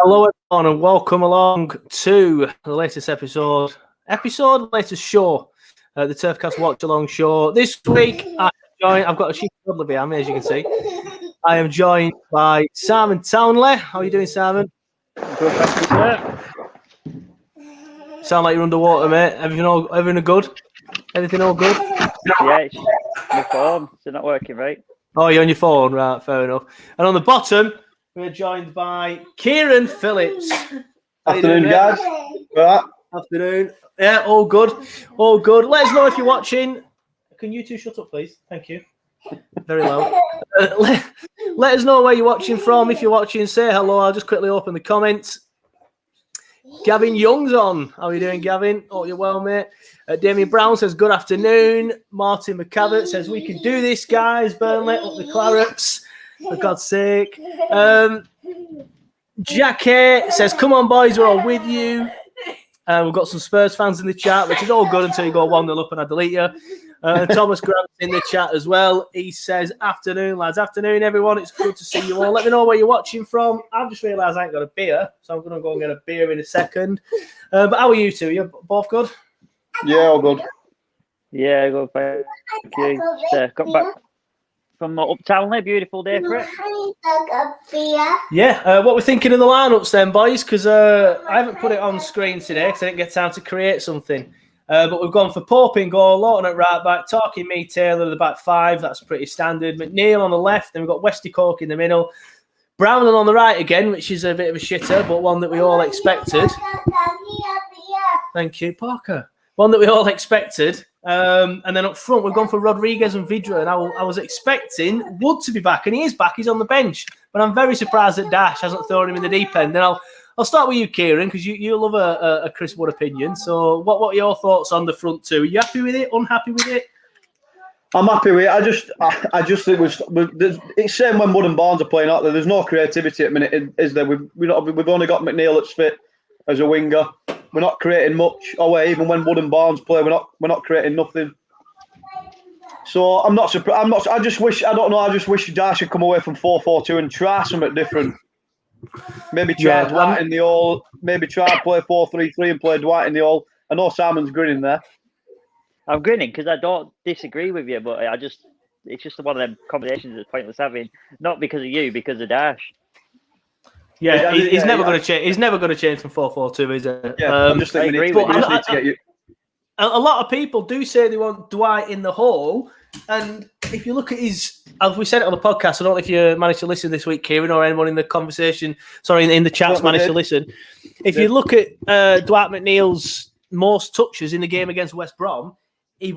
Hello everyone and welcome along to the latest latest show, the TurfCast Watch-Along show. This week, I've got a sheep toddler behind me, as you can see. I am joined by Simon Townley. How are you doing, Simon? Good, thank you, sir. Sound like you're underwater, mate. Everything good? Everything all good? Yeah, it's my phone. It's not working right. Oh, you're on your phone, right? Fair enough. And on the bottom, we're joined by Kieran Phillips. Afternoon, guys. Right. Afternoon. Yeah, all good. All good. Let us know if you're watching. Can you two shut up, please? Thank you. Very loud. Let us know where you're watching from. If you're watching, say hello. I'll just quickly open the comments. Gavin Young's on. How are you doing, Gavin? Oh, you're well, mate. Damien Brown says, good afternoon. Martin McCavitt says, we can do this, guys. Burnley, up the Clarets. For God's sake. Jackie says, come on, boys, we're all with you. We've got some Spurs fans in the chat, which is all good until you go 1-0 up and I delete you. Thomas Grant's in the chat as well. He says, afternoon, lads. Afternoon, everyone. It's good to see you all. Let me know where you're watching from. I've just realised I ain't got a beer, so I'm going to go and get a beer in a second. But how are you two? You both good? Yeah, all good. Yeah, good. Thank you. Got back from Uptown there. Beautiful day for it. Yeah, what we're thinking of the lineups then, boys, because I haven't put it on screen today because I didn't get time to create something. But we've gone for Pope in goal, Lawton at right back, Talking Me, Taylor at the back five. That's pretty standard. McNeil on the left, then we've got Westy Cork in the middle. Brown on the right again, which is a bit of a shitter, but one that we all expected. Thank you, Parker. One that we all expected. And then up front, we've gone for Rodriguez and Vidra. And I was expecting Wood to be back, and he is back. He's on the bench. But I'm very surprised that Dash hasn't thrown him in the deep end. And I'll start with you, Kieran, because you love a Chris Wood opinion. So what are your thoughts on the front two? Are you happy with it? Unhappy with it? I'm happy with it. I just think it's same when Wood and Barnes are playing out there. There's no creativity at the minute, is there? We've only got McNeil that's fit as a winger. We're not creating much. Even when Wood and Barnes play, we're not creating nothing. So I'm not surprised. I just wish Dash should come away from 4-4-2 and try something different. Maybe try Dwight in the all. Maybe try play 4-3-3 and play Dwight in the all. I know Simon's grinning there. I'm grinning because I don't disagree with you, but it's just one of them combinations that's pointless having. Not because of you, because of Dash. Yeah, he's never going to change. He's never going to change from 4-4-2, is it? Yeah, I'm just thinking we just need to get you. A lot of people do say they want Dwight in the hole, and if you look at his, as we said it on the podcast, I don't know if you managed to listen this week, Kieran, or anyone in the conversation, in the chats managed to listen. If you look at Dwight McNeil's most touches in the game against West Brom, he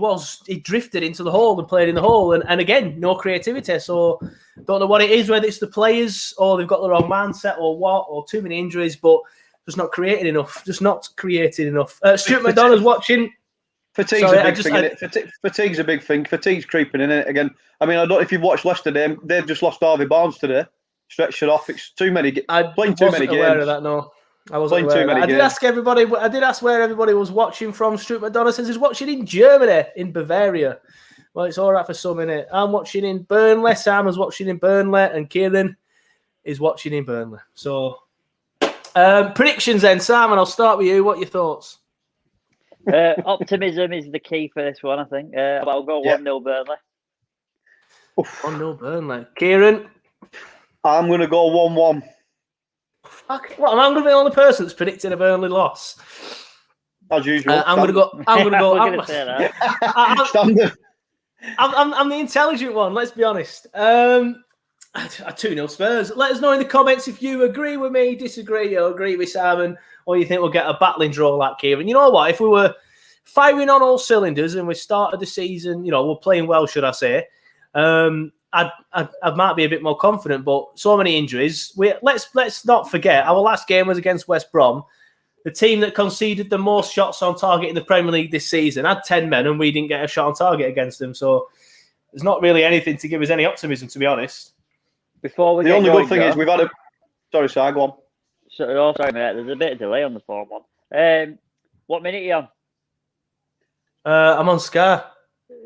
drifted into the hole and played in the hole, and again, no creativity. So don't know what it is, whether it's the players or they've got the wrong mindset or what, or too many injuries, but just not creating enough. Stuart McDonough's watching. Fatigue's a big thing, isn't it? Fatigue's a big thing. Fatigue's creeping in it again. I mean, I don't know if you've watched Leicester. They've just lost Harvey Barnes today. Stretched it off. It's too many. Playing too many games. I wasn't aware of that. No, I wasn't aware of that. I did ask where everybody was watching from. Stuart McDonough says he's watching in Germany, in Bavaria. Well, it's all right for some, innit? I'm watching in Burnley. Simon's watching in Burnley, and Kieran is watching in Burnley. So, predictions then, Simon. I'll start with you. What are your thoughts? Optimism is the key for this one, I think. I'll go 1-0 Burnley. 1-0 Burnley. Kieran? I'm going to go 1-1. What, am I going to be the only person that's predicting a Burnley loss? As usual. I'm going to go. I'm going to say that. I'm the intelligent one, let's be honest. 2-0 Spurs. Let us know in the comments if you agree with me, disagree, or agree with Simon, or you think we'll get a battling draw like Kieran. You know what? If we were firing on all cylinders and we started the season, we're playing well, should I say, I might be a bit more confident, but so many injuries. Let's not forget, our last game was against West Brom, the team that conceded the most shots on target in the Premier League this season, had 10 men, and we didn't get a shot on target against them. So there's not really anything to give us any optimism, to be honest. The only good thing is we've had a... Sorry, Si, go on. Sorry, mate. There's a bit of delay on the phone one. What minute are you on? I'm on Sky.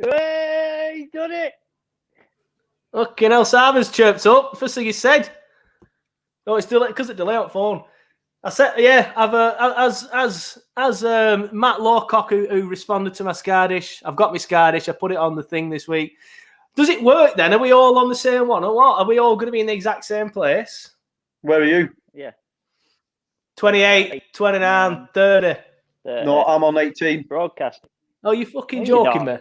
Hey, he's done it. Okay, now Simon's chirped up. First thing he said. No, it's delay because it delay on phone. I said, yeah. I've as Matt Lawcock who responded to my Scardish. I've got my Scardish. I put it on the thing this week. Does it work then? Are we all on the same one or what? Are we all going to be in the exact same place? Where are you? Yeah. 28, 29, 30. No, I'm on 18. Broadcast. Oh, you fucking joking me?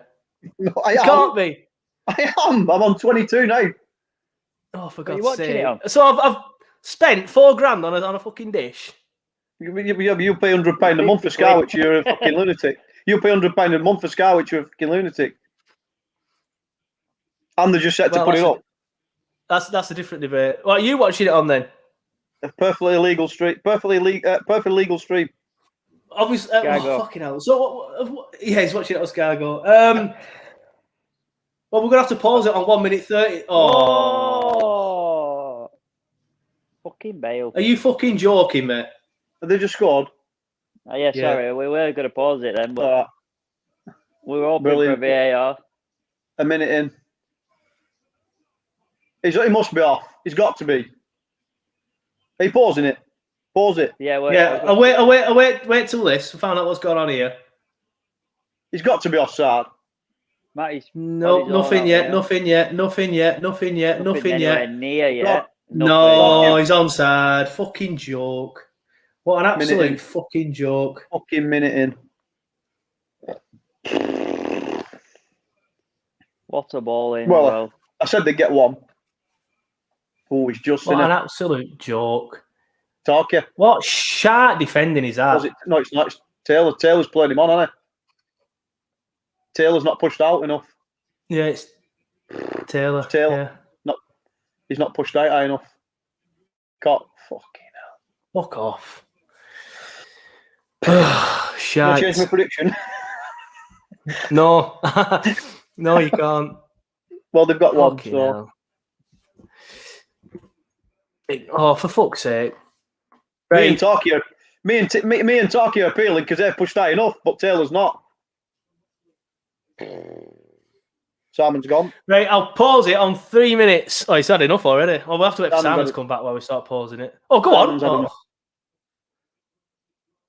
No, I am. Can't be. I am. I'm on 22 now. Oh, for God's sake. So I've spent $4,000 on a fucking dish. You pay £100 a month for Scarwich, you're a fucking lunatic. You pay £100 a month for Scarwich, you're a fucking lunatic. And they're just set to put it up. That's a different debate. What are you watching it on then? A perfectly legal stream. Perfectly legal stream. Obviously, fucking hell. So yeah, he's watching it on Scargo. Well, we're gonna have to pause it on 1:30. Oh, fucking Bale! Are you fucking joking, mate? Have they just scored? Oh, yeah, sorry, we were gonna pause it then, but we were hoping for a VAR. A minute in. He must be off. He's got to be. Are you pausing it? Pause it. Yeah, I'll wait till this. Find out what's going on here. He's got to be offside. No, nothing yet. Nothing yet. Nothing yet. Nothing yet. Nothing yet. Near yet. No, he's onside. Fucking joke. What an absolute fucking joke. Fucking minute in. What a ball in. Well, I said they'd get one. Oh, he's just what an absolute joke. Talkie. What sharp defending is that? No, it's not. It's Taylor. Taylor's playing him on, hasn't he? Taylor's not pushed out enough. Yeah, it's Taylor. Yeah. He's not pushed out high enough. Fucking hell. Fuck off. Shite. Can I change my prediction? No. No, you can't. Well, they've got one, so. Oh, for fuck's sake. Me and Talkie are appealing because they've pushed high enough, but Taylor's not. Simon's gone. Right, I'll pause it on 3 minutes. Oh, he's had enough already. Well, we'll have to wait for Simon to come back while we start pausing it. Oh, go on.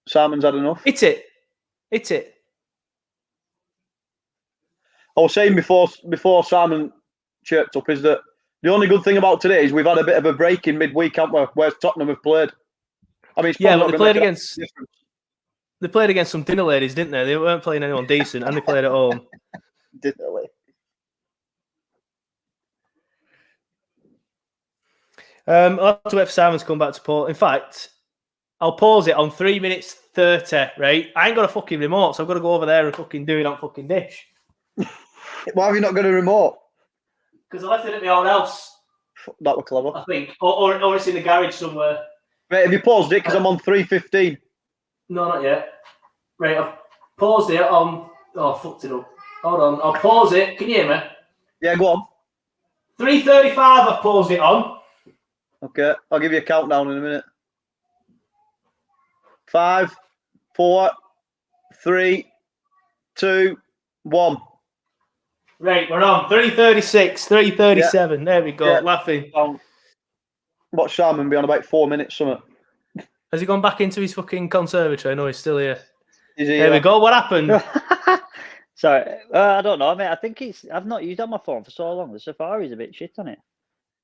Simon's had enough. Hit it. I was saying before Simon chirped up is that the only good thing about today is we've had a bit of a break in midweek, haven't we? Whereas Tottenham have played. I mean, yeah, but they played against some dinner ladies, didn't they? They weren't playing anyone decent, and they played at home. Dinner ladies. I'll have to wait for Simon to come back to pause. In fact, I'll pause it on 3:30, right? I ain't got a fucking remote, so I've got to go over there and fucking do it on fucking dish. Why have you not got a remote? Because I left it at my own house. That were clever. I think. Or it's in the garage somewhere. Right, have you paused it? Because I'm on 3:15. No, not yet. Right, I've paused it on... Oh, I fucked it up. Hold on, I'll pause it. Can you hear me? Yeah, go on. 3:35 I've paused it on. Okay, I'll give you a countdown in a minute. 5, 4, 3, 2, 1. Right, we're on. 3:36, 3:37. Yeah. There we go, laughing. Watch Simon be on about 4 minutes, something. Has he gone back into his fucking conservatory? No, he's still here. Is he? There we go. What happened? Sorry, I don't know, mate. I think I've not used on my phone for so long. The Safari's a bit shit on it.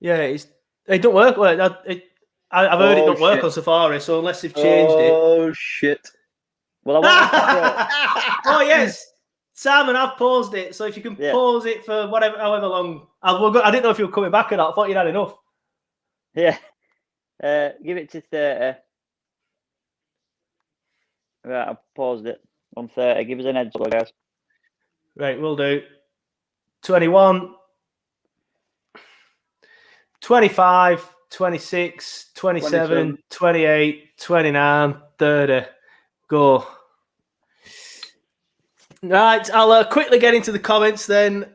Yeah, it don't work. I've heard it don't work on Safari, so unless they've changed it. Oh shit! Well, oh yes, Simon, I've paused it. So if you can pause it for however long, I didn't know if you were coming back or not. I thought you'd had enough. Yeah, give it to 30. Right, I've paused it on 30. Give us an heads up, guys. Right, we'll do 21, 25, 26, 27, 28, 29, 30. Go. Right, I'll quickly get into the comments then,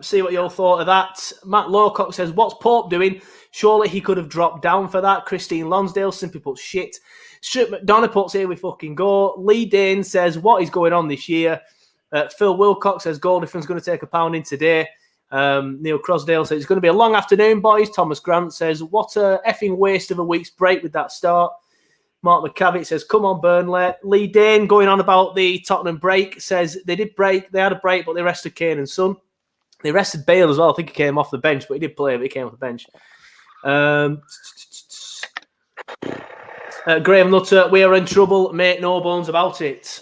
see what you all thought of that. Matt Lowcock says, what's Pope doing? Surely he could have dropped down for that. Christine Lonsdale simply put shit. Stuart McDonough puts here we fucking go. Lee Dane says, what is going on this year? Phil Wilcox says, goal difference going to take a pounding today. Neil Crosdale says, it's going to be a long afternoon, boys. Thomas Grant says, what a effing waste of a week's break with that start. Mark McCavitt says, come on, Burnley. Lee Dane going on about the Tottenham break says they did break. They had a break, but they rested Kane and Son. They rested Bale as well. I think he came off the bench, but he did play, but he came off the bench. Graham Nutter, we are in trouble. Make no bones about it.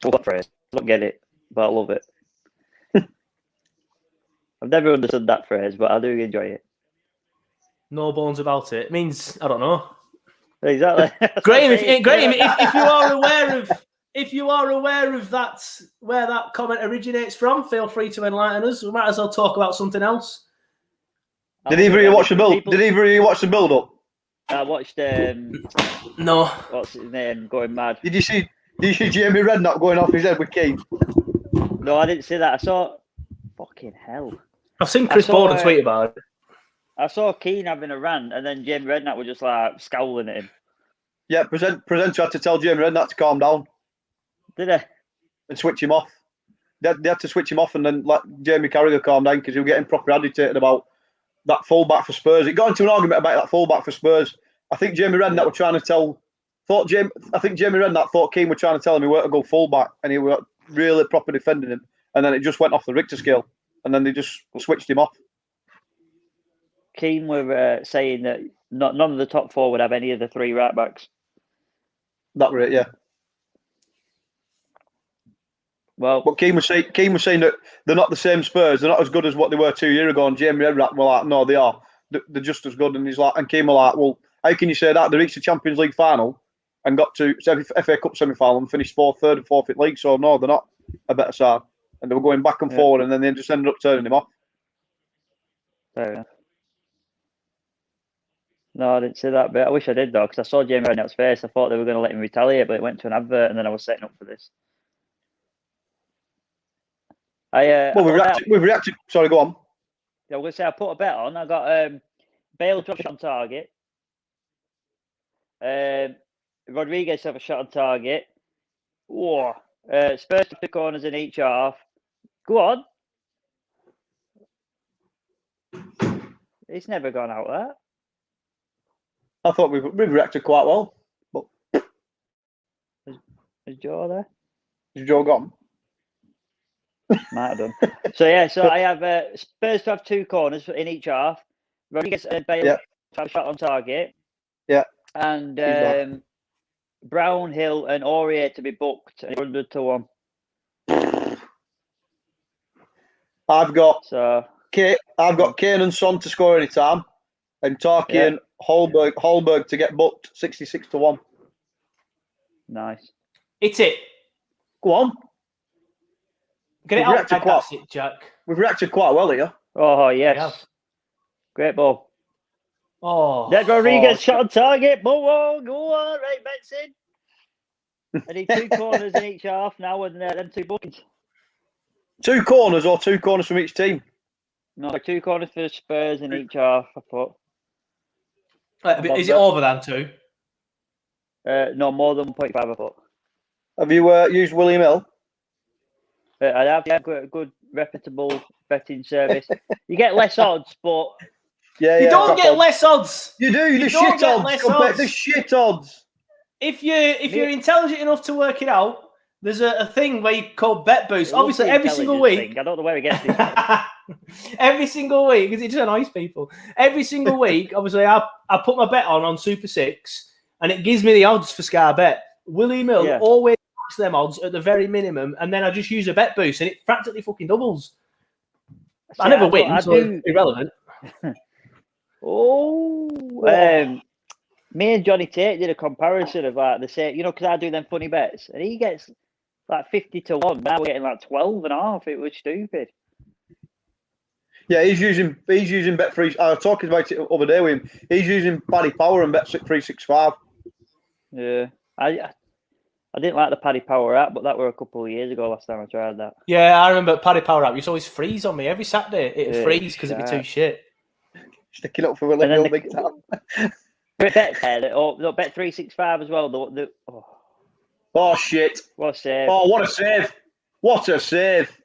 What phrase? I don't get it, but I love it. I've never understood that phrase, but I do enjoy it. No bones about it. It means, I don't know. Exactly. Graham, if you are aware of that, where that comment originates from, feel free to enlighten us. We might as well talk about something else. Did either of you watch the build? Did either of you watch the build up? I watched. No. What's his name? Going mad. Did you see Jamie Redknapp going off his head with Keane? No, I didn't see that. I saw. Fucking hell. I've seen Chris Borden tweet about it. I saw Keane having a rant, and then Jamie Redknapp was just like scowling at him. Yeah, presenter had to tell Jamie Redknapp to calm down. Did they? And switch him off. They had to switch him off and then let Jamie Carragher calm down because he was getting proper agitated about that fullback for Spurs. It got into an argument about that fullback for Spurs. I think Jamie Redknapp were trying to tell. I think Jamie Redknapp thought Keane were trying to tell him he weren't to go fullback, and he were really proper defending him. And then it just went off the Richter scale, and then they just switched him off. Keane were saying that none of the top four would have any of the three right backs. That were it, yeah. Well, but Keane was saying that they're not the same Spurs. They're not as good as what they were 2 years ago. And Jamie Redknapp were like, no, they are. They're just as good. And he's like, and Keane were like, well, how can you say that? They reached the Champions League final and got to FA Cup semi-final and finished third and fourth in league. So no, they're not a better side. And they were going back and forward, and then they just ended up turning him off. Fair enough. No, I didn't see that bit. I wish I did though, because I saw Jamie Redknapp's face. I thought they were going to let him retaliate, but it went to an advert, and then I was setting up for this. We've reacted. Sorry, go on. Yeah, I was going to say I put a bet on. I got Bale to have a shot on target. Rodriguez to have a shot on target. Whoa. Spurs to 2 corners in each half. Go on. It's never gone out there. I thought we've reacted quite well. But is Joe there? Is Joe gone? Might have done. So I have Spurs to have 2 corners in each half. Rodriguez and Bale to have a shot on target. Yeah. And Brown, Hill, and Aurier to be booked 100-1. I've got Kane and Son to score any time, and Tarky and Holberg to get booked 66-1. Nice. It's it. Go on. Get it out. That's it, Jack. We've reacted quite well here. Oh yes. Great ball. Oh. Let Rodriguez shot on target. Go on, right, Benson. I need 2 corners in each half now, and then 2 bookings. 2 corners or 2 corners from each team? No, 2 corners for the Spurs in each half. I put. Is it over than 2? No, more than 1.5. I put. Have you used William Hill? I have got a good reputable betting service. You get less odds, but you don't get less odds. You do. You shit odds compared to shit odds. If you're intelligent enough to work it out, there's a thing where you call Bet Boost. Obviously, every single week. I don't know where he gets this. Every single week, because it just annoys people. Every single week, obviously, I put my bet on Super 6, and it gives me the odds for Sky Bet. Willie Mill always match them odds at the very minimum, and then I just use a Bet Boost, and it practically fucking doubles. I never win, so it's irrelevant. Me and Johnny Tate did a comparison of like the same, because I do them funny bets, and he gets like 50-1. Now we're getting like 12.5. It was stupid. Yeah, he's using Bet3. I was talking about it the other day with him. He's using Paddy Power and Bet365. Yeah, I didn't like the Paddy Power app, but that were a couple of years ago last time I tried that. Yeah, I remember Paddy Power app. You used to always freeze on me every Saturday. It'd freeze because it'd be too shit. Sticking up for Willie Mill big time. Bet365 as well. Oh shit! What a save! Oh, what a save! What a save!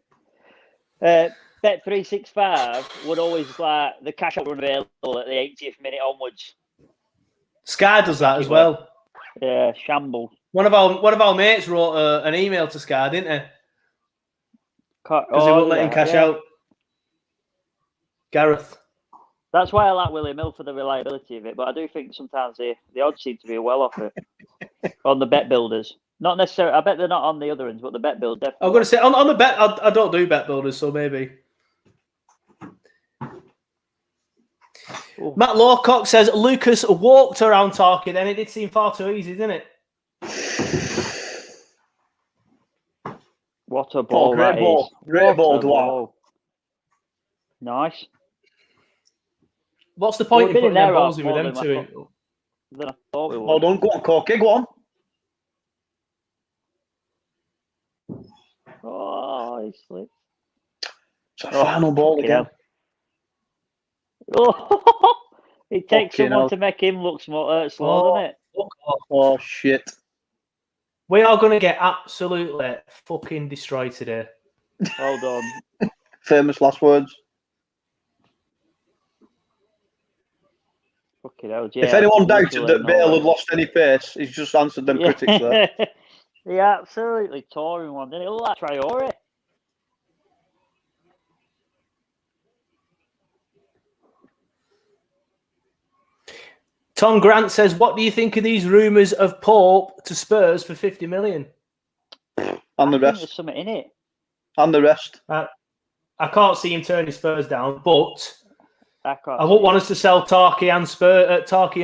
Bet365 would always like the cash out run available at the 80th minute onwards. Sky does that as well. Yeah, shambles. One of our mates wrote an email to Sky, didn't he? Because he wouldn't let him cash out. Gareth. That's why I like William Hill for the reliability of it, but I do think sometimes the odds seem to be well off it on the bet builders. Not necessarily. I bet they're not on the other ones, but the bet builders definitely. I'm going to say on the bet. I don't do bet builders, so maybe. Ooh. Matt Lawcock says Lucas walked around Tarky, then it did seem far too easy, didn't it? What a ball! Great ball! Great ball, Dwyer. Nice. What's the point in putting their balls in with them two? Than I thought we would. Hold on, go on, Corky, go on. Oh, he slipped. It's a final ball again. Oh, it takes someone to make him look slow, doesn't it? Oh, shit. We are going to get absolutely fucking destroyed today. Hold on. Famous last words. Fucking hell, if anyone doubted that Bale had lost any pace, he's just answered them critics there. He absolutely tore him one, didn't he? Look at Traore. Tom Grant says, what do you think of these rumours of Pope to Spurs for 50 million? And the rest. There's something in it. And the rest. I can't see him turning Spurs down, but I won't want us to sell Tarky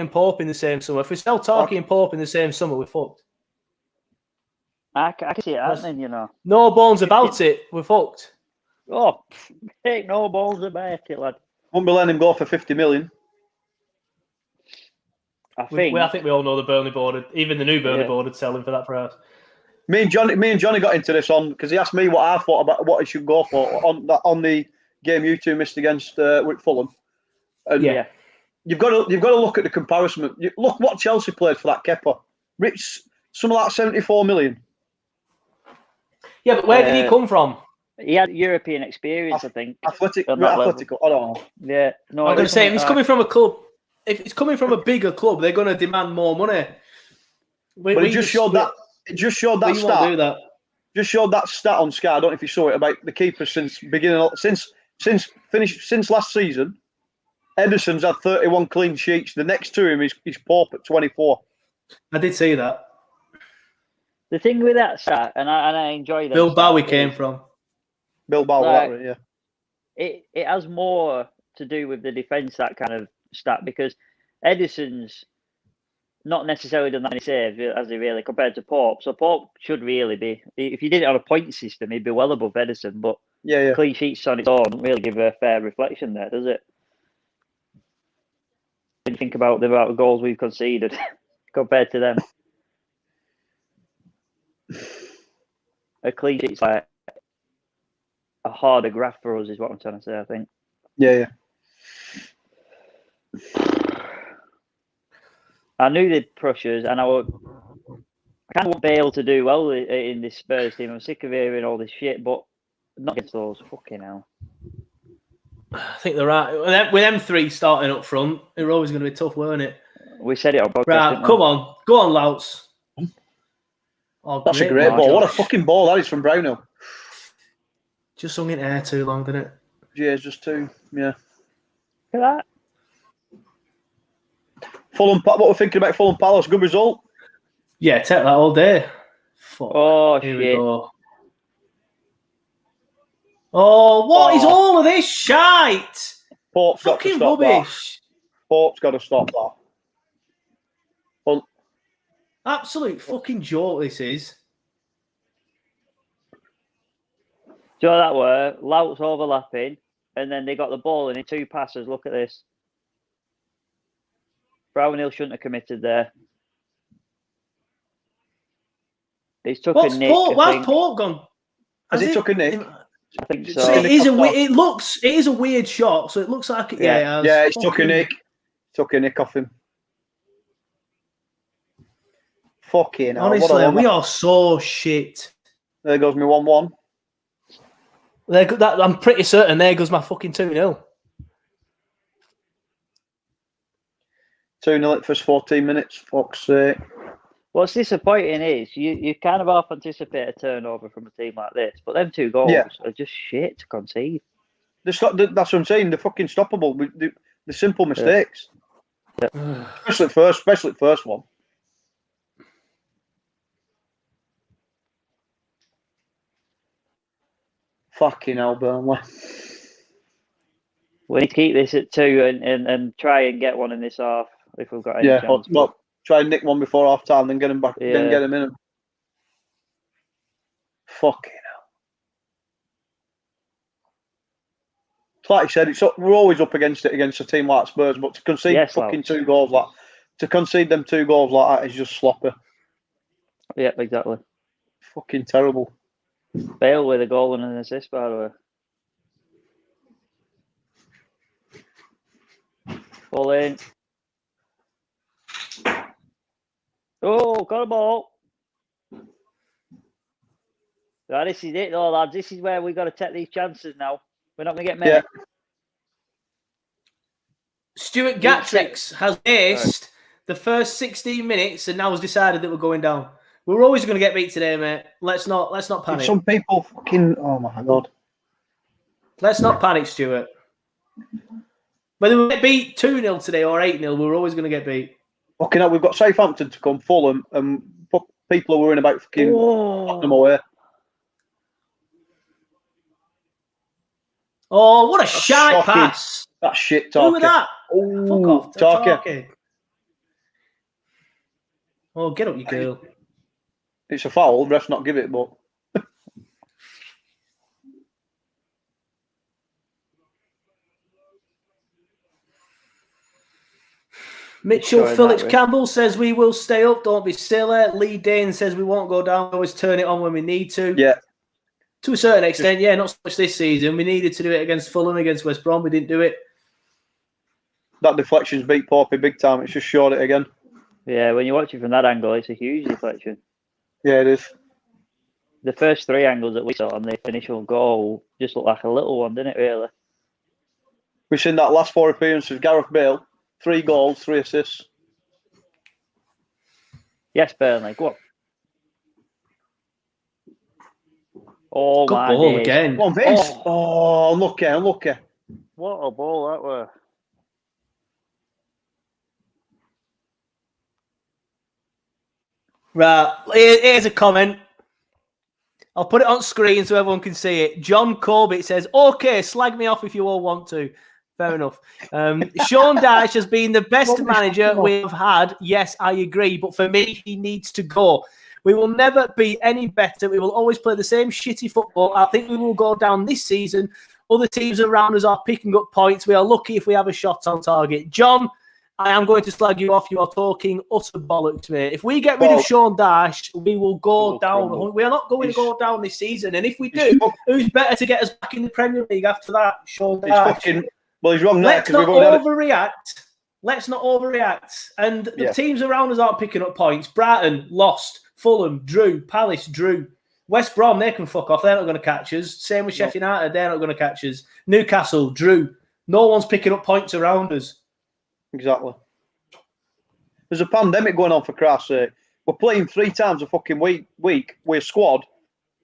and Pope in the same summer. If we sell Tarky and Pope in the same summer, we're fucked. I can see it happening, you know. No bones about it. We're fucked. Oh, take no bones about it, lad. Won't be letting him go for 50 million. I think we all know the Burnley board. Even the new Burnley board would sell him for that price. Me and Johnny got into this on because he asked me what I thought about what he should go for on the game you two missed against with Fulham. And you've got to look at the comparison. Look what Chelsea played for that Kepa. Rich, something like 74 million. Yeah, but where did he come from? He had European experience, I think. Atletico. I don't know. Yeah, no. I'm going to say if he's coming from a club. If it's coming from a bigger club, they're going to demand more money. But it just showed that. It just showed that stat. Just showed that stat on Sky. I don't know if you saw it about the keeper since last season. Ederson's had 31 clean sheets. The next to him is Pope at 24. I did see that. The thing with that stat, and I enjoy that. Bill Bowie came from. Bill Bowie, yeah. It has more to do with the defence, that kind of stat, because Ederson's not necessarily done that many saves as he really compared to Pope. So Pope should really be, if you did it on a point system, he'd be well above Ederson. But clean sheets on its own doesn't really give a fair reflection there, does it? When you think about the amount of goals we've conceded compared to them, a clean sheet's like a harder graph for us, is what I'm trying to say. I think. Yeah. I knew they'd push us, and I kind of want Bale to do well in this Spurs team. I'm sick of hearing all this shit, but not against those. Fucking hell. I think they're right. With them three starting up front, it was always going to be tough, weren't it? We said it on podcast. Right, come on. Go on, Louts. Oh, that's a great ball. What a fucking ball that is from Brownhill. Just hung in air too long, didn't it? Yeah, just too. Yeah. Look at that. Fulham, what we're thinking about Fulham Palace, good result. Yeah, take that all day. Fuck. Oh, Here shit. we go. Oh, what is all of this shite? Pope's got to stop rubbish. That. Pope's got to stop that. Well, absolute fucking joke this is. Do you know that were? Louts overlapping, and then they got the ball in 2 passes. Look at this. Brownhill shouldn't have committed there. He's took a nick. Where's Pope gone? Has he took a nick? I think so. It is a weird shot, so it looks like it. Yeah, it's took a nick. Took a nick off him. Fucking hell. Honestly, we are so shit. There goes me 1-1. I'm pretty certain there goes my fucking 2-0. 2-0 at first 14 minutes. Fuck's sake. What's disappointing is you kind of half anticipate a turnover from a team like this, but them 2 goals are just shit to concede. That's what I'm saying. They're fucking stoppable. The simple mistakes. Yeah. Especially the first one. Fucking hell, Burnley. We need to keep this at 2 and try and get one in this half if we've got any chance. Well, try and nick one before half time, then get him back, then get him in. Fucking hell. Like I said, we're always up against it against a team like Spurs, but to concede fucking 2 goals to concede them 2 goals like that is just sloppy. Yeah, exactly. Fucking terrible. Bale with a goal and an assist, by the way. Ball in. Oh, got a ball. Right, this is it, though, lads. This is where we've got to take these chances now. We're not going to get many. Yeah. Stuart Gatrix has aced the first 16 minutes and now has decided that we're going down. We're always going to get beat today, mate. Let's not panic. Some people fucking... Oh, my God. Let's not panic, Stuart. Whether we get beat 2-0 today or 8-0, we're always going to get beat. Okay, now we've got Southampton to come, Fulham, and people are worrying about fucking Tottenham away. Oh, what a shite pass. That's shit, Tarky. Who was that? Oh, fuck off. Tarky. Oh, get up, you girl. It's a foul. Refs not give it, but... Mitchell Phillips Campbell says we will stay up. Don't be silly. Lee Dane says we won't go down. We always turn it on when we need to. Yeah. To a certain extent, yeah, not so much this season. We needed to do it against Fulham, against West Brom. We didn't do it. That deflection's beat Poppy big time. It's just short it again. Yeah, when you watch it from that angle, it's a huge deflection. Yeah, it is. The first 3 angles that we saw on the initial goal just looked like a little one, didn't it, really? We've seen that last 4 appearances. Gareth Bale, 3 goals, 3 assists. Yes, Burnley, go on. Oh, good my ball days. again. Come on, Vince. Oh, unlucky. What a ball that were. Right, here's a comment. I'll put it on screen so everyone can see it. John Corbett says, okay, slag me off if you all want to. Fair enough. Sean Dyche has been the best manager we have had. Yes, I agree. But for me, he needs to go. We will never be any better. We will always play the same shitty football. I think we will go down this season. Other teams around us are picking up points. We are lucky if we have a shot on target. John, I am going to slag you off. You are talking utter bollocks, mate. If we get rid of Sean Dyche, we will go down. Crumble. We are not going to go down this season. And if we do, who's better to get us back in the Premier League after that? Sean Dyche. Well, he's wrong now. Let's not overreact. Let's not overreact. And the teams around us aren't picking up points. Brighton lost. Fulham drew. Palace drew. West Brom, they can fuck off. They're not going to catch us. Same with Sheffield United. They're not going to catch us. Newcastle drew. No one's picking up points around us. Exactly. There's a pandemic going on, for Christ's sake. We're playing 3 times a fucking week with a squad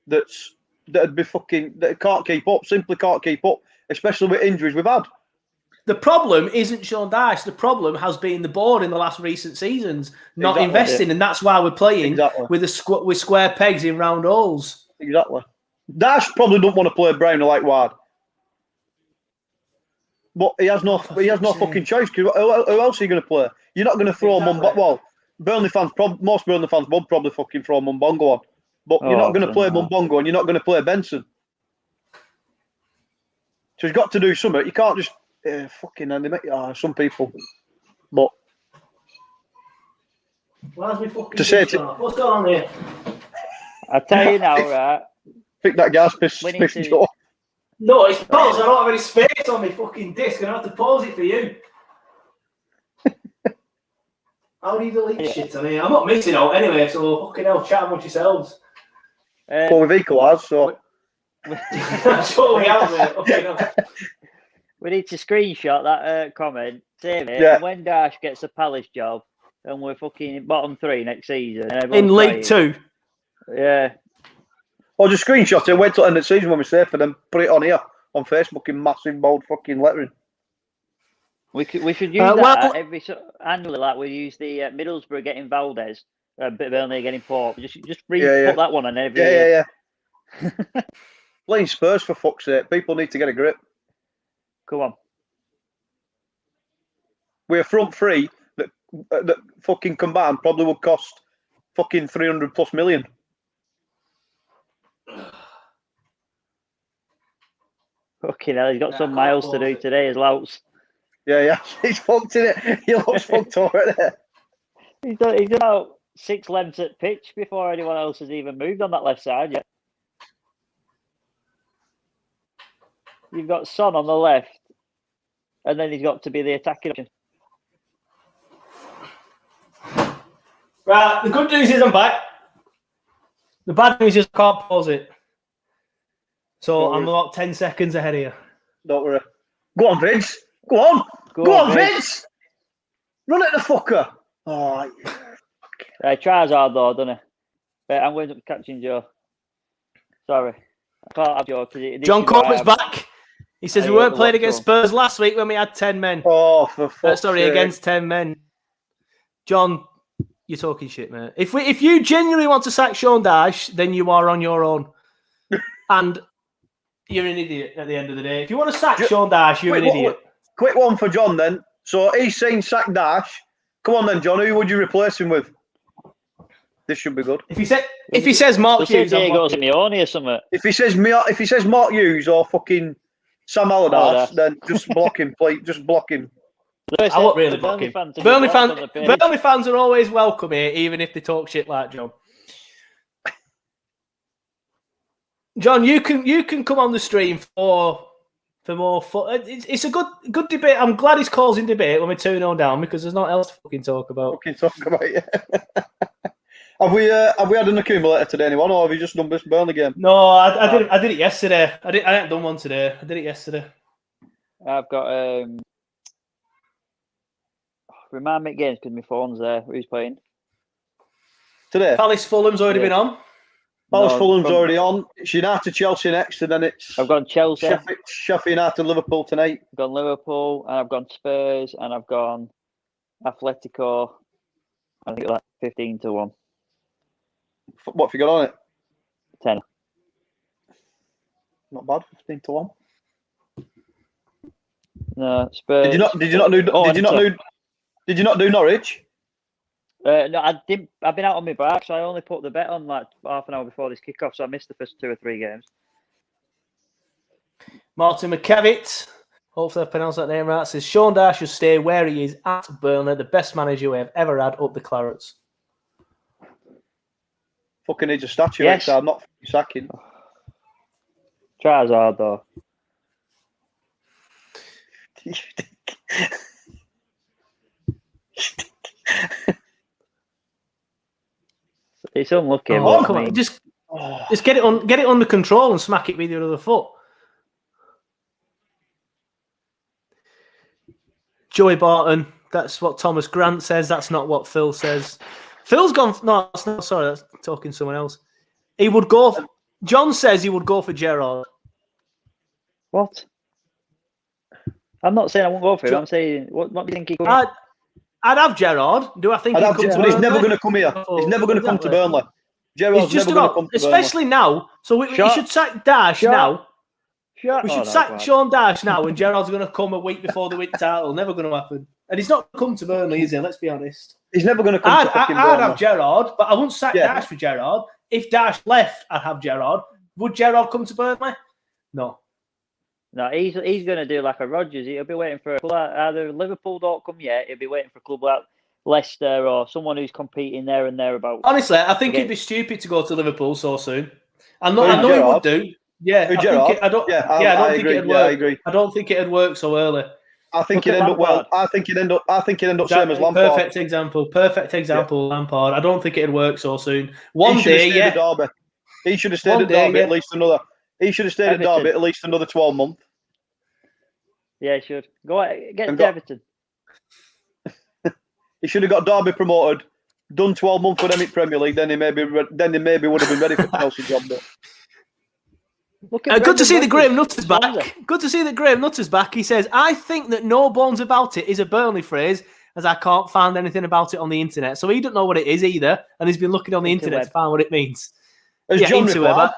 that can't keep up. Simply can't keep up, especially with injuries we've had. The problem isn't Sean Dyche. The problem has been the board in the last recent seasons not investing, and that's why we're playing with square pegs in round holes. Exactly. Dyche probably don't want to play Brown or like wide, but he has no fucking choice. Because who else are you going to play? You're not going to throw Well, Burnley fans, most Burnley fans would probably fucking throw Mumbongo on, but you're not going to play Mumbongo and you're not going to play Benson. So he's got to do something. You can't just. Fucking and they make some people, but where's my fucking to say what's going on here? I tell you now, right? Pick that gas pissed off. No, it's paused. I don't have any space on my fucking disc. I'm gonna have to pause it for you. How do you delete shit on here? I'm not missing out anyway, so fucking hell, chat amongst yourselves. Well, we've equalised, so I'm sure we have, mate. Okay, no. We need to screenshot that comment, save it, Yeah. and when Dash gets a Palace job and we're fucking bottom 3 next season. In League 2. Yeah. Or just screenshot it, wait till the end of the season when we're safe, and then put it on here on Facebook in massive bold fucking lettering. We should use that annually, like we use the Middlesbrough getting Valdez, Burnley getting Port. Just put that one on every year. Yeah. Playing Spurs, for fuck's sake. People need to get a grip. Come on. We're front three that fucking combined probably would cost fucking 300+ million. Fucking hell, he's got some miles to do today as Louts. Yeah. He's fucked in it. He looks fucked already. He's done about 6 lengths at pitch before anyone else has even moved on that left side yet. You've got Son on the left, and then he's got to be the attacking option. Right, the good news is I'm back. The bad news is I can't pause it. So I'm about 10 seconds ahead of you. Don't worry. Go on, Vince. Go on. Go on, Vince. Run at the fucker. Oh, yeah. He tries hard though, doesn't he? But I'm going to catching Joe. Sorry. I can't have Joe. John Corbett's back. He says we weren't playing against Spurs last week when we had 10 men. Oh, for fuck's sake. Against 10 men. John, you're talking shit, mate. If you genuinely want to sack Sean Dyche, then you are on your own. And you're an idiot at the end of the day. If you want to sack Sean Dyche, you're an idiot. Quick one for John then. So he's saying sack Dyche. Come on then, John. Who would you replace him with? This should be good. If he says Mark Hughes, Diego Simeone or something. If he says Mark Hughes or fucking Sam Allardyce, then just block him, please. Just block him. I won't really block him. Burnley fans are always welcome here, even if they talk shit like John. John, you can come on the stream for more fun. It's a good debate. I'm glad he's causing debate when we're 2-0 down because there's nothing else to fucking talk about. Yeah. Have we had an accumulator today, anyone, or have you just done this Burnley game? No, I did it yesterday. I hadn't done one today. I did it yesterday. I've got remind me again because my phone's there. Who's playing today? Palace Fulham's already been on. Fulham's already on. It's United Chelsea next, and then it's I've gone Chelsea, Sheffield United Liverpool tonight. I've gone Liverpool, and I've gone Spurs, and I've gone Atletico. I think like 15-1. What have you got on it? 10. Not bad. 15-1. No, Spurs. Did you not do Norwich? No, I didn't. I've been out on my back, so I only put the bet on like half an hour before this kickoff, so I missed the first 2 or 3 games. Martin McKevitt, hopefully I pronounced that name right, says Sean Dyche should stay where he is at Burnley, the best manager we have ever had up the Clarets. Fucking needs a statue. Yes. So I'm not sacking. Tries hard though. It's unlucky. Come on, just get it under control and smack it with your other foot. Joey Barton, that's what Thomas Grant says. That's not what Phil says. Phil's gone. No, that's not. Sorry, that's talking to someone else. He would go. John says he would go for Gerrard. What? I'm not saying I won't go for him. I'm saying, what do you think he could? I'd have Gerrard. Do I think he's never going to come here? He's never going to come to Burnley. Gerrard's never going to come to Burnley. Especially now. So we should sack Dyche now. We should sack Sean Dyche now, and Gerrard's going to come a week before the week title. Never going to happen. And he's not come to Burnley, is he? Let's be honest. He's never going to come to fucking Burnley. I'd have Gerrard, but I wouldn't sack Dyche for Gerrard. If Dyche left, I'd have Gerrard. Would Gerrard come to Burnley? No. No, he's going to do like a Rodgers. He'll be waiting for a club. Either Liverpool don't come yet, he'll be waiting for a club like Leicester or someone who's competing there and thereabouts. Honestly, I think it'd be stupid to go to Liverpool so soon. I know he would do. Yeah, I don't think it'd work. I agree. I don't think it'd work so early. I think it'd end up well. I think it'd end up same as Lampard. Perfect example. Lampard. I don't think it'd work so soon. One day, he should have stayed at Derby at least another. He should have stayed at Derby at least another 12 months. Yeah, he should. Go against Everton. He should have got Derby promoted, done 12 months for them in Premier League, then he maybe would have been ready for Chelsea job. Good to see that Graham Nutter's back. Good to see that Graham Nutter's back. He says, I think that no bones about it is a Burnley phrase, as I can't find anything about it on the internet. So he don't know what it is either, and he's been looking on the internet to find what it means. Has John replied?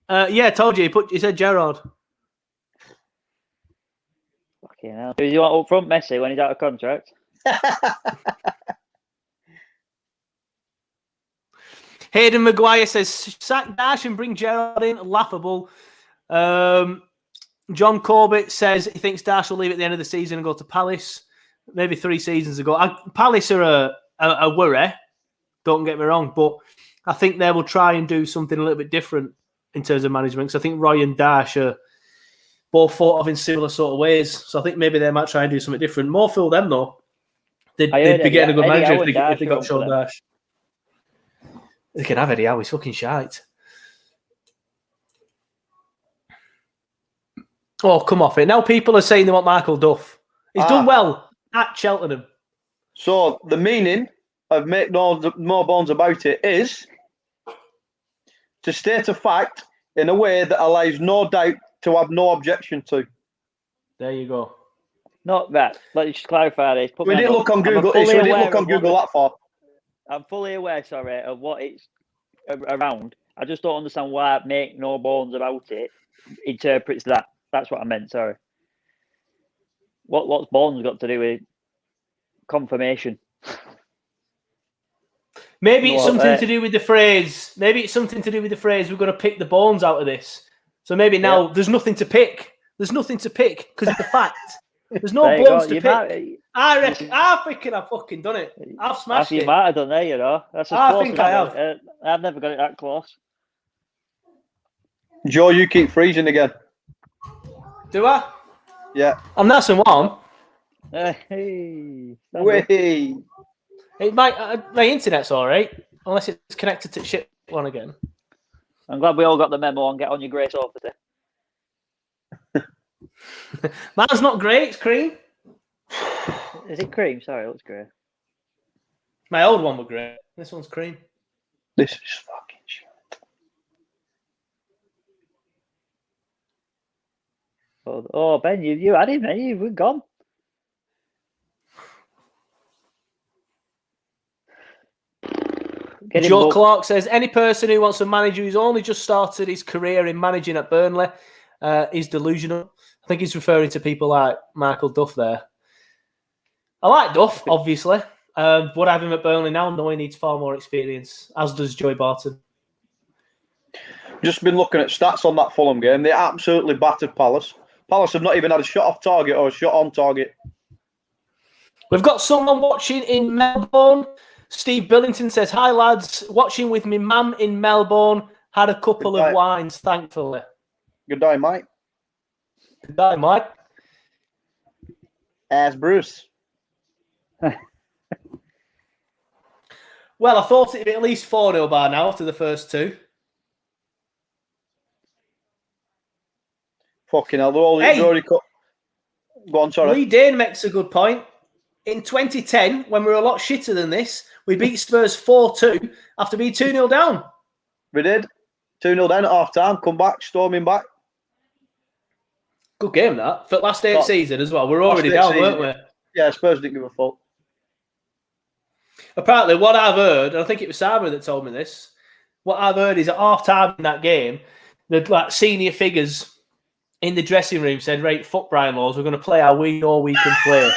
Yeah, I told you. He said Gerrard. Fucking hell. Do you want up front Messi when he's out of contract? Hayden Maguire says, sack Dash and bring Gerrard in. Laughable. John Corbett says he thinks Dash will leave at the end of the season and go to Palace. Maybe 3 seasons ago. Palace are a worry. Don't get me wrong. But I think they will try and do something a little bit different in terms of management. Because I think Roy and Dash are both thought of in similar sort of ways. So I think maybe they might try and do something different. More for them, though. They'd be getting a good manager if they got Sean Dash. They can have Eddie Howe. He's fucking shite. Oh, come off it. Now people are saying they want Michael Duff. He's done well at Cheltenham. So the meaning of make no more bones about it is to state a fact in a way that allows no doubt to have no objection to. There you go. Not that. Let's just clarify this. We didn't look on Google. We didn't look on Google that far. I'm fully aware, of what it's around. I just don't understand why make no bones about it interprets that. That's what I meant, sorry. What's bones got to do with confirmation? Maybe it's something to do with the phrase. Maybe it's something to do with the phrase, we're going to pick the bones out of this. So maybe now there's nothing to pick. There's nothing to pick because it's a fact. There's no bones to pick. I reckon. I think I've fucking done it. I've smashed it. You might have done there, you know. That's I think I have. I've never got it that close. Joe, you keep freezing again. Do I? Yeah. I'm nice and warm. Hey. Wait. My internet's all right, unless it's connected to shit one again. I'm glad we all got the memo and get on your grey sofa. Mine's not grey, it's cream. Is it cream? Sorry, it looks grey. My old one was grey. This one's cream. This is fucking shit. Oh, Ben, you had him, then you were gone. Joe Clark says, any person who wants a manager who's only just started his career in managing at Burnley is delusional. I think he's referring to people like Michael Duff there. I like Duff, obviously. Would I have him at Burnley now? No, he needs far more experience, as does Joey Barton. Just been looking at stats on that Fulham game. They absolutely battered Palace. Palace have not even had a shot off target or a shot on target. We've got someone watching in Melbourne. Steve Billington says, hi, lads. Watching with me mum in Melbourne. Had a couple of wines, thankfully. Good day, mate. Good day, mate. As Bruce. Well, I thought it'd be at least 4-0 by now after the first two. Fucking hell. Already cut. Go on, sorry. Lee Dane makes a good point. In 2010, when we were a lot shitter than this, we beat Spurs 4-2 after being 2-0 down. We did. 2-0 down at half-time. Come back, storming back. Good game, that. For last day of season as well. We're already down, weren't we? Yeah, Spurs didn't give a fuck. Apparently, what I've heard, and I think it was Simon that told me this, what I've heard is at half-time in that game, the senior figures in the dressing room said, right, fuck Brian Laws, we're going to play how we know we can play.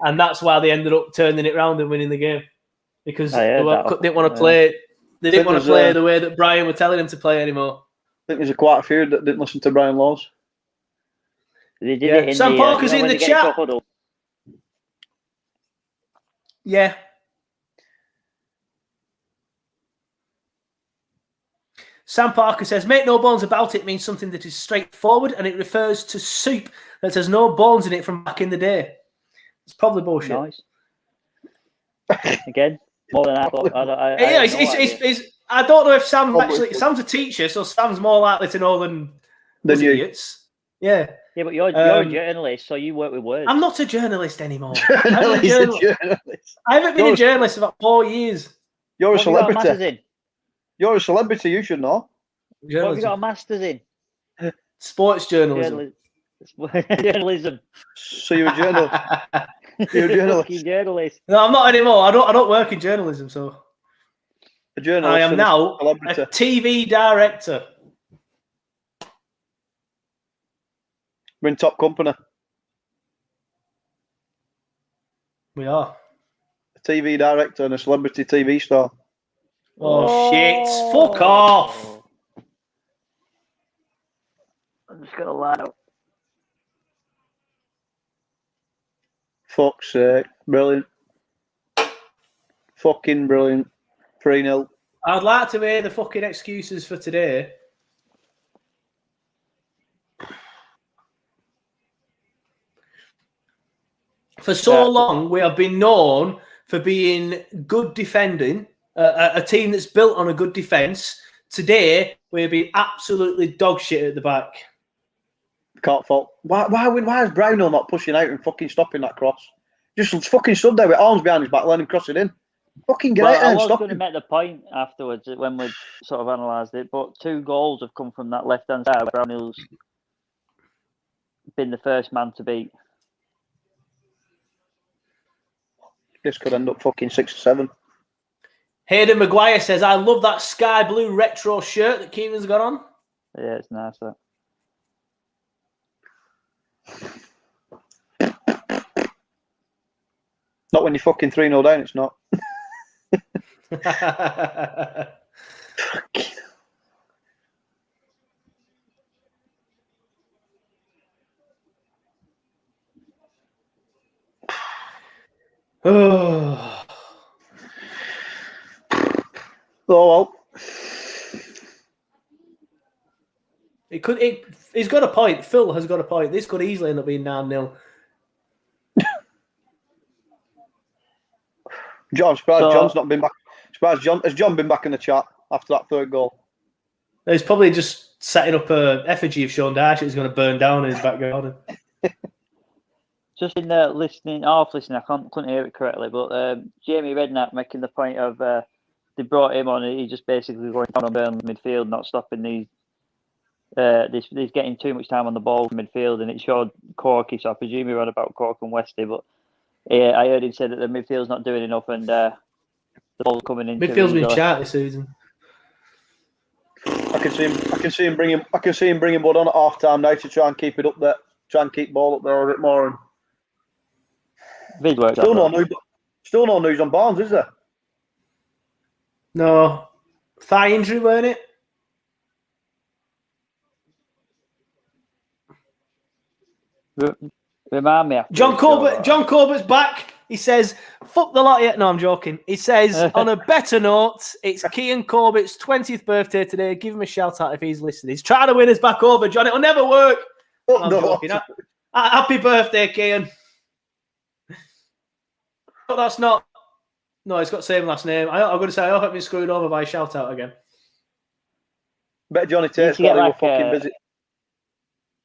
And that's why they ended up turning it round and winning the game. Because they didn't want to play. They didn't want to play the way that Brian were telling them to play anymore. I think there's quite a few that didn't listen to Brian Laws. They did it in Sam Parker's in the chat. Yeah. Sam Parker says, make no bones about it means something that is straightforward and it refers to soup that has no bones in it from back in the day. It's probably bullshit. Nice. Again, more than I thought. I don't know if Sam's a teacher, so Sam's more likely to know than you. Idiots. Yeah. Yeah, but you're a journalist, so you work with words. I'm not a journalist anymore. Journalist. I haven't been a journalist for about 4 years. You're a celebrity. What have you got a master's in? You're a celebrity. You should know. What have you got a master's in? Sports journalism. Journalism. So you're a journalist. You're a journalist. Journalist. No, I'm not anymore. I don't work in journalism, so a journalist. I am now a TV director. We're in top company. We are. A TV director and a celebrity TV star. Oh shit! Fuck off! I'm just gonna lie out. Fuck's sake. Brilliant. Fucking brilliant. 3-0. I'd like to hear the fucking excuses for today. For so long, we have been known for being good defending, a team that's built on a good defence. Today, we've been absolutely dog shit at the back. Can't fault. Why is Brownhill not pushing out and fucking stopping that cross? Just fucking stood there with arms behind his back, letting him cross it in. Fucking get out there and stop him. I was going to make the point afterwards when we sort of analysed it, but 2 goals have come from that left-hand side. Brownhill's been the first man to beat. This could end up fucking 6 or 7. Hayden Maguire says, I love that sky blue retro shirt that Keenan's got on. Yeah, it's nice, that. Not when you're fucking 3-0 down, it's not. Oh well. He's got a point. Phil has got a point. This could easily end up being 9-0. I'm surprised John's not been back. Has John been back in the chat after that 3rd goal? He's probably just setting up a effigy of Sean Dyche that's going to burn down in his back garden. Just in there listening, I couldn't hear it correctly, but Jamie Redknapp making the point of they brought him on and he's just basically going down on Burnley midfield, not stopping these. He's getting too much time on the ball from midfield, and it showed Corky, so I presume he ran about Cork and Westy, but yeah, I heard him say that the midfield's not doing enough, and the ball's coming in. Midfield's been sharp this season. I can see him bringing Bud on at half time now to try and keep it up there, try and keep ball up there a bit more. And still no news on Barnes, is there? No, thigh injury, weren't it? Remind me. John Corbett's back. He says, fuck the lot yet. No, I'm joking. He says, on a better note, it's Kean Corbett's 20th birthday today. Give him a shout out if he's listening. He's trying to win us back over, John. It'll never work. I'm joking. Happy birthday, Kean. But that's not. No, he's got the same last name. I'm going to say, I hope I've been screwed over by a shout out again. Bet Johnny Tate's got like fucking busy.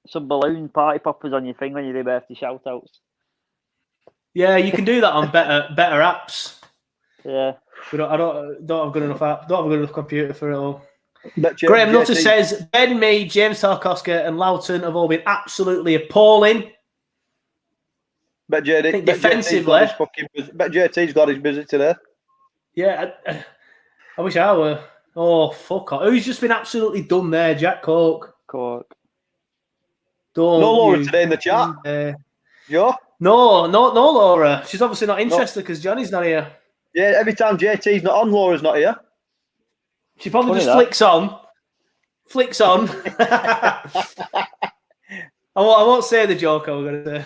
Some balloon party poppers on your thing when you do birthday shout outs. Yeah, you can do that on better apps. Yeah. I don't have good enough app. Don't have a good enough computer for it all. Graham Nutter says, Ben, me, James Tarkowski and Loughton have all been absolutely appalling. Bet JT, defensively. Bet JT's glad he's busy today. Yeah, I wish I were. Oh, fuck off. Who's just been absolutely done there? Jack Cork. No Laura today in the chat. Joe? No, Laura. She's obviously not interested because Johnny's not here. Yeah, every time JT's not on, Laura's not here. She probably just flicks on. I won't say the joke I was going to say.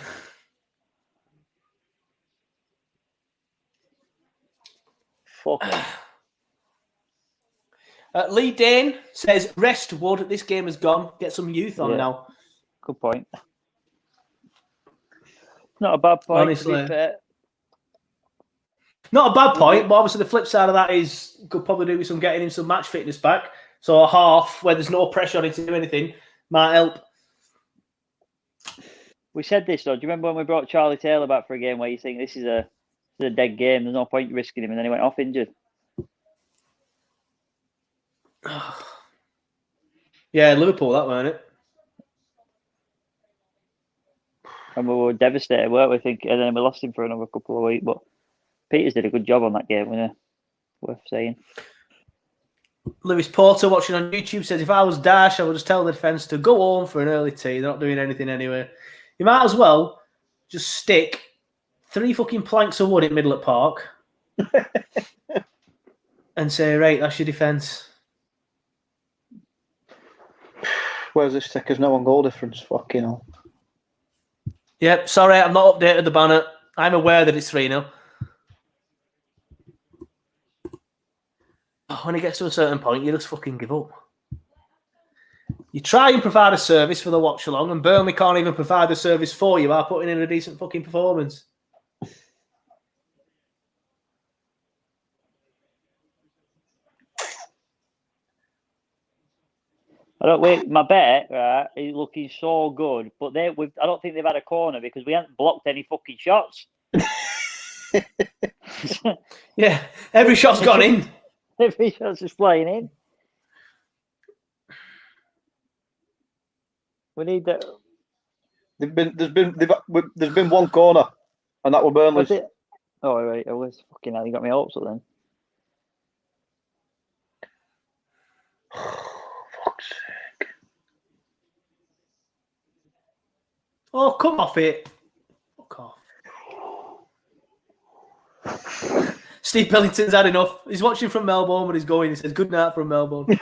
Fuck. Lee Dane says, rest Wood. This game is gone. Get some youth on now. Good point. Not a bad point, honestly. To be fair. Not a bad point, but obviously the flip side of that is could probably do with some getting him some match fitness back. So a half where there's no pressure on him to do anything might help. We said this though. Do you remember when we brought Charlie Taylor back for a game where you think this is a dead game? There's no point risking him, and then he went off injured. Yeah, Liverpool, that weren't it? And we were devastated, weren't we? And then we lost him for another couple of weeks. But Peters did a good job on that game, wasn't he? Worth saying. Lewis Porter watching on YouTube says, if I was Dash, I would just tell the defence to go home for an early tea. They're not doing anything anyway. You might as well just stick 3 fucking planks of wood in Middle Park and say, right, that's your defence. Where's this sticker's no on goal difference? Fucking hell. Yep, sorry, I've not updated the banner. I'm aware that it's 3-0. When it gets to a certain point, you just fucking give up. You try and provide a service for the watch along, and Burnley can't even provide a service for you by putting in a decent fucking performance. My bet, right, is looking so good, but I don't think they've had a corner because we haven't blocked any fucking shots. Yeah, every shot's gone in. Every shot's just flying in. We need that. There's been one corner, and that was Burnley's. Oh right, I was fucking hell. You got me hopes up then. Fuck's sake! Oh, come off it! Fuck off. Steve Billington's had enough. He's watching from Melbourne when he's going. He says, good night from Melbourne.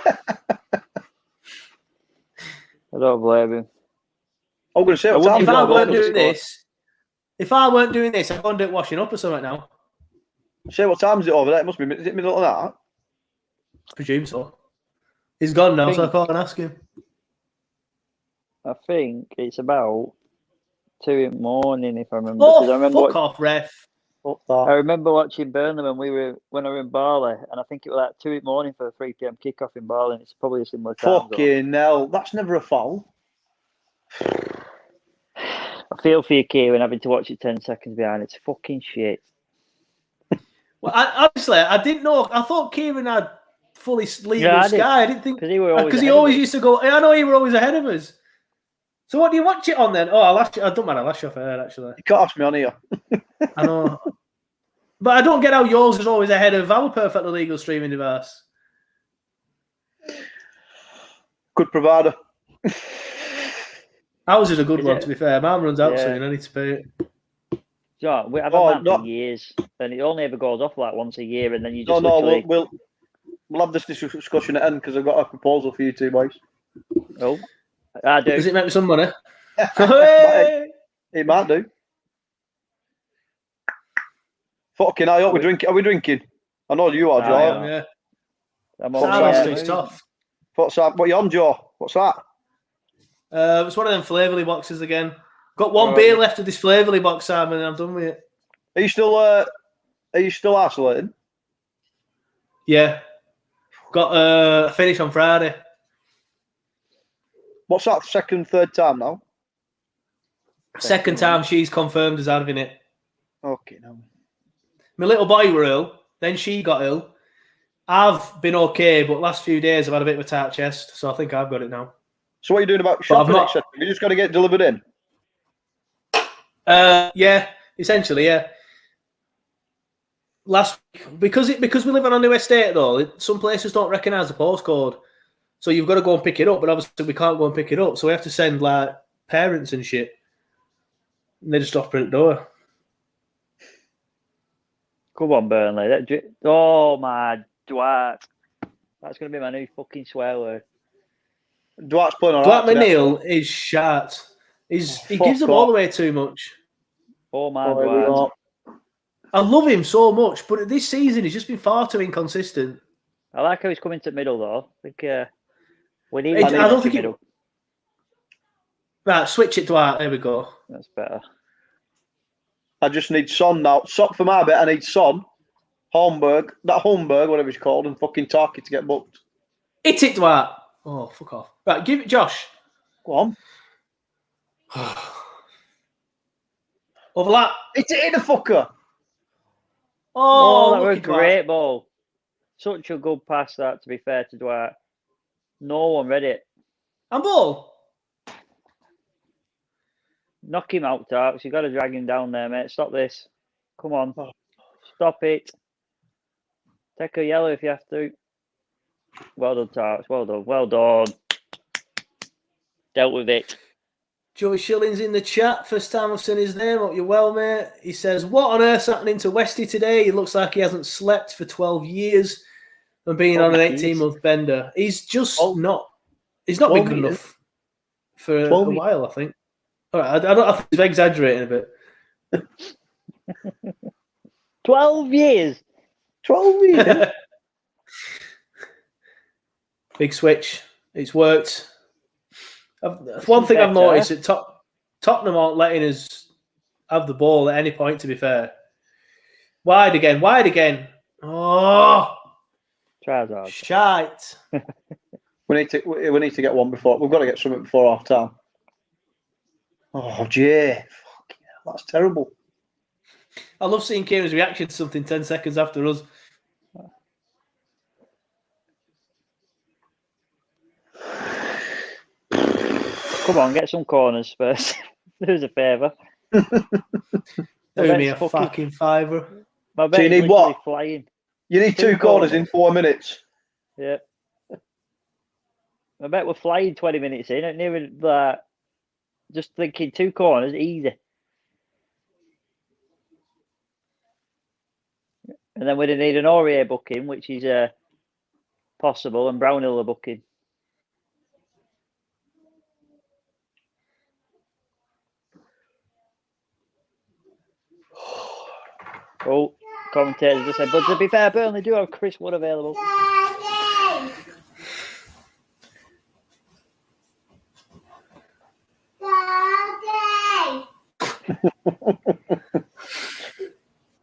I don't blame him. I'm going to say, if I weren't doing this, I'd go and do it washing up or something now. Say, what time is it over there? It must be, is it middle of that? I presume so. He's gone now, so I can't ask him. I think it's about 2 in the morning, if I remember. Oh, fuck off, ref. I remember watching Burnley when I were in Bali, and I think it was like 2 in the morning for a 3 p.m. kickoff in Bali, and it's probably a similar time. Fucking hell, that's never a foul. I feel for you, Kieran, having to watch it 10 seconds behind. It's fucking shit. Well, I didn't know. I thought Kieran had fully legal Sky. I didn't think because he always used to go. I know you were always ahead of us. So what do you watch it on then? Oh, I don't mind. I'll ask you off air, actually. You can't ask me on here. I know. But I don't get how yours is always ahead of our perfectly legal streaming device. Good provider. Ours is a good one, to be fair. Mine runs out soon. I need to pay it. Yeah, I've had that for years. And it only ever goes off like once a year, and then you just we'll have this discussion at the end because I've got a proposal for you two boys. Oh, I do. Does it make me some money? It might do. Fucking hell, are we drinking? I know you are, Joe. Yeah. I'm It's tough. What's that? What you on, Joe? What's that? It's one of them Flavorly boxes again. Got one beer left of this Flavorly box, Simon, and I'm done with it. Are you still isolating? Yeah. Got a finish on Friday. What's that? Third time now? Second time she's confirmed as having it. Okay, no. My little boy were ill, then she got ill. I've been okay, but last few days I've had a bit of a tight chest, so I think I've got it now. So what are you doing about shopping? You just got to get delivered in? Yeah, essentially, yeah. Last week, because we live on a new estate though, some places don't recognise the postcode. So you've got to go and pick it up, but obviously we can't go and pick it up. So we have to send like parents and shit. And they just drop it at the door. Come on, Burnley. Oh my Dwight. That's going to be my new fucking swear word. Dwight's playing on Dwight McNeil is shit. He gives the ball away too much. Oh my Dwight. I love him so much, but this season he's just been far too inconsistent. I like how he's coming to middle though. I think we need I don't think middle. Right, switch it, Dwight. There we go. That's better. I just need Son now. For my bit, I need Son, Holmberg, whatever he's called, and fucking Tarky to get booked. Hit it, Dwight. Oh, fuck off. Right, give it, Josh. Go on. Overlap. It's in the fucker. Oh, that was a great ball. Such a good pass, that, to be fair to Dwight. No one read it. And ball. Knock him out, Tarks. You've got to drag him down there, mate. Stop this. Come on. Stop it. Take a yellow if you have to. Well done, Tarks. Well done. Well done. Dealt with it. Joey Shilling's in the chat. First time I've seen his name. Hope you're well, mate. He says, what on earth's happening to Westy today? He looks like he hasn't slept for 12 years and being on an 18-month bender. He's just not... He's not been good enough for a while, I think. All right, I think he's exaggerating a bit. 12 years? 12 years? Big switch. It's worked. One thing I've noticed is that Tottenham aren't letting us have the ball at any point, to be fair. Wide again. Oh! Trousers. Shite. We need to get one before. We've got to get something before half time. Oh, Jay. Fuck yeah, that's terrible. I love seeing Kieran's reaction to something 10 seconds after us. Come on, get some corners, Spurs. Do us a favour. Do me a fucking favour. So you need what? Flying. You need two corners in 4 minutes. Yeah. I bet we're flying 20 minutes in. And even that, just thinking 2 corners, easy. And then we'd need an Aurier booking, which is possible, and Brownhill a booking. Oh, commentators just said, but to be fair, Burnley do have Chris Wood available.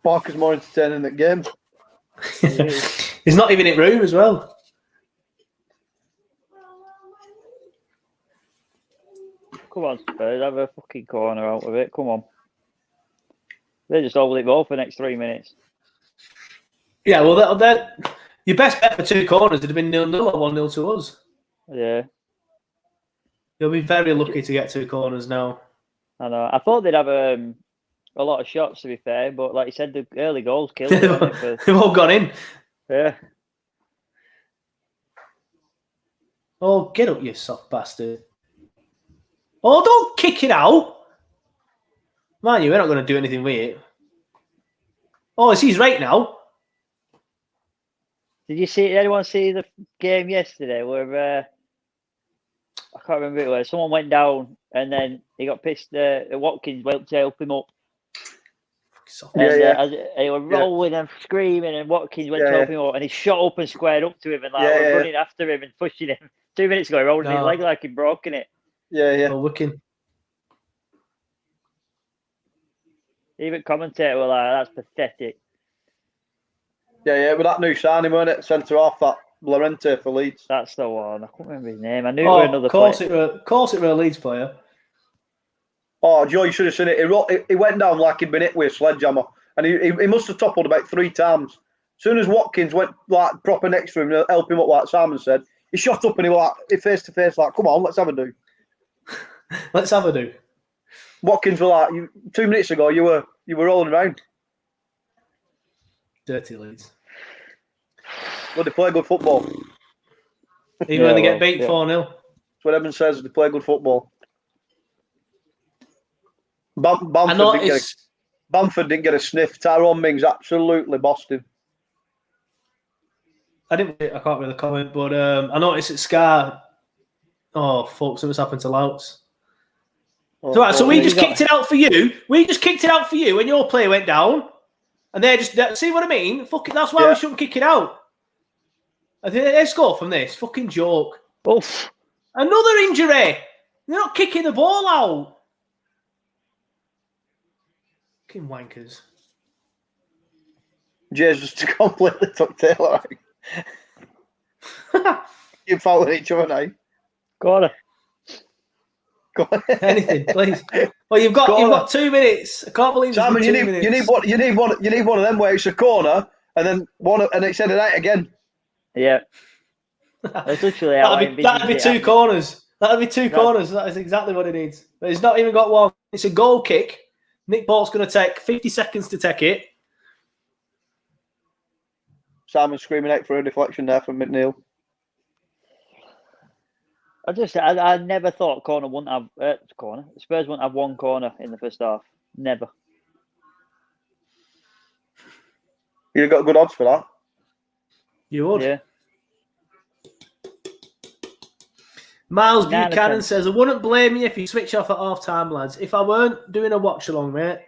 Parker's more entertaining than game. He's not even in room as well. Come on, Spurs, have a fucking corner out of it. Come on. They just hold it ball for the next 3 minutes. Yeah, well, that your best bet for 2 corners would have been 0-0 or 1-0 to us. Yeah. You'll be very lucky to get 2 corners now. I know. I thought they'd have a lot of shots, to be fair, but like you said, the early goals killed it. They've all gone in. Yeah. Oh, get up, you soft bastard. Oh, don't kick it out. Man, we're not going to do anything with it. Oh, it's his right now. Did anyone see the game yesterday where I can't remember it was, someone went down and then he got pissed, Watkins went to help him up. And they were rolling and screaming, and Watkins went to help him up, and he shot up and squared up to him and was running after him and pushing him. 2 minutes ago, he rolled his leg like he'd broken it. Yeah. Oh, wicked. Even commentator were like, that's pathetic. Yeah, with that new signing, weren't it? Centre half, that Lorente for Leeds. That's the one. I can't remember his name. I knew it was another player. Of course it were a Leeds player. Oh, Joe, you should have seen it. He went down like he'd been hit with a sledgehammer. And he must have toppled about 3 times. As soon as Watkins went like proper next to him to help him up, like Simon said, he shot up and he was like face to face, like, come on, let's have a do. Let's have a do. Watkins were like, 2 minutes ago, you were rolling around. Dirty Leeds. Well, they play good football. Even when they get beat 4-0. That's what Evan says, they play good football. Bamford didn't get a sniff. Tyrone Mings absolutely bossed him. I can't really comment, but I noticed at Scar. Oh, fuck, something's happened to Louts. So we just kicked it out for you. We just kicked it out for you when your player went down. And they just, see what I mean? Fuck it, that's why we shouldn't kick it out. I think they score from this. Fucking joke. Oof. Another injury. They're not kicking the ball out. Fucking wankers. Jay's just completely took Taylor out. You following each other now. Got it. Anything, please. Well, you've got 2 minutes. I can't believe Simon, you need one of them where it's a corner and then it's headed out again. Yeah. That's literally that'd be 2 corners. That'd be 2 corners. That is exactly what it needs. But he's not even got one. It's a goal kick. Nick Bolt's going to take 50 seconds to take it. Simon screaming out for a deflection there from McNeil. I never thought Spurs wouldn't have 1 corner in the first half. Never. You've got good odds for that. You would. Yeah. Miles Buchanan says, I wouldn't blame you if you switch off at half-time, lads. If I weren't doing a watch-along, mate,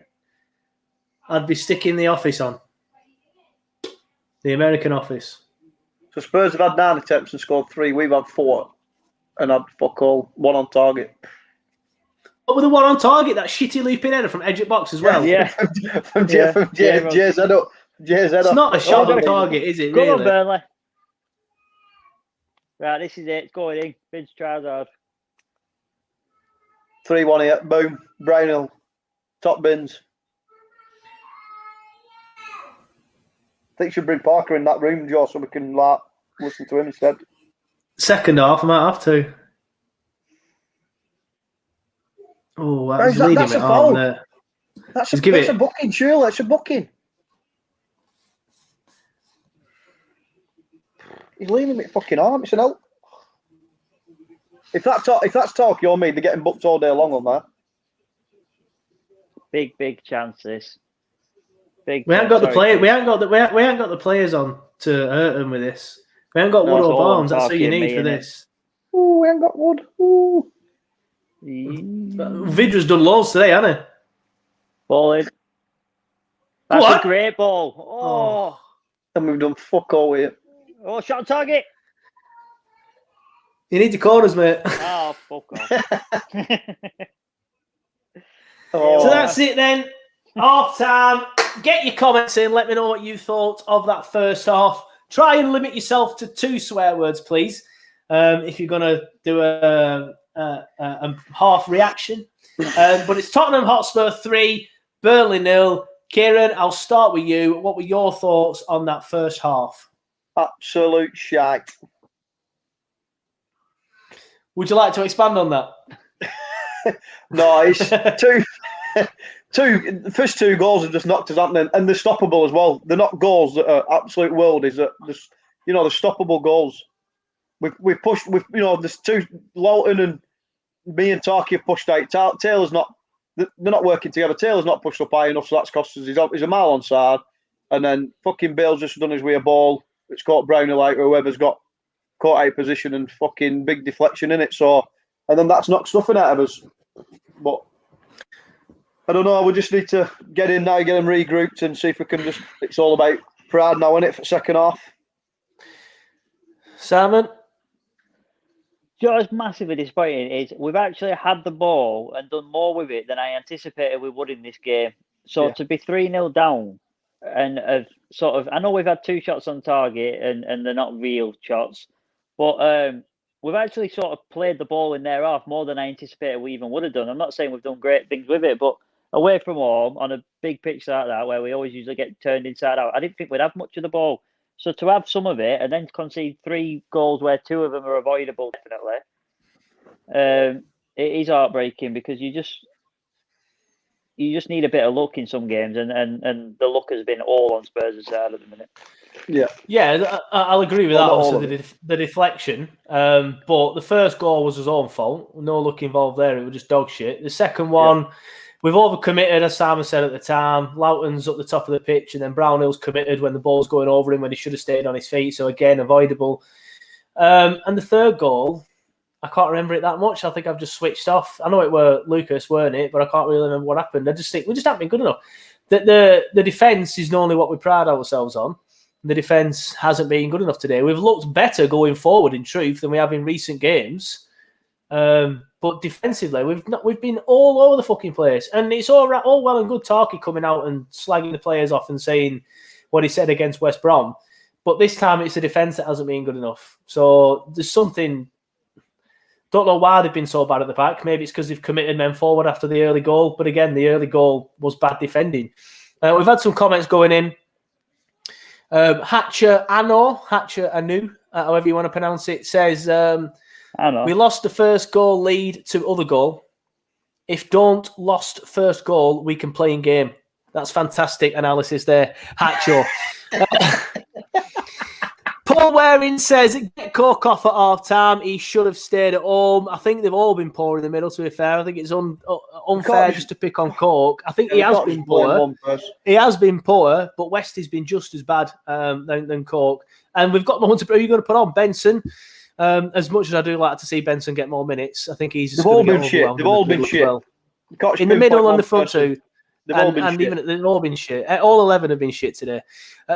I'd be sticking the office on. The American office. So Spurs have had 9 attempts and scored 3. We've had 4 and had fuck all. 1 on target. What with the 1 on target? That shitty looping header from edge at box as well. Yeah. from Jay Zedo. It's not a shot on target, is it, really? Go on, Burnley. Right, this is it. It's going in. Vince Trousard. 3-1 here. Boom. Brownhill. Top bins. I think you should bring Parker in that room, Joe, so we can listen to him instead. Second half, I might have to. Oh, that's a foul. That's a booking, surely. That's a booking. He's leaning with fucking arm. It's an out. If that's talk, you're me. They're getting booked all day long on that. Big chances. We haven't got the players on to hurt them with this. We haven't got Wood or Barnes. That's what you need for this. Ooh, we haven't got Wood. Ooh. Vidra's done loads today, hasn't he? Ball in. That's a great ball. Oh. And we've done fuck all with it. Oh, shot on target. You need the corners, mate. Oh, fuck off. So that's it then. Half time. Get your comments in. Let me know what you thought of that first half. Try and limit yourself to 2 swear words, please. If you're going to do a half reaction. But it's Tottenham Hotspur 3, Burnley 0. Kieran, I'll start with you. What were your thoughts on that first half? Absolute shite. Would you like to expand on that? No, it's the first 2 goals have just knocked us out, and they're stoppable as well. They're not goals that are absolute worldies. That they're stoppable goals. We've pushed. There's 2. Lowton and me and Tarky have pushed out. Taylor's not. They're not working together. Taylor's not pushed up high enough, so that's cost us. He's a mile on side, and then fucking Bale's just done his way a ball. It's caught Brownhill or whoever's got caught out of position and fucking big deflection in it. So, and then that's knocked stuffing out of us. But I don't know. We just need to get in now, get them regrouped, and see if we can just. It's all about pride now, isn't it, for second half? Simon? What's massively disappointing is we've actually had the ball and done more with it than I anticipated we would in this game. So to be 3-0 down and I know we've had 2 shots on target and they're not real shots, but we've actually sort of played the ball in their half more than I anticipated we even would have done. I'm not saying we've done great things with it, but away from home on a big pitch like that where we always usually get turned inside out, I didn't think we'd have much of the ball. So to have some of it and then concede 3 goals where 2 of them are avoidable, definitely, it is heartbreaking because you just need a bit of luck in some games, and the luck has been all on Spurs' side at the minute. Yeah, I'll agree with that. Also, the deflection, but the first goal was his own fault. No luck involved there. It was just dog shit. The second one. We've overcommitted, as Simon said at the time. Loughton's up the top of the pitch, and then Brownhill's committed when the ball's going over him when he should have stayed on his feet. So, again, avoidable. And the third goal, I can't remember it that much. I think I've just switched off. I know it were Lucas, weren't it? But I can't really remember what happened. I just think we just haven't been good enough. The defence is normally what we pride ourselves on. The defence hasn't been good enough today. We've looked better going forward, in truth, than we have in recent games. But defensively, we've been all over the fucking place, and it's all well and good Tarky coming out and slagging the players off and saying what he said against West Brom, but this time it's the defence that hasn't been good enough. So there's something Don't know why they've been so bad at the back. Maybe it's because they've committed men forward after the early goal. But again, the early goal was bad defending. We've had some comments going in. Hatcher Anu, however you want to pronounce it, says, we lost the first goal lead to other goal. If don't lost first goal, we can play in game. That's fantastic analysis there, Hatcher. Paul Waring says, get Cork off at half-time. He should have stayed at home. I think they've all been poor in the middle, to be fair. I think it's unfair just to pick on Cork. I think he has been poor. He has been poor, but West has been just as bad than Cork. And we've got more to... Who are you going to put on? Benson? As much as I do like to see Benson get more minutes, I think he's just going to get overwhelmed. They've all been shit. Well. In the middle and the front two. They've all been shit. All 11 have been shit today.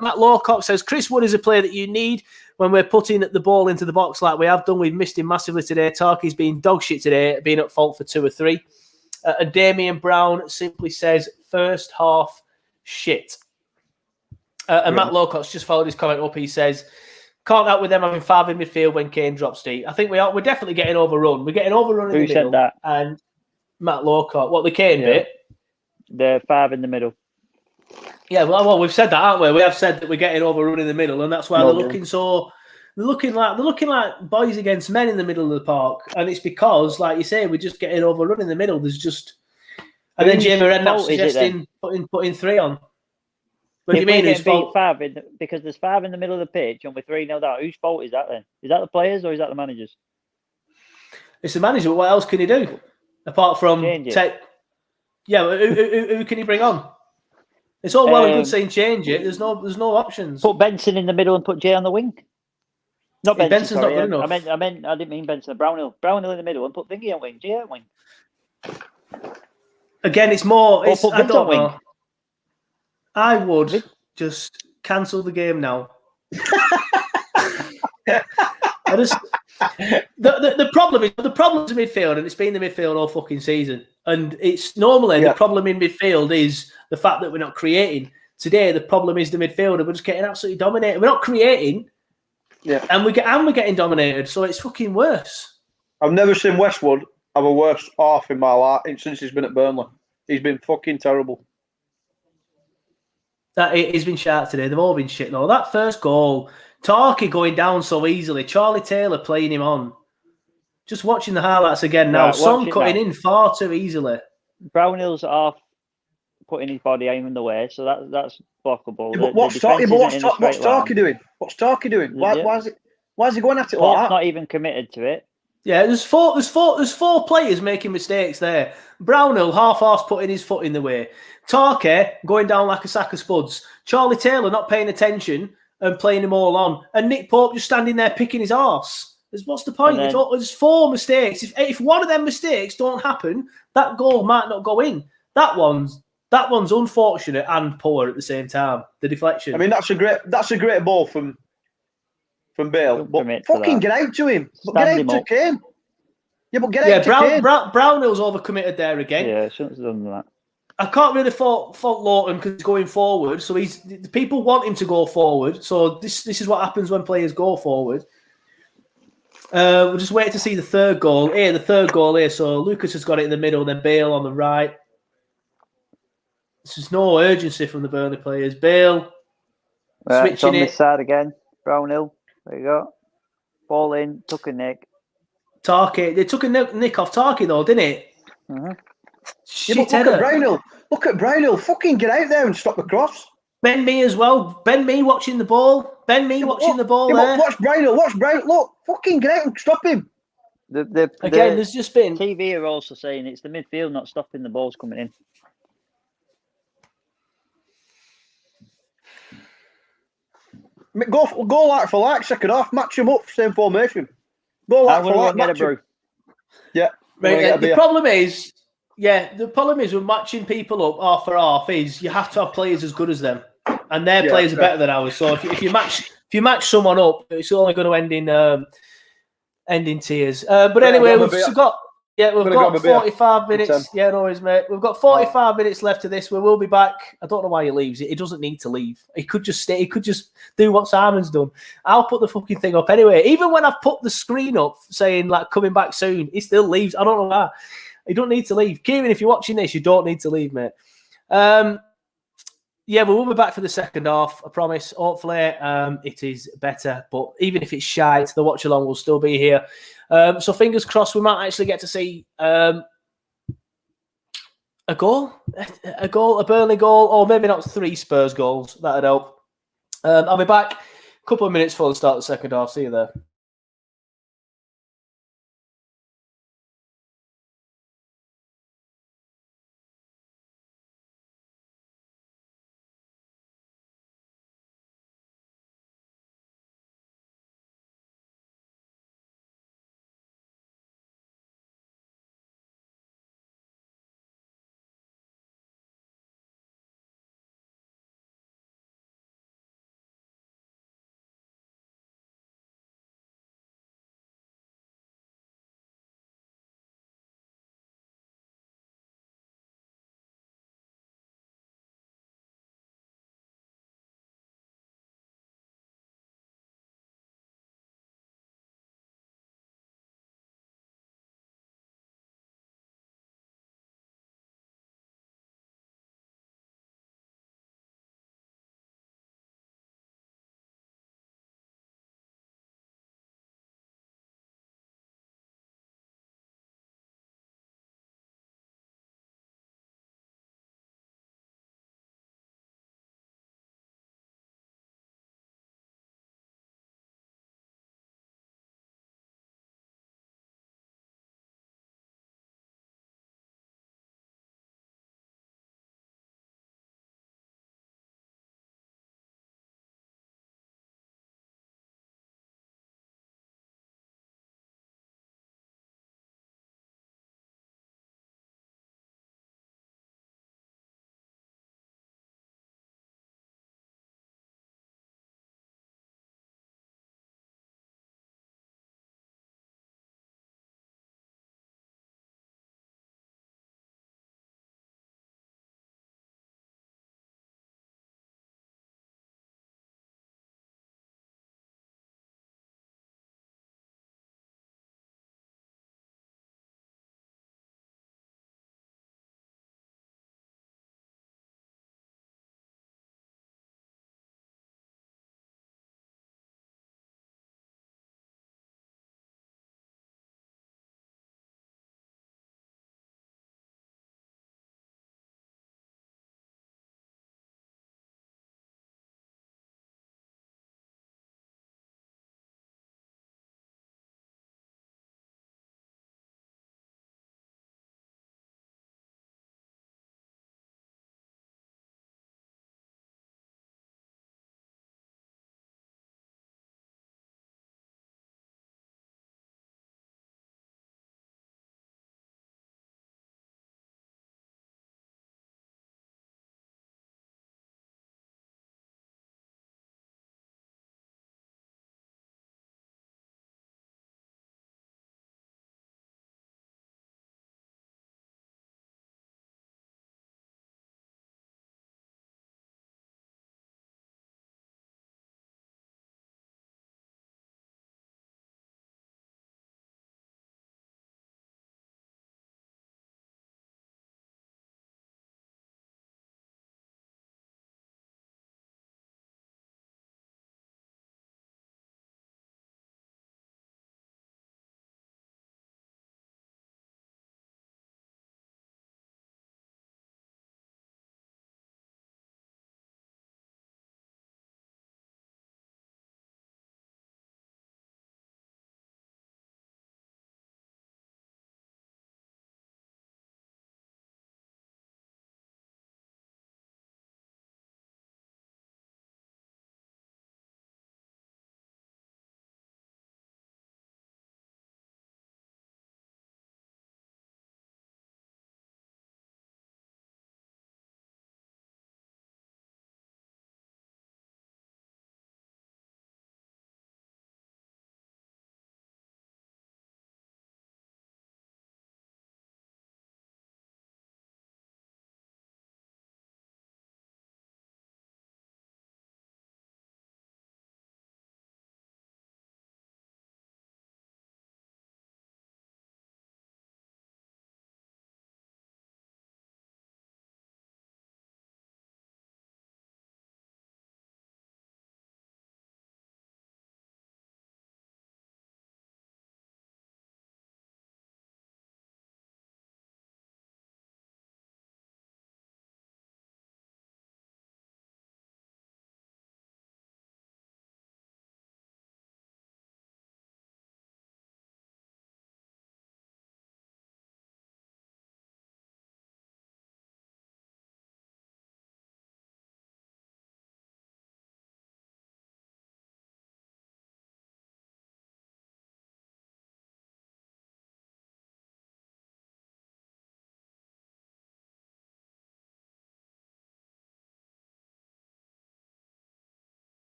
Matt Lawcock says, Chris Wood is a player that you need when we're putting the ball into the box like we have done. We've missed him massively today. Tarky's been dog shit today, being at fault for 2 or 3. And Damian Brown simply says, first half shit. And Matt Lawcock's just followed his comment up. He says, can't out with them having 5 in midfield when Kane drops deep. I think we're definitely getting overrun. We're getting overrun in the middle. Who said that? And Matt Lawcock. What, the Kane bit? The 5 in the middle. Yeah, well, we've said that, haven't we? We have said that we're getting overrun in the middle, and that's why they're looking like boys against men in the middle of the park. And it's because, like you say, we're just getting overrun in the middle. There's just, and then Jamie Redknapp suggesting putting 3 on. What do you mean? Whose fault? Because there's 5 in the middle of the pitch, and we're 3-0 down. Whose fault is that then? Is that the players or is that the managers? It's the manager. But what else can he do apart from take? Yeah, who can he bring on? It's all well and good saying change it. There's no options. Put Benson in the middle and put Jay on the wing. Not Benson. Benson's not good enough. I didn't mean Benson. Brownhill in the middle and put Thingy on wing. Jay on wing. Again, it's more. I don't know. I would just cancel the game now. The problem is midfield, and it's been the midfield all fucking season. And it's normally the problem in midfield is the fact that we're not creating. Today, the problem is the midfield, and we're just getting absolutely dominated. We're not creating, and we're getting dominated. So it's fucking worse. I've never seen Westwood have a worse half in my life since he's been at Burnley. He's been fucking terrible. He's been shit today. They've all been shit though. That first goal, Tarky going down so easily, Charlie Taylor playing him on. Just watching the highlights again now. Son cutting in far too easily. Brownhill's off, putting his body in the way, so that's blockable. Yeah, what's Tarky doing? What's Tarky doing? Why is he going at it like that? Not even committed to it. Yeah, there's four players making mistakes there. Brownhill half-arse putting his foot in the way. Tarky going down like a sack of spuds. Charlie Taylor not paying attention and playing them all on. And Nick Pope just standing there picking his arse. What's the point? There's 4 mistakes. If one of them mistakes don't happen, that goal might not go in. That one's unfortunate and poor at the same time. The deflection. I mean, that's a great ball from Bale. But fucking get out to him. But get out to Kane. Yeah, but get out to Kane. Brownhill's overcommitted there again. Yeah, shouldn't have done that. I can't really fault Lawton because he's going forward. So the people want him to go forward. So this is what happens when players go forward. We'll just wait to see the third goal. So Lucas has got it in the middle, then Bale on the right. There's no urgency from the Burnley players. Bale switching it. This side again. Brownhill. There you go. Ball in. Took a nick. Tarky. They took a nick off Tarky though, didn't it? Mm-hmm. Look at Brownhill. Look at Brownhill. Fucking get out there and stop the cross. Ben Mee as well. Ben Mee watching the ball. Watching the ball there. Watch Brownhill. Look, fucking get out and stop him. There's just been... TV are also saying it's the midfield not stopping the balls coming in. Go like for like, second half. Match them up, same formation. Go like for like, match them. Yeah. Right, the problem is we're matching people up half for half is you have to have players as good as them. And their players are better than ours. So if you match someone up, it's only going to end in tears. But anyway, we've got Yeah, we've got 45 minutes. Yeah, no worries, mate. We've got 45 minutes left of this. We will be back. I don't know why he leaves. He doesn't need to leave. He could just stay. He could just do what Simon's done. I'll put the fucking thing up anyway. Even when I've put the screen up saying, like, coming back soon, he still leaves. I don't know why. He don't need to leave. Kieran, if you're watching this, you don't need to leave, mate. Yeah, we will be back for the second half, I promise. Hopefully, it is better. But even if it's shite, the watch along will still be here. So fingers crossed, we might actually get to see a goal, a Burnley goal, or maybe not 3 Spurs goals. That'd help. I'll be back a couple of minutes before the start of the second half. See you there.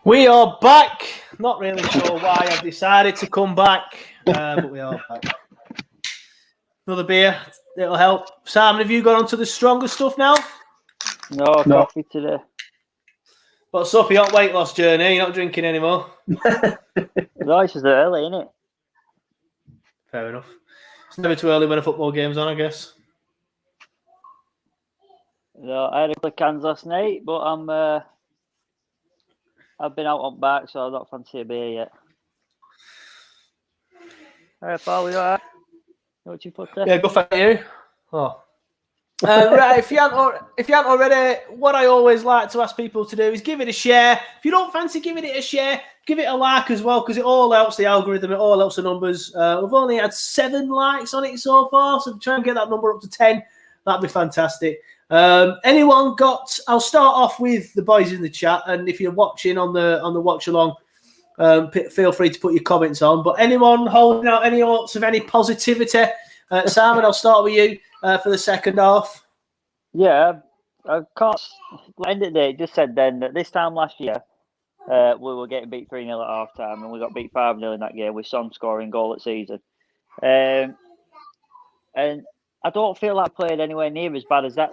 We are back. Not really sure why I've decided to come back, but we are back. Another beer, it'll help. Simon, have you got onto the stronger stuff now? No, coffee today. What's up? You're on weight loss journey. You're not drinking anymore. No, it's just early, isn't it? Fair enough. It's never too early when a football game's on, I guess. No, I had a couple of cans last night, but I've been out on back, so I don't fancy a beer yet. All right, pal, you all right? What you put there? Yeah, go for you. Oh. Right, if you haven't already, what I always like to ask people to do is give it a share. If you don't fancy giving it a share, give it a like as well, because it all helps the algorithm, it all helps the numbers. We've only had 7 likes on it so far, so try and get that number up to 10. That'd be fantastic. Anyone got? I'll start off with the boys in the chat, and if you're watching on the watch along, feel free to put your comments on. But anyone holding out any thoughts of any positivity? Simon, I'll start with you for the second half. Yeah, of course. At the end of the day, it just said then that this time last year, we were getting beat 3-0 at half time, and we got beat 5-0 in that game with Son scoring goal at season. And I don't feel like I played anywhere near as bad as that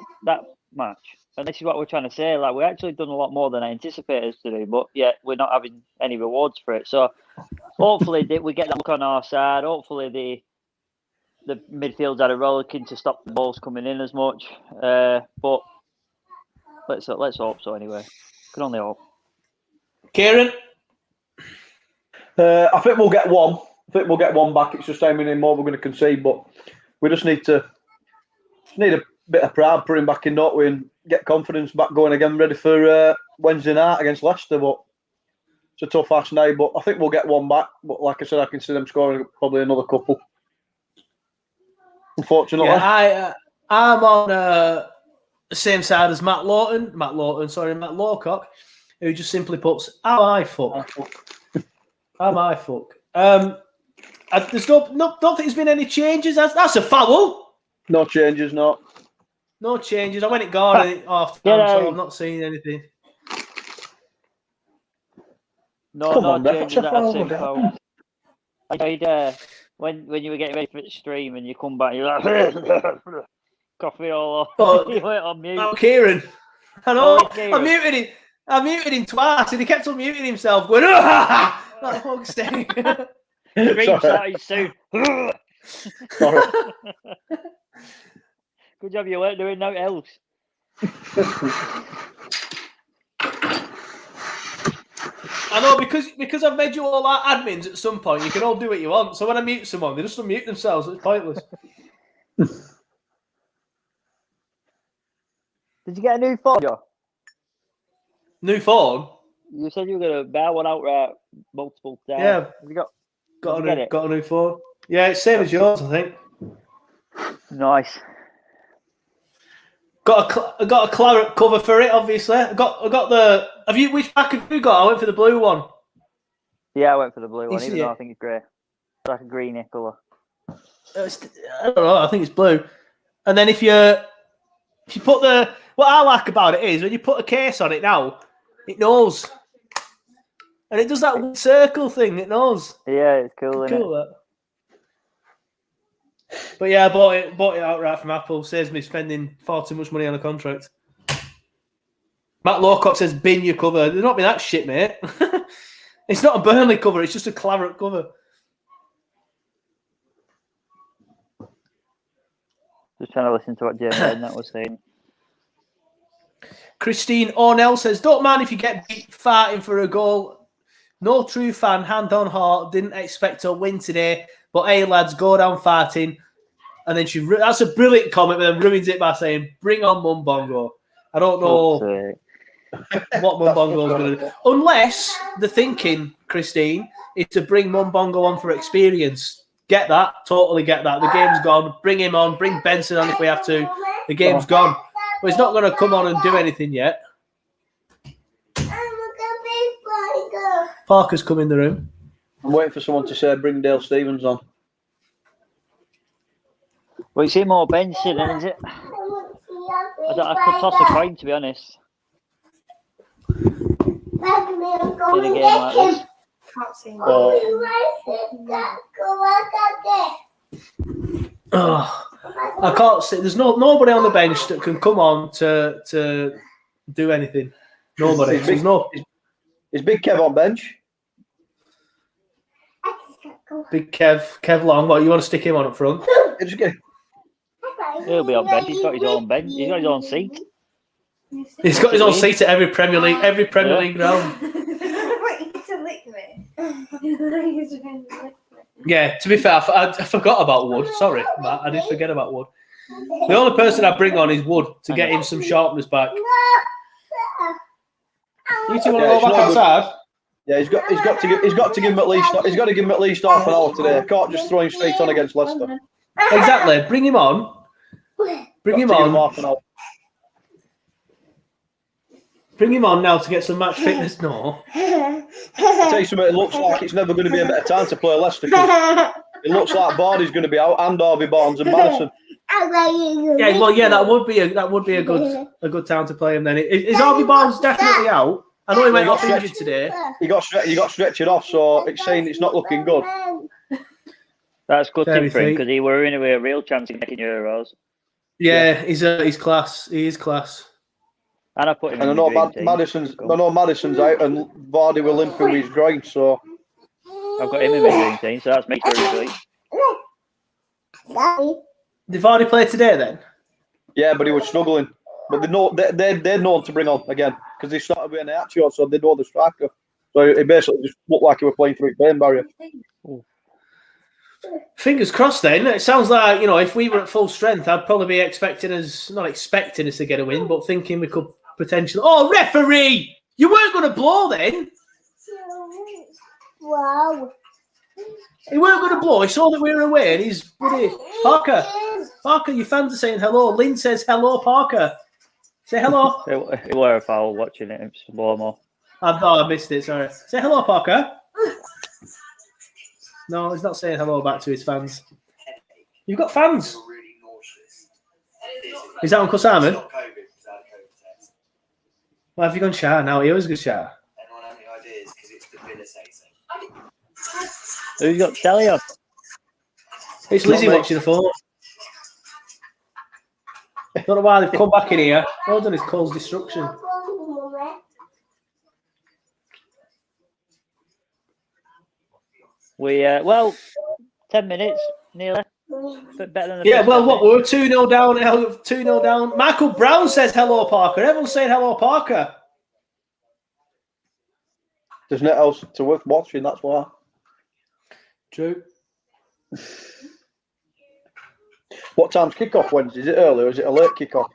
match. And this is what we're trying to say. Like, we've actually done a lot more than I anticipated us to do, but yet we're not having any rewards for it. So hopefully we get that look on our side. Hopefully the midfield's had a rollicking to stop the balls coming in as much. But let's hope so anyway. Can only hope. Kieran? I think we'll get one. I think we'll get one back. It's just how many more we're going to concede, but we just need a bit of pride putting back in, don't we, and get confidence back going again, ready for Wednesday night against Leicester. But it's a tough ask now, but I think we'll get one back. But like I said, I can see them scoring probably another couple. Unfortunately. Yeah, I'm on the same side as Matt Lawcock, who just simply puts, am I fuck? Am I fuck? There's don't think there's been any changes. That's a foul. No changes, no. No changes. I went at guard after time, so I'm not seeing anything. No changes. That's a foul. When you were getting ready for the stream and you come back, you're like coffee all over. You went on mute. Oh, Kieran. I know. Kieran. I muted him twice, and he kept on muting himself, going, that fuck's thing. Stream started soon. Good job you weren't doing nothing else. I know, because I've made you all our admins at some point, you can all do what you want. So when I mute someone, they just unmute themselves. It's pointless. Did you get a new phone, Joe? New phone? You said you were going to buy one outright multiple times. Yeah. Have you got a new phone. Yeah, it's same as yours, I think. Nice. Got a claret cover for it, obviously. I got the. Which pack have you got? I went for the blue one. Yeah, I went for the blue one, even though I think it's grey. It's like a greeny colour. I don't know. I think it's blue. And then if you put what I like about it is when you put a case on it now, it knows, and it does that circle thing. It knows. Yeah, it's cool. Cool. That. But yeah, I bought it outright from Apple. Saves me spending far too much money on a contract. Matt Lawcock says, bin your cover. There's not be that shit, mate. It's not a Burnley cover. It's just a Claret cover. Just trying to listen to what Jay Redknapp was saying. Christine Ornell says, don't mind if you get beat farting for a goal. No true fan, hand on heart, didn't expect to win today. But hey, lads, go down farting. And then that's a brilliant comment, but then ruins it by saying, bring on Mumbongo. I don't know what Mumbongo is going to do. Unless the thinking, Christine, is to bring Mumbongo on for experience. Get that. Totally get that. The game's gone. Bring him on. Bring Benson on if we have to. The game's gone. But he's not going to come on and do anything yet. Parker's come in the room. I'm waiting for someone to say, bring Dale Stevens on. Well, you see more Benson, is it? I could toss a coin, to be honest. In a game like this. I can't see. There's nobody on the bench that can come on to do anything. Nobody. Is Big Kev on bench? Big Kev Long. What, you want to stick him on up front? He'll be on bench. He's got his own bench. He's got his own seat. He's got his own seat at every Premier League ground. Yeah, to be fair, I forgot about Wood. Sorry, Matt, I did forget about Wood. The only person I bring on is Wood to get him some sharpness back. You two want to go back outside? Yeah, he's got to give him at least half an hour today. I can't just throw him straight on against Leicester. Exactly. Bring him on. Bring him on now to get some match fitness. No. I'll tell you something, it looks like it's never going to be a better time to play Leicester. It looks like Vardy's going to be out, and Harvey Barnes and Madison. Yeah, well, yeah, that would be a good time to play him. Then is Harvey Barnes definitely out? I know he went off injured today. He got stretched off, so it's saying it's not looking good. That's good thing for him because he were in a real chance of making Euros. Yeah, he's class. He is class. And I put him. And I know Madison's out, and Vardy will limping with his groin, so I've got him in my dream team, so that's me for Did Vardy play today then? Yeah, but he was struggling. But they're known to bring on again because they started with an Accio, so they know the striker. So it basically just looked like he was playing through his brain barrier. Fingers crossed then. It sounds like, if we were at full strength, I'd probably be not expecting us to get a win, but thinking we could potentially... Oh, referee! You weren't going to blow then? Wow. He weren't going to blow. He saw that we were away and he's... Parker, your fans are saying hello. Lynn says hello, Parker. Say hello. It were a foul watching it. It's slow-mo. I missed it, sorry. Say hello, Parker. No, he's not saying hello back to his fans. You've got fans? Is that Uncle Simon? Well, have you gone shower now? He always goes shower. Who's got telly on? It's Lizzie watching the phone. Don't know why they've come back in here. All done is cause destruction. We 10 minutes nearly. But better than the what? We were 2-0 down. 2-0 down. Michael Brown says hello, Parker. Everyone's saying hello, Parker. There's nothing else to worth watching. That's why. True. What time's kickoff Wednesday? Is it early or is it a late kickoff?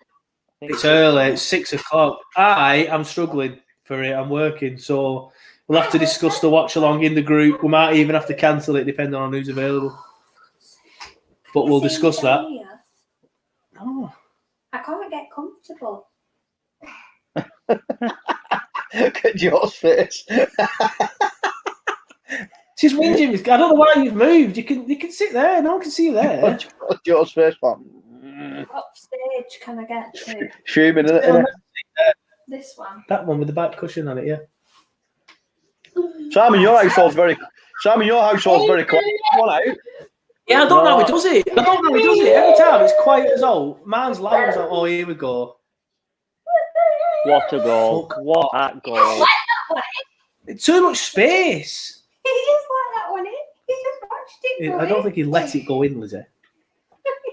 It's early. It's 6 o'clock. I am struggling for it. I'm working, so we'll have to discuss the watch along in the group. We might even have to cancel it depending on who's available. But we'll discuss that. Oh. I can't get comfortable. Look at Joe's face. She's whinging. I don't know why you've moved. You can sit there. No one can see you there. Joe's face, man. What stage can I get to? Fuming, isn't it? This one. That one with the back cushion on it, yeah. Simon, your household's very quiet. Come on out. Yeah, I don't know how he does it. Every time it's quiet as all. Man's loud as all. Oh, here we go. What a goal. What a goal. It's too much space. He just let that one in. He just watched it go I don't in. think he let it go in, Lizzie.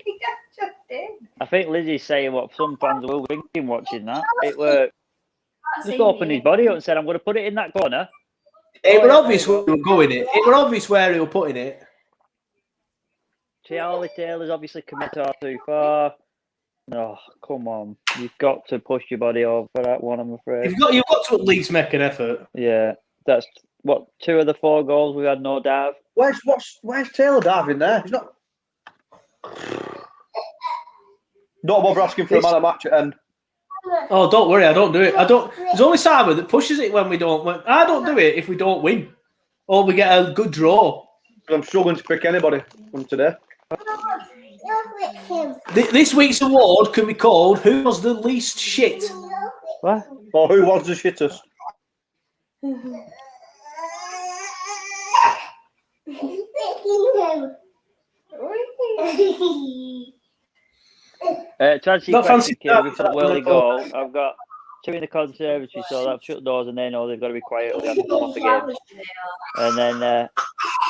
He just did. I think Lizzie's saying what some fans will be thinking watching that. It were just opened his body up and said, I'm going to put it in that corner. It were obvious where he were going it. It were obvious where he were putting it. Charlie Taylor's obviously committed too far. Oh, come on. You've got to push your body over for that one, I'm afraid. You've got to at least make an effort. Yeah. That's, 2 of the 4 goals we had no dive. Where's Taylor diving there? He's not... Don't bother asking for a man of match at end. Oh, don't worry, I don't do it. There's only Simon that pushes it when we don't win. I don't do it if we don't win. Or we get a good draw. I'm struggling to pick anybody from today. This week's award can be called Who Was the Least Shit? What? Or who was the shittest? To answer your question, Kim, before the early goal, I've got 2 in the conservatory, so I've shut doors and they know they've got to be quiet or they have to come off the game. And then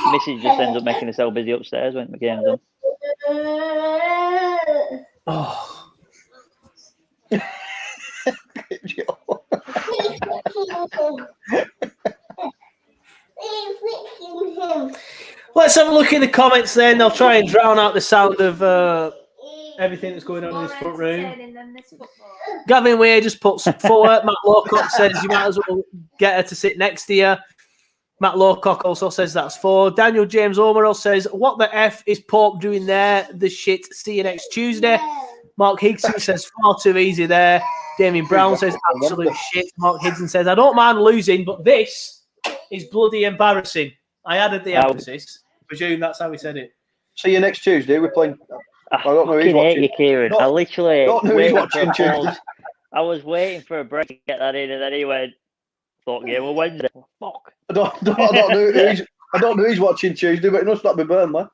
Mrs. just ends up making herself busy upstairs when the game's done. Oh. Let's have a look in the comments then. I'll try and drown out the sound of everything that's going on in this front room. Gavin Weir just puts forward. Matt Lowcock says you might as well get her to sit next to you. Matt Lowcock also says that's 4. Daniel James Omerell says, what the F is Pope doing there? The shit. See you next Tuesday. Mark Higson says, far too easy there. Damien Brown says, absolute shit. Mark Higson says, I don't mind losing, but this is bloody embarrassing. I added the emphasis. I presume that's how he said it. See you next Tuesday. We're playing... I don't know who's watching. You, Kieran. I literally watching Tuesday. I was waiting for a break to get that in, and then he went, thought game on Wednesday. Fuck. I don't know who's watching Tuesday, but it must not be Burnley.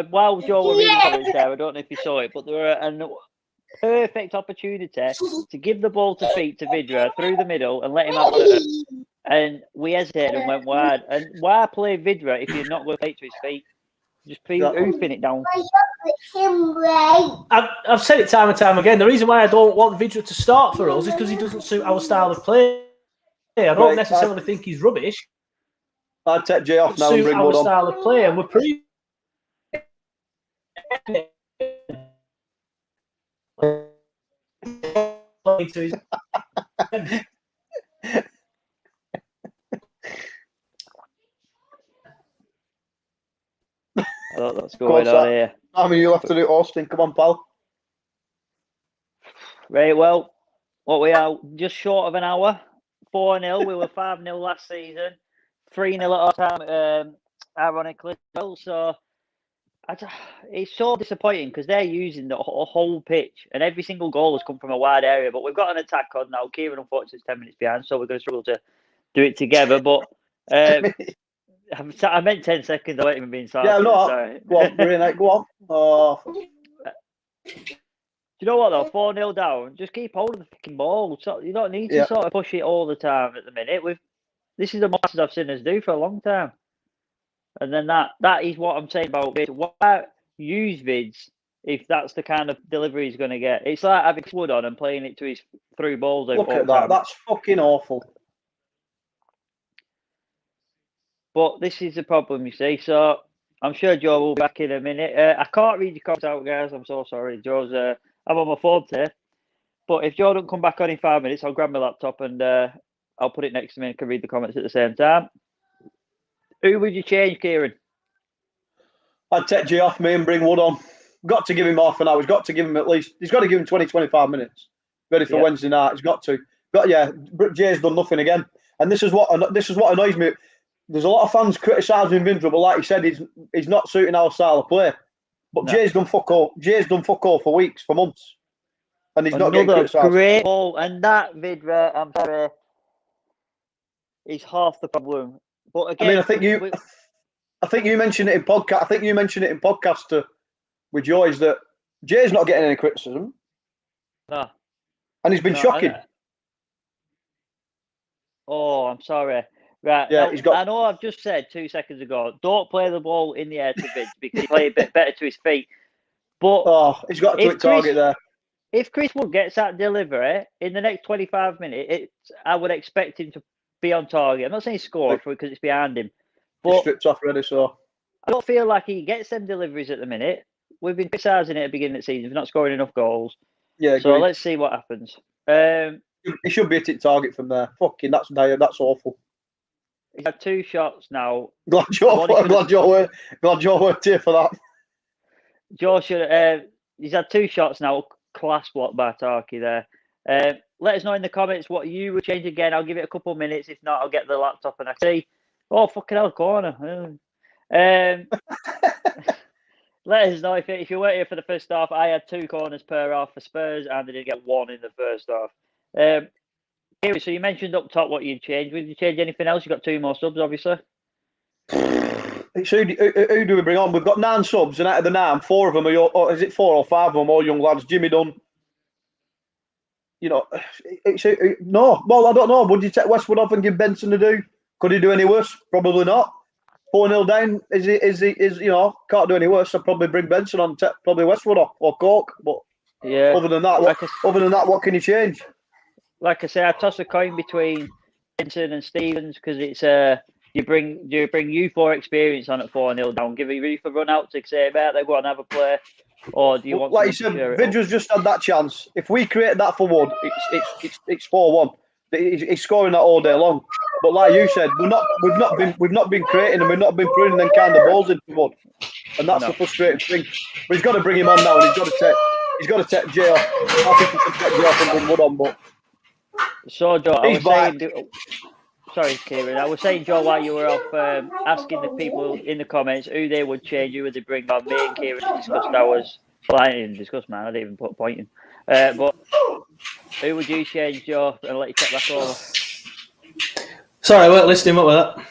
While Joe was reading comments there, I don't know if you saw it, but there were a perfect opportunity to give the ball to feet to Vidra through the middle and let him have it. And we hesitated and went wide. And why play Vidra if you're not going to take to his feet? Just hoofing it down. I've said it time and time again. The reason why I don't want Vidra to start for us is because he doesn't suit our style of play. I don't necessarily think he's rubbish. I'd take Jay off now and bring Wood on. Style of play, and we're pretty. I don't know what's going on here. I mean, you'll have to do Austin. Come on, pal. Right, well, what we are just short of an hour. 4-0. We were 5-0 last season. 3-0 at our time, ironically. So it's so disappointing because they're using the whole pitch and every single goal has come from a wide area. But we've got an attack on now. Kieran, unfortunately, is 10 minutes behind, so we're going to struggle to do it together. But I meant 10 seconds. I wasn't even being sarcastic. Yeah, no. Sorry. Go on, Brian, go on. Oh. Do you know what, though? 4-0 down. Just keep holding the fucking ball. So you don't need to sort of push it all the time at the minute. This is the most I've seen us do for a long time. And then that is what I'm saying about Vids. Why use Vids if that's the kind of delivery he's going to get? It's like having Wood on and playing it to his through balls. Look at that. That's fucking awful. But this is the problem, you see. So I'm sure Joe will be back in a minute. I can't read your comments out, guys. I'm so sorry. Joe's... I'm on my phone today. But if Joe don't come back on in 5 minutes, I'll grab my laptop and I'll put it next to me and can read the comments at the same time. Who would you change, Kieran? I'd take Jay off me and bring Wood on. Got to give him half an hour. He's got to give him at least... He's got to give him 20, 25 minutes. Ready for Wednesday night. He's got to. Jay's done nothing again. And this is what annoys me. There's a lot of fans criticising Vindra, but like he said, he's not suiting our style of play. But no. Jay's done fuck all. Jay's done fuck all for weeks, for months. And he's not getting criticised. Great ball. And that Vidra, I'm sorry. is half the problem. But again, I mean, I think you mentioned it in podcast. I think you mentioned it in podcast with Joe, is that Jay's not getting any criticism. No. And he's been shocking. I'm sorry. Right. Yeah, I know I've just said 2 seconds ago, don't play the ball in the air to Vince because he played a bit better to his feet. But he's got a quick target there. If Chris Wood gets that delivery in the next 25 minutes, I would expect him to be on target. I'm not saying score because it's behind him. But stripped off ready, so I don't feel like he gets them deliveries at the minute. We've been criticising it at the beginning of the season for not scoring enough goals. Yeah, so let's see what happens. He should be hitting target from there. Fucking, that's dire. That's awful. He's had 2 shots now. Glad Joe worked here for that. Joe should. He's had 2 shots now. Class block by Tarky there. Let us know in the comments what you would change again. I'll give it a couple of minutes. If not, I'll get the laptop and I see. Oh, fucking hell, corner. Let us know if you weren't here for the first half. I had 2 corners per half for Spurs and I didn't get 1 in the first half. So you mentioned up top what you'd change. Would you change anything else? You've got 2 more subs, obviously. Who do we bring on? We've got 9 subs, and out of the 9, 4 of them are, is it 4 or 5 of them, all young lads? Jimmy Dunn. No. Well, I don't know. Would you take Westwood off and give Benson to do? Could he do any worse? Probably not. 4-0 down. Is can't do any worse. I'd probably bring Benson on, probably Westwood off or Cork. But yeah. Other than that, what can you change? Like I say, I toss a coin between Benson and Stevens because it's you bring U4 experience on at 4-0 down. Give Ruth a run out to say, right, they go on have a play, or do you want? Like you said, Vidra's just had that chance. If we create that for Wood, it's 4-1. He's scoring that all day long. But like you said, we've not been creating and we've not been putting them kind of balls into Wood, and that's the frustrating thing. But he's got to bring him on now, and he's got to take Jay off. I think he should take Jay off and bring Wood on, but. So, Joe, sorry, Kieran. I was saying, Joe, while you were off, asking the people in the comments who they would change, who would they bring on. Me and Kieran discussed ours. Well, I didn't discuss, man. I didn't even put a point in. But who would you change, Joe, and let you take back over? Sorry, I weren't listening. What was that?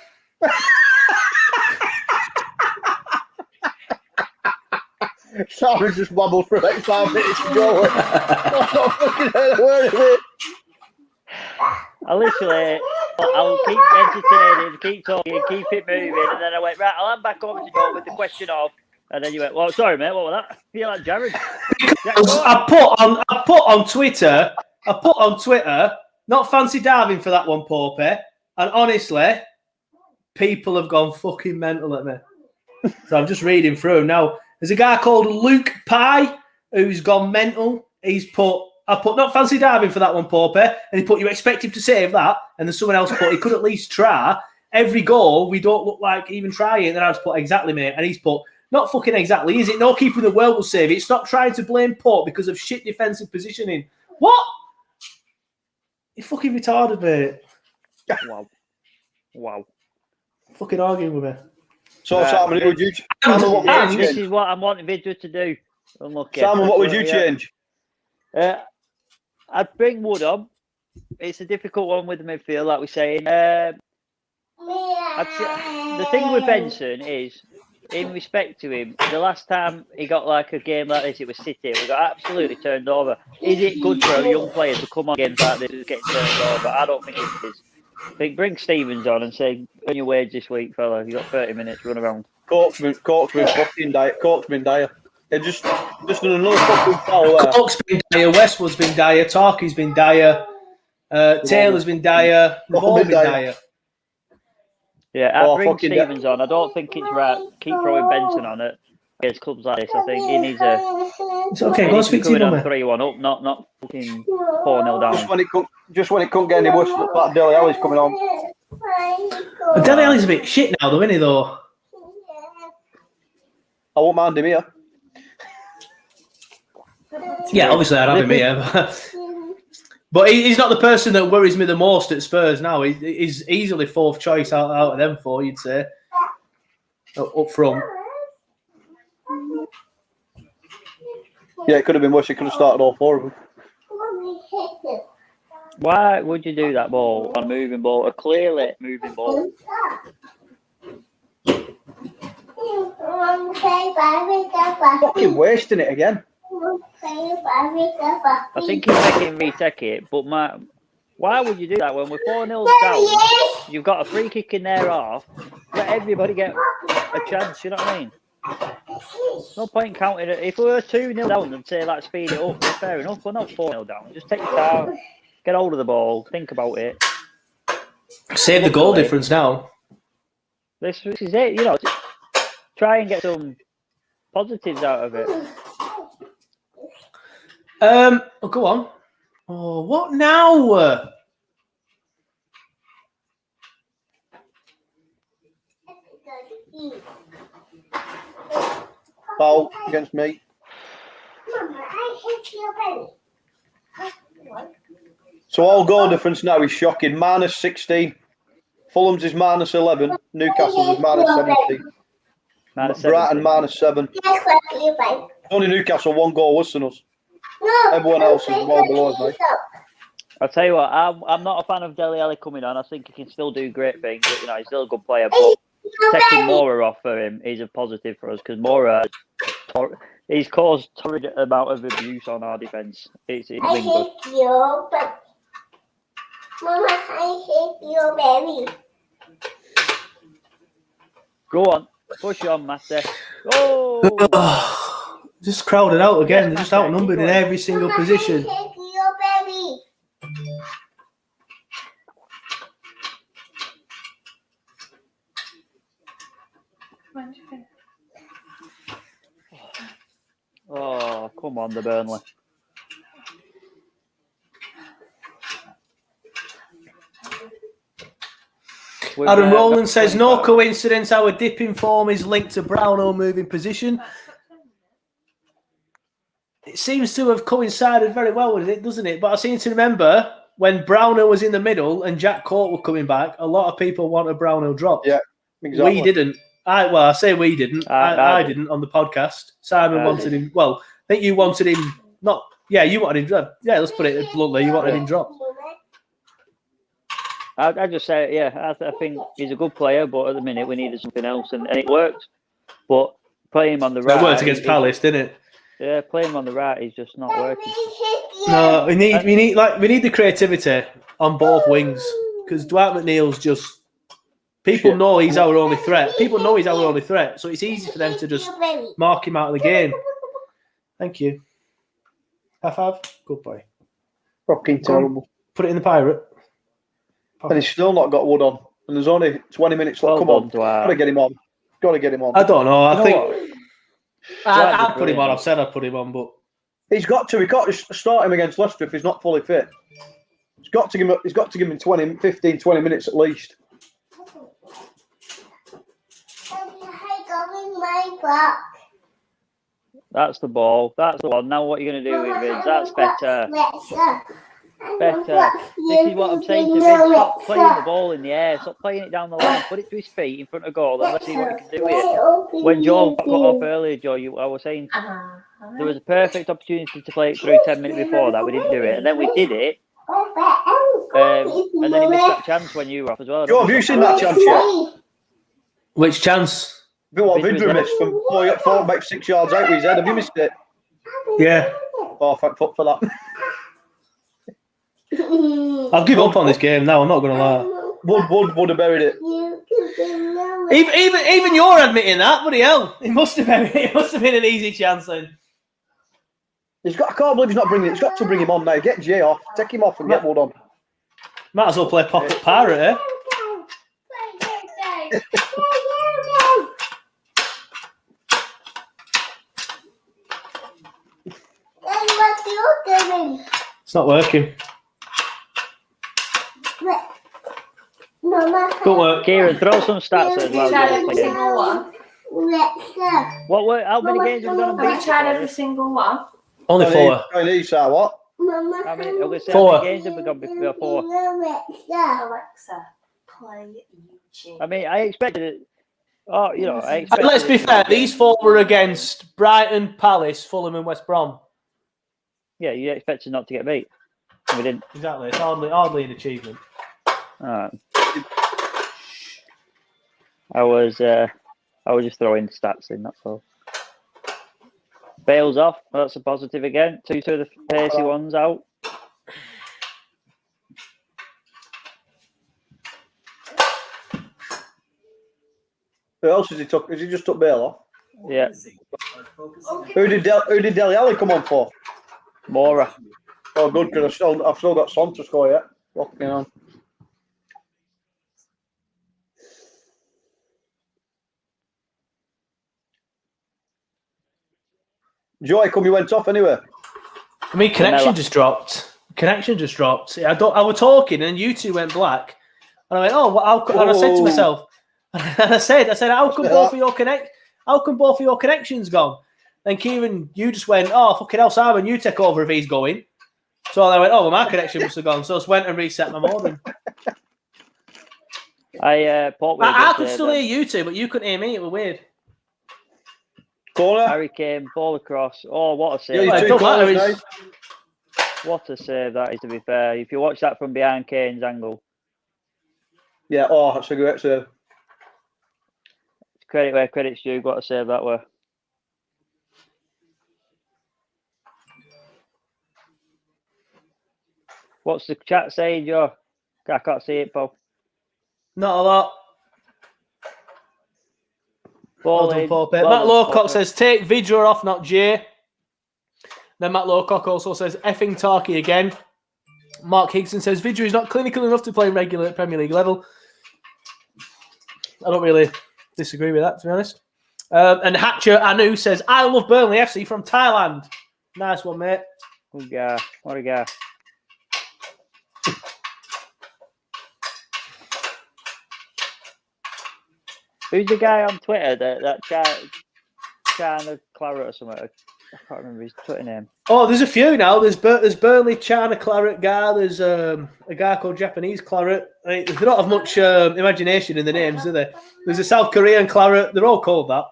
Simon just wobbled for like 5 minutes to go. I'm not fucking heard a word of it. I'll keep entertaining, keep talking, keep it moving, and then I went, right, I'll hand back over to Joe with the question of, and then you went, well, sorry, mate, what was that? I feel like Jared. I put on Twitter, not fancy diving for that one, Poppy, and honestly, people have gone fucking mental at me. So I'm just reading through now. There's a guy called Luke Pye who's gone mental. I put not fancy diving for that one, Poppy, and he put you expect him to save that, and then someone else put he could at least try. Every goal we don't look like even trying. And then I just put exactly, mate, and he's put not fucking exactly. Is it no keeper in the world will save it? Stop trying to blame Port because of shit defensive positioning. What? You're fucking retarded, mate. Wow. Fucking arguing with me. So, Simon, who would you? This is what I'm wanting Vidra to do. Unlucky. Simon, what would you change? I'd bring Wood on. It's a difficult one with the midfield, like we're saying. The thing with Benson is, in respect to him, the last time he got like a game like this, it was City. We got absolutely turned over. Is it good for a young player to come on games like this and get turned over? I don't think it is. I think bring Stevens on and say, earn your wage this week, fella. You got 30 minutes, run around. Cork's been fucking dire. Cork's been dire. Just another fucking foul there. Cork's been dire. Westwood's been dire. Tarky's been dire. Taylor's been dire. They've all been dire. Yeah, I'd bring Stevens on. I don't think it's right. Keep throwing Benson on it against clubs like this. I think he needs a. It's okay. Go speak to your mum. 3-1 up, not fucking 4-0 down. Just when it couldn't get any worse, like Dele Alli's coming on. Dele Alli's a bit shit now, though, isn't he? Though. I won't mind him here. Yeah, obviously I'd have him here. But he's not the person that worries me the most at Spurs now. He's easily 4th choice out of them 4, you'd say. Up front. Yeah, it could have been worse. He could have started all 4 of them. Why would you do that ball on a moving ball? A clearly moving ball. Fucking wasting it again. I think he's making retake it, but why would you do that when we're 4-0 down? You've got a free kick in there off. Let everybody get a chance, you know what I mean? No point counting it. If we were 2-0 down and say, like, speed it up, well, fair enough. We're not 4-0 down. Just take your time, get hold of the ball, think about it. Save the goal difference now. This is it, you know. Try and get some positives out of it. Go on. Oh, what now? Foul against me. So all goal difference now is shocking. -16. Fulham's is -11. Newcastle's is -17. Brighton -7. Only Newcastle 1 goal worse than us. Everyone else is well below us, mate. I'll tell you what, I'm not a fan of Dele Alli coming on. I think he can still do great things. But, you know, he's still a good player, but taking Mora off for him is a positive for us because Mora, he's caused a torrid amount of abuse on our defence. It's been good. You, but Mama, I hate you, baby. Go on, push on, Master. Oh! Just crowded out again. They're just outnumbered in every single position. I hate you, baby. Oh, come on, the Burnley. Adam Rowland says, no coincidence our dip in form is linked to Brownhill moving position. It seems to have coincided very well with it, doesn't it? But I seem to remember when Brownhill was in the middle and Jack Court were coming back, a lot of people wanted Brownhill dropped. Yeah, exactly. We didn't. I say we didn't. I didn't on the podcast. Simon wanted him. Well, I think you wanted him not. Yeah, you wanted him dropped. Yeah, let's put it bluntly. You wanted him dropped. I just say, yeah, I think he's a good player, but at the minute we needed something else, and it worked. But playing him on the right, it worked against Palace, didn't it? Yeah, playing him on the right is just not working. No, we need the creativity on both wings because Dwight McNeil's just. People know he's our only threat. People know he's our only threat, so it's easy for them to just mark him out of the game. Thank you. High five. Good boy. Fucking terrible. Put it in the pirate. And he's still not got Wood on. And there's only 20 minutes left. Come on. Got to get him on. Got to get him on. I don't know. I think I'd put him on. I've said I'd put him on, but he's got to. We can't just start him against Leicester if he's not fully fit. He's got to give him 20 minutes at least. That's the ball. That's the one. Now what are you going to do with Vince? That's better. Better. This is what I'm saying to Vince. Stop playing the ball in the air. Stop playing it down the line. Put it to his feet in front of goal and let's see what he can do with it. When Joe got off earlier, Joe, I was saying there was a perfect opportunity to play it through 10 minutes before that. We didn't do it. And then we did it. And then he missed that chance when you were off as well. Joe, have you seen that chance yet? Which chance? What Vidra missed from 4 about 6 yards out with his head. Have you missed it? Yeah. Oh, thank fuck for that. I'll give up on this game now. I'm not going to lie. Would have buried it. Even you're admitting that. Bloody hell! It must have been. It must have been an easy chance then. I can't believe he's not bringing it. He's got to bring him on now. Get Jay off. Take him off and get Wood on. Might as well play pocket pirate, eh? It's not working. Don't work. Kieran, throw some stats as well. Every single one. How many games have we done? Have you tried every single one? Only 4. Chinese, what? How many 4. games have we got before 4? Alexa, play YouTube. I mean, I expected it. Oh, you know, Let's be fair. These 4 were against Brighton, Palace, Fulham, and West Brom. Yeah, you expected not to get beat. We didn't. Exactly. It's hardly an achievement. All right. I was just throwing stats in. That's all. Bale's off. That's a positive again. 2 of the pacey ones out. Who else has he took? Has he just took Bale off? Yeah. Who did Dele Alli come on for? Mora. Oh, good, because I've still got Son to score yet. Fucking hell. Joy, come, you went off anyway. I mean, connection just dropped. I was talking and you two went black. And I went, and I said to myself, and I said, how come both of your connections gone? And Kieran, you just went, oh, fucking hell, Simon, you take over if he's going. So I went, my connection must have gone. So I just went and reset my modem. I could still hear you two, but you couldn't hear me. It was weird. Corner. Harry Kane, ball across. Oh, what a save. Yeah, what a save that is, to be fair. If you watch that from behind Kane's angle. Yeah, that's a great save. Credit where credit's due. What a save that were. What's the chat saying, Joe? I can't see it, Paul. Not a lot. Well done, Paul. Matt Lowcock says, take Vidra off, not Jay. Then Matt Lowcock also says, effing Tarky again. Mark Higson says, Vidra is not clinical enough to play in regular Premier League level. I don't really disagree with that, to be honest. And Hatcher Anu says, I love Burnley FC from Thailand. Nice one, mate. Good guy. What a guy. Who's the guy on Twitter that China Claret or something? I can't remember his Twitter name. Oh, there's a few now. There's Burnley China Claret guy. There's a guy called Japanese Claret. They don't have much imagination in the names, do they? There's a South Korean Claret. They're all called that.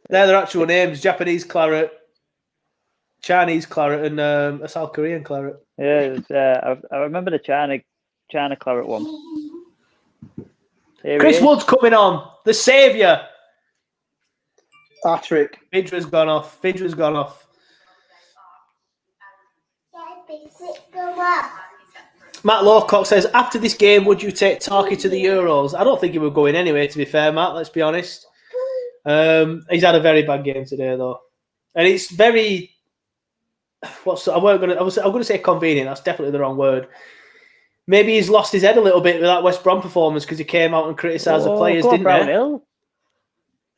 They're their actual names: Japanese Claret, Chinese Claret, and a South Korean Claret. Yeah, I remember the China Claret one. Chris Wood's coming on. The saviour. Patrick. Vidra's gone off. Matt Lowcock says, after this game, would you take Tarky to the Euros? I don't think he would go in anyway, to be fair, Matt. Let's be honest. He's had a very bad game today, though. And it's very... I'm going to say convenient. That's definitely the wrong word. Maybe he's lost his head a little bit with that West Brom performance because he came out and criticised the players, didn't he?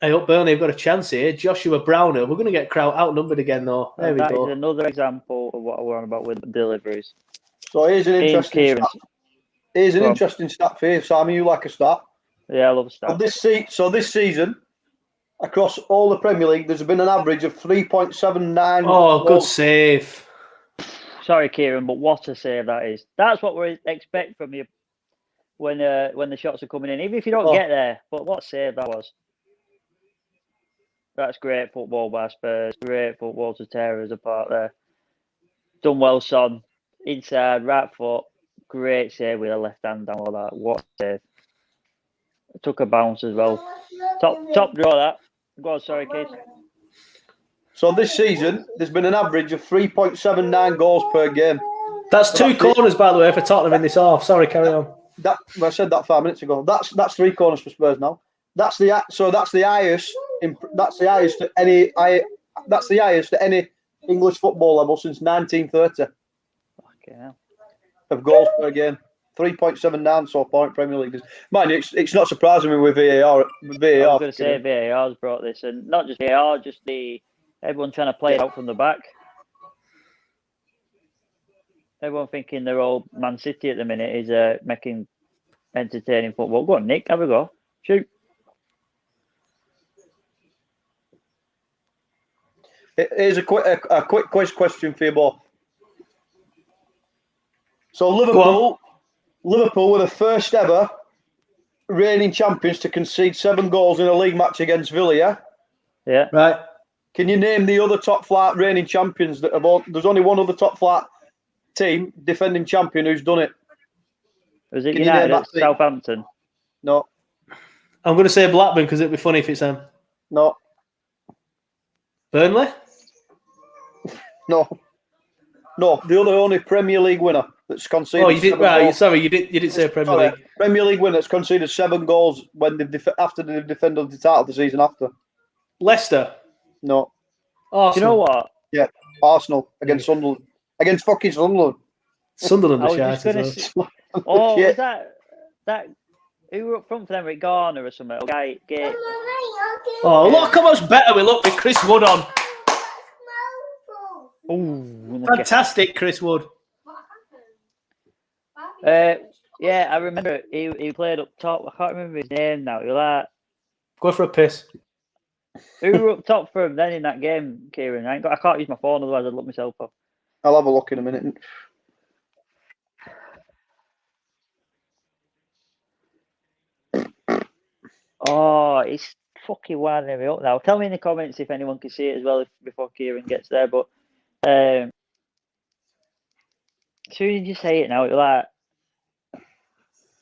I hope Burnley have got a chance here. Joshua Brownhill. We're going to get crowd outnumbered again, though. There we go. That is another example of what we're on about with deliveries. So here's an interesting stat for you, Simon. You like a stat? Yeah, I love a stat. So this season, across all the Premier League, there's been an average of 3.79. Oh, good save. Sorry, Kieran, but what a save that is. That's what we expect from you when the shots are coming in, even if you don't get there. But what a save that was. That's great football by Spurs. Great football to tear us apart there. Done well, Son. Inside, right foot. Great save with a left hand down all that. What a save. Took a bounce as well. Top draw that. Go on, sorry, kids. So this season, there's been an average of 3.79 goals per game. That's two corners, by the way, for Tottenham in this half. Sorry, carry on. I said that 5 minutes ago. That's three corners for Spurs now. That's the highest. That's the highest at any English football level since 1930. Okay. Of goals per game. 3.79 so far in Premier League. Mind you, it's not surprising me with VAR. I was going to say VAR's brought this, and not just VAR, just everyone trying to play it out from the back. Everyone thinking they're all Man City at the minute is making entertaining football. Go on, Nick, have a go. Shoot. Here's a quick quiz question for you both. So Liverpool were the first ever reigning champions to concede 7 goals in a league match against Villa, yeah? Yeah. Right. Can you name the other top flight reigning champions that have all... There's only one other top flight team, defending champion, who's done it. Was it Can you United name at that team? Southampton? No, I'm going to say Blackburn because it'd be funny if it's them. no, Burnley? no. The only Premier League winner that's conceded. Oh, you did 7 right. goals. Sorry, you did say Premier Sorry, League. Premier League winner that's conceded 7 goals when after they've defended the title the season after. Leicester. No. Arsenal. Do you know what? Yeah, Arsenal against Sunderland. Against fucking Sunderland. Sunderland I are was shite just going to as say, well. oh, Yeah. was that who were up front for them? Rick Garner or something? Or Gate. Oh, look how much better we look with Chris Wood on. Ooh, Fantastic, Chris Wood. yeah, I remember he played up top. I can't remember his name now. You're like, Go for a piss. who were up top for him then in that game, Kieran? I can't use my phone, otherwise I'd look myself up. I'll have a look in a minute. Oh, it's fucking winding me up now. Tell me in the comments if anyone can see it as well before Kieran gets there. But as soon as you say it now, it's like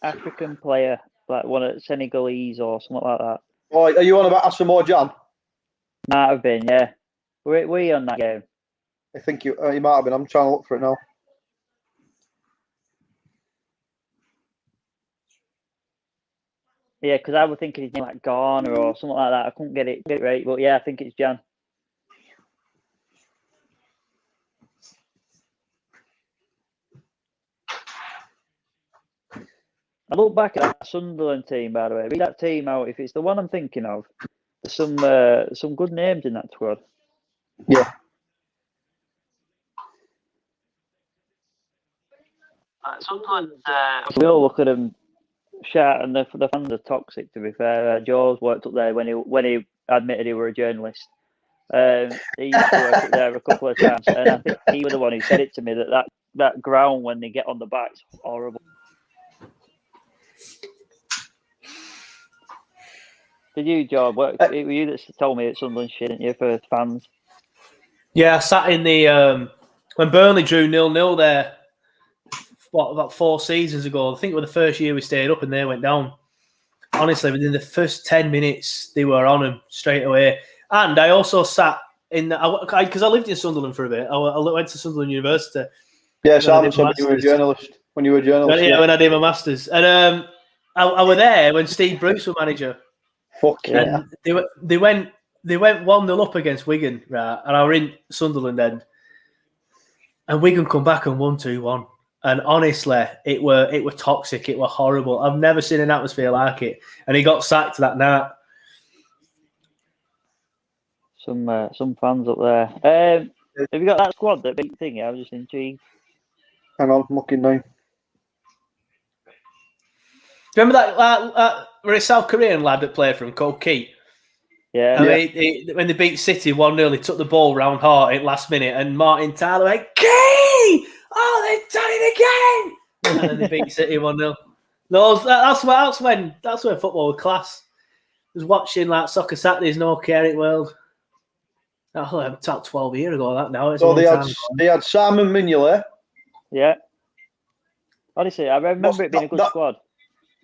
African player, like one of Senegalese or something like that. Oh, are you on about Asamoah Gyan? Might have been, yeah. Were you on that game? I think you might have been. I'm trying to look for it now. Yeah, because I was thinking his name like Garner or something like that. I couldn't get it right, but yeah, I think it's Jan. I look back at that Sunderland team, by the way. Read that team out. If it's the one I'm thinking of, there's some good names in that squad. Yeah. Sunderland. We all look at them, shout, and the fans are toxic. To be fair, Joe's worked up there when he admitted he were a journalist. He used to work up there a couple of times, and I think he was the one who said it to me that ground when they get on the back is horrible. Did you, Joe? Were you that told me it's Sunderland shit, didn't you, for fans? Yeah, I sat in the when Burnley drew 0-0 there. About 4 seasons ago? I think it was the first year we stayed up and they went down. Honestly, within the first 10 minutes, they were on them straight away. And I also sat in because I lived in Sunderland for a bit. I went to Sunderland University. Yeah, Simon said when you were a journalist. Yeah, when I did my masters, and I was there when Steve Bruce was manager. Fuck yeah! They went 1-0 up against Wigan, right? And I were in Sunderland end, and Wigan come back and 1-2-1. And honestly, it were toxic. It were horrible. I've never seen an atmosphere like it. And he got sacked that night. Some fans up there. Have you got that squad, that big thing? I was just intrigued. Hang on, I'm looking now. Do you remember that a South Korean lad that played for him called Key? Yeah. And when they beat City 1-0, he took the ball round Hart at last minute, and Martin Tyler went, Key! Oh, they've done it again! And then they beat City 1-0. No, that's when football was class. I was watching like Soccer Saturdays, no care it world. That was about 12 years ago. That now it's so they had Simon Mignolet. Yeah. Honestly, I remember it being a good squad.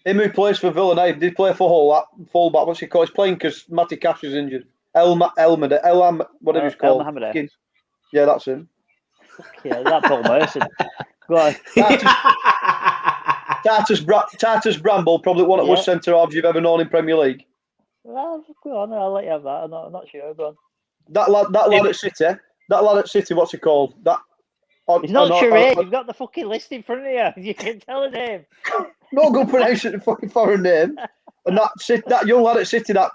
Him who plays for Villa now, did play for Hull, fullback. What's he called? He's playing because Matty Cash is injured. Elm, whatever he's called. Yeah, that's him. Yeah, that's Paul Merson. Go on. Titus Bramble, probably one of the worst centre halves you've ever known in Premier League. Well, go on, I'll let you have that. I'm not sure. Go on. That lad at City, what's he called? He's not Charade. You've got the fucking list in front of you. You can tell his name. No good pronounce it, a fucking foreign name. And that young lad at City, that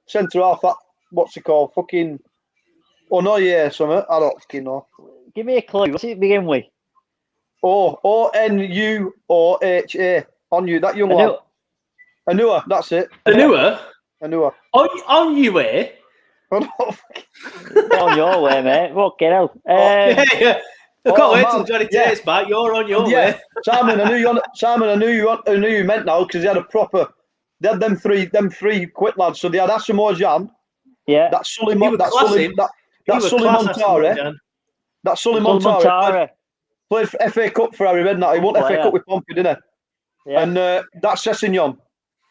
centre half, that what's he called? Fucking something. I don't fucking know. Give me a clue. What's it begin with? Onuoha. Onu, that young lad. Anua, that's it. Anua? On your way? On your way, mate. Fucking hell. I can't wait till Johnny Tate's back. You're on your way. Simon, I knew you meant now because they had them three quick lads. So they had Asamoah Gyan. Yeah. That's Sully Montare. That's Sully Montare. Played for FA Cup for Harry Redknapp. He won FA Cup with Pompey, didn't he? Yeah. And that's Sessegnon.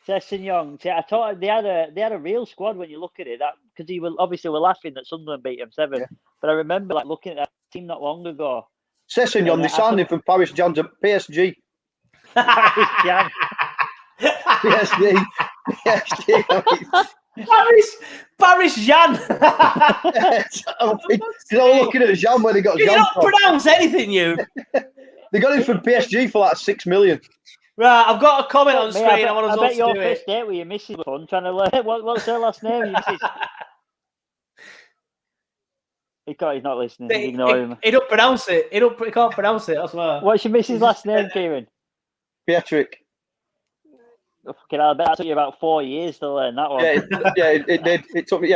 Sessegnon. See, I thought they had a real squad when you look at it. That because he will obviously we're laughing that Sunderland beat him 7, but I remember like looking at that team not long ago. Sessegnon, they signed him from Paris Jan to PSG. Paris Jan. PSG. Paris Jan. You're all looking at Jan when he got Jan. You don't pronounce anything, you. They got him from PSG for like 6 million. Right, I've got a comment on the screen. I bet your first date with your missus was fun trying to learn what's her last name. He's not listening. Ignore him. He don't pronounce it. He can't pronounce it. That's why. What's your missus' last name, Kieran? Pietrick. Oh, fucking hell, I bet that took you about 4 years to learn that one. It did. It took me,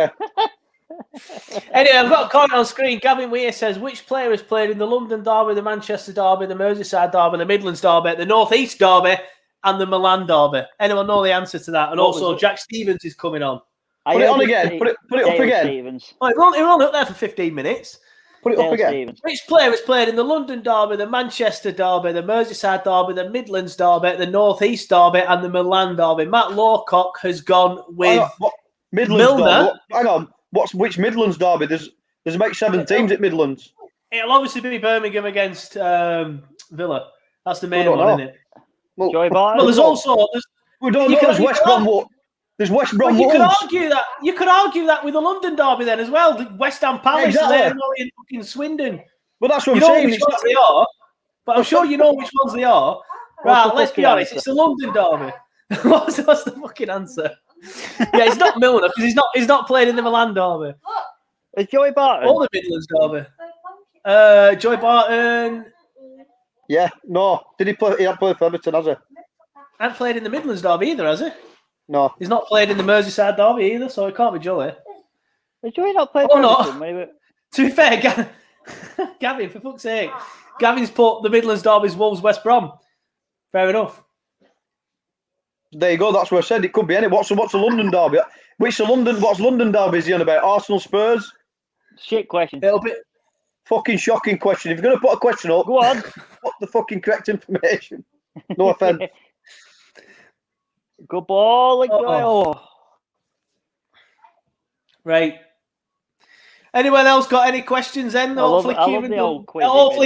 Anyway, I've got a comment on screen. Gavin Weir says, which player has played in the London Derby, the Manchester Derby, the Merseyside Derby, the Midlands Derby, the North East Derby, and the Milan Derby? Anyone know the answer to that? And also, Jack Stevens is coming on. Put it on again. Put it up again. Stevens. Oh, we're only up there for 15 minutes. Put it up again. Stevens. Which player has played in the London Derby, the Manchester Derby, the Merseyside Derby, the Midlands Derby, the North East Derby, and the Milan Derby? Matt Lawcock has gone with Midlands Milner. Hang on. Which Midlands Derby? There's about 7 teams at Midlands. It'll obviously be Birmingham against Villa. That's the main one, isn't it? Well, Joy Barton. Well, there's also there's West Brom. There's West Brom. You could argue that. You could argue that with the London Derby then as well. The West Ham Palace, they're not in fucking Swindon. Well, that's what I'm saying. Which ones they are, but I'm sure you know which ones they are. Right, let's be honest. It's the London Derby. What's the fucking answer? Yeah, it's not Milner because he's not played in the Milan Derby. It's Joy Barton. Or the Midlands Derby. Joy Barton. Yeah, no. Did he play? He hasn't played for Everton, has he? Hasn't played in the Midlands Derby either, has he? No. He's not played in the Merseyside Derby either, so it can't be Joey. Has Joey not played for Everton? To be fair, Gavin, for fuck's sake, Gavin's put the Midlands Derby's Wolves West Brom. Fair enough. There you go. That's what I said. It could be any. What's the London Derby? What's London Derby is he on about? Arsenal Spurs? Shit question. It'll be fucking shocking question. If you're going to put a question up, go on. Put the fucking correct information. No offense. Good ball. Right. Anyone else got any questions then? Hopefully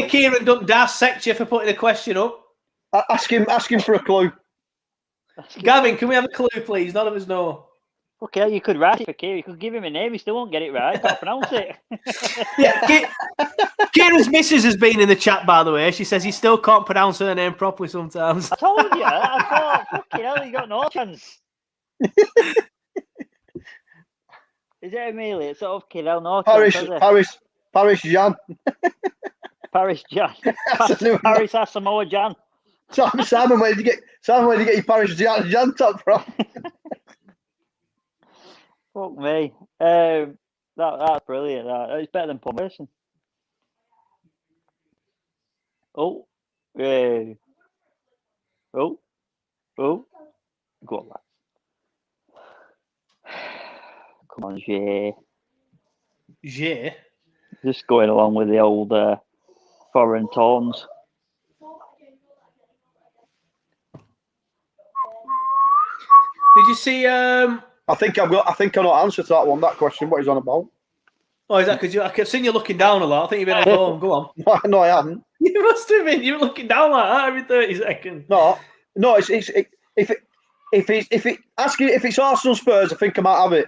Kieran don't dissect you for putting a question up. Ask him for a clue. Gavin, can we have a clue, please? None of us know. Okay, you could write it for Kieran. You could give him a name. He still won't get it right. Can't pronounce it. Yeah, Kieran's missus has been in the chat, by the way. She says he still can't pronounce her name properly sometimes. I told you. I thought, fucking hell, you got no chance. Is it Amelia? It's sort of kid hell, no Paris chance, Jan. Paris Jan. Paris Asamoah Jan. Simon, where did you get your Paris Jan top from? Fuck me. That's brilliant. It's better than Paul Merson. Oh. Oh. Go on, lads. Come on, Jay. Just going along with the old foreign tones. Did you see? I think I know the answer to that one. That question. What he's on about? Oh, is that because I kept seeing you looking down a lot? I think you've been on the phone. Go on. No, I haven't. You must have been. You were looking down like that every 30 seconds. No. If it's Arsenal Spurs, I think I might have it.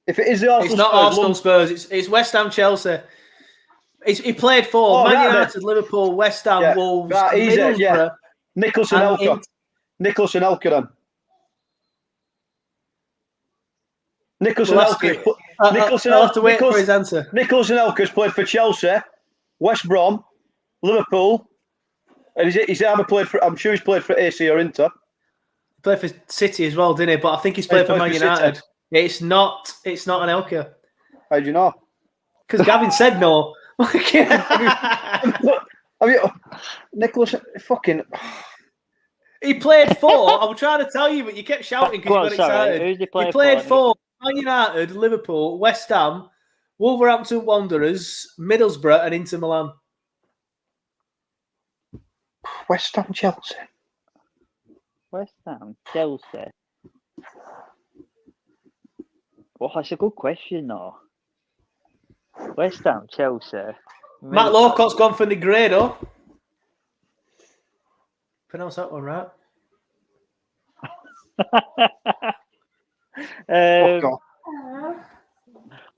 If it is the Arsenal, it's not Spurs, Arsenal Spurs. It's West Ham Chelsea. He played for Man United, Liverpool, West Ham, Wolves, Middlesbrough. Nicholson Elka. Nicholson Elka then. Nicholson Elka. I'll have to wait for his answer. Nicholson Elka's played for Chelsea, West Brom, Liverpool, and he's either played for. I'm sure he's played for AC or Inter. He played for City as well, didn't he? But I think he's played for Man United. City. It's not an Elka. How do you know? Because Gavin said no. Nicholas fucking. He played for. I'm trying to tell you, but you kept shouting because you got excited. He played for Man United, Liverpool, West Ham, Wolverhampton Wanderers, Middlesbrough, and Inter Milan. West Ham, Chelsea. West Ham, Chelsea. Oh, that's a good question, though. West Ham, Chelsea. Matt Lowcott's gone for Negredo. Pronounce that one right.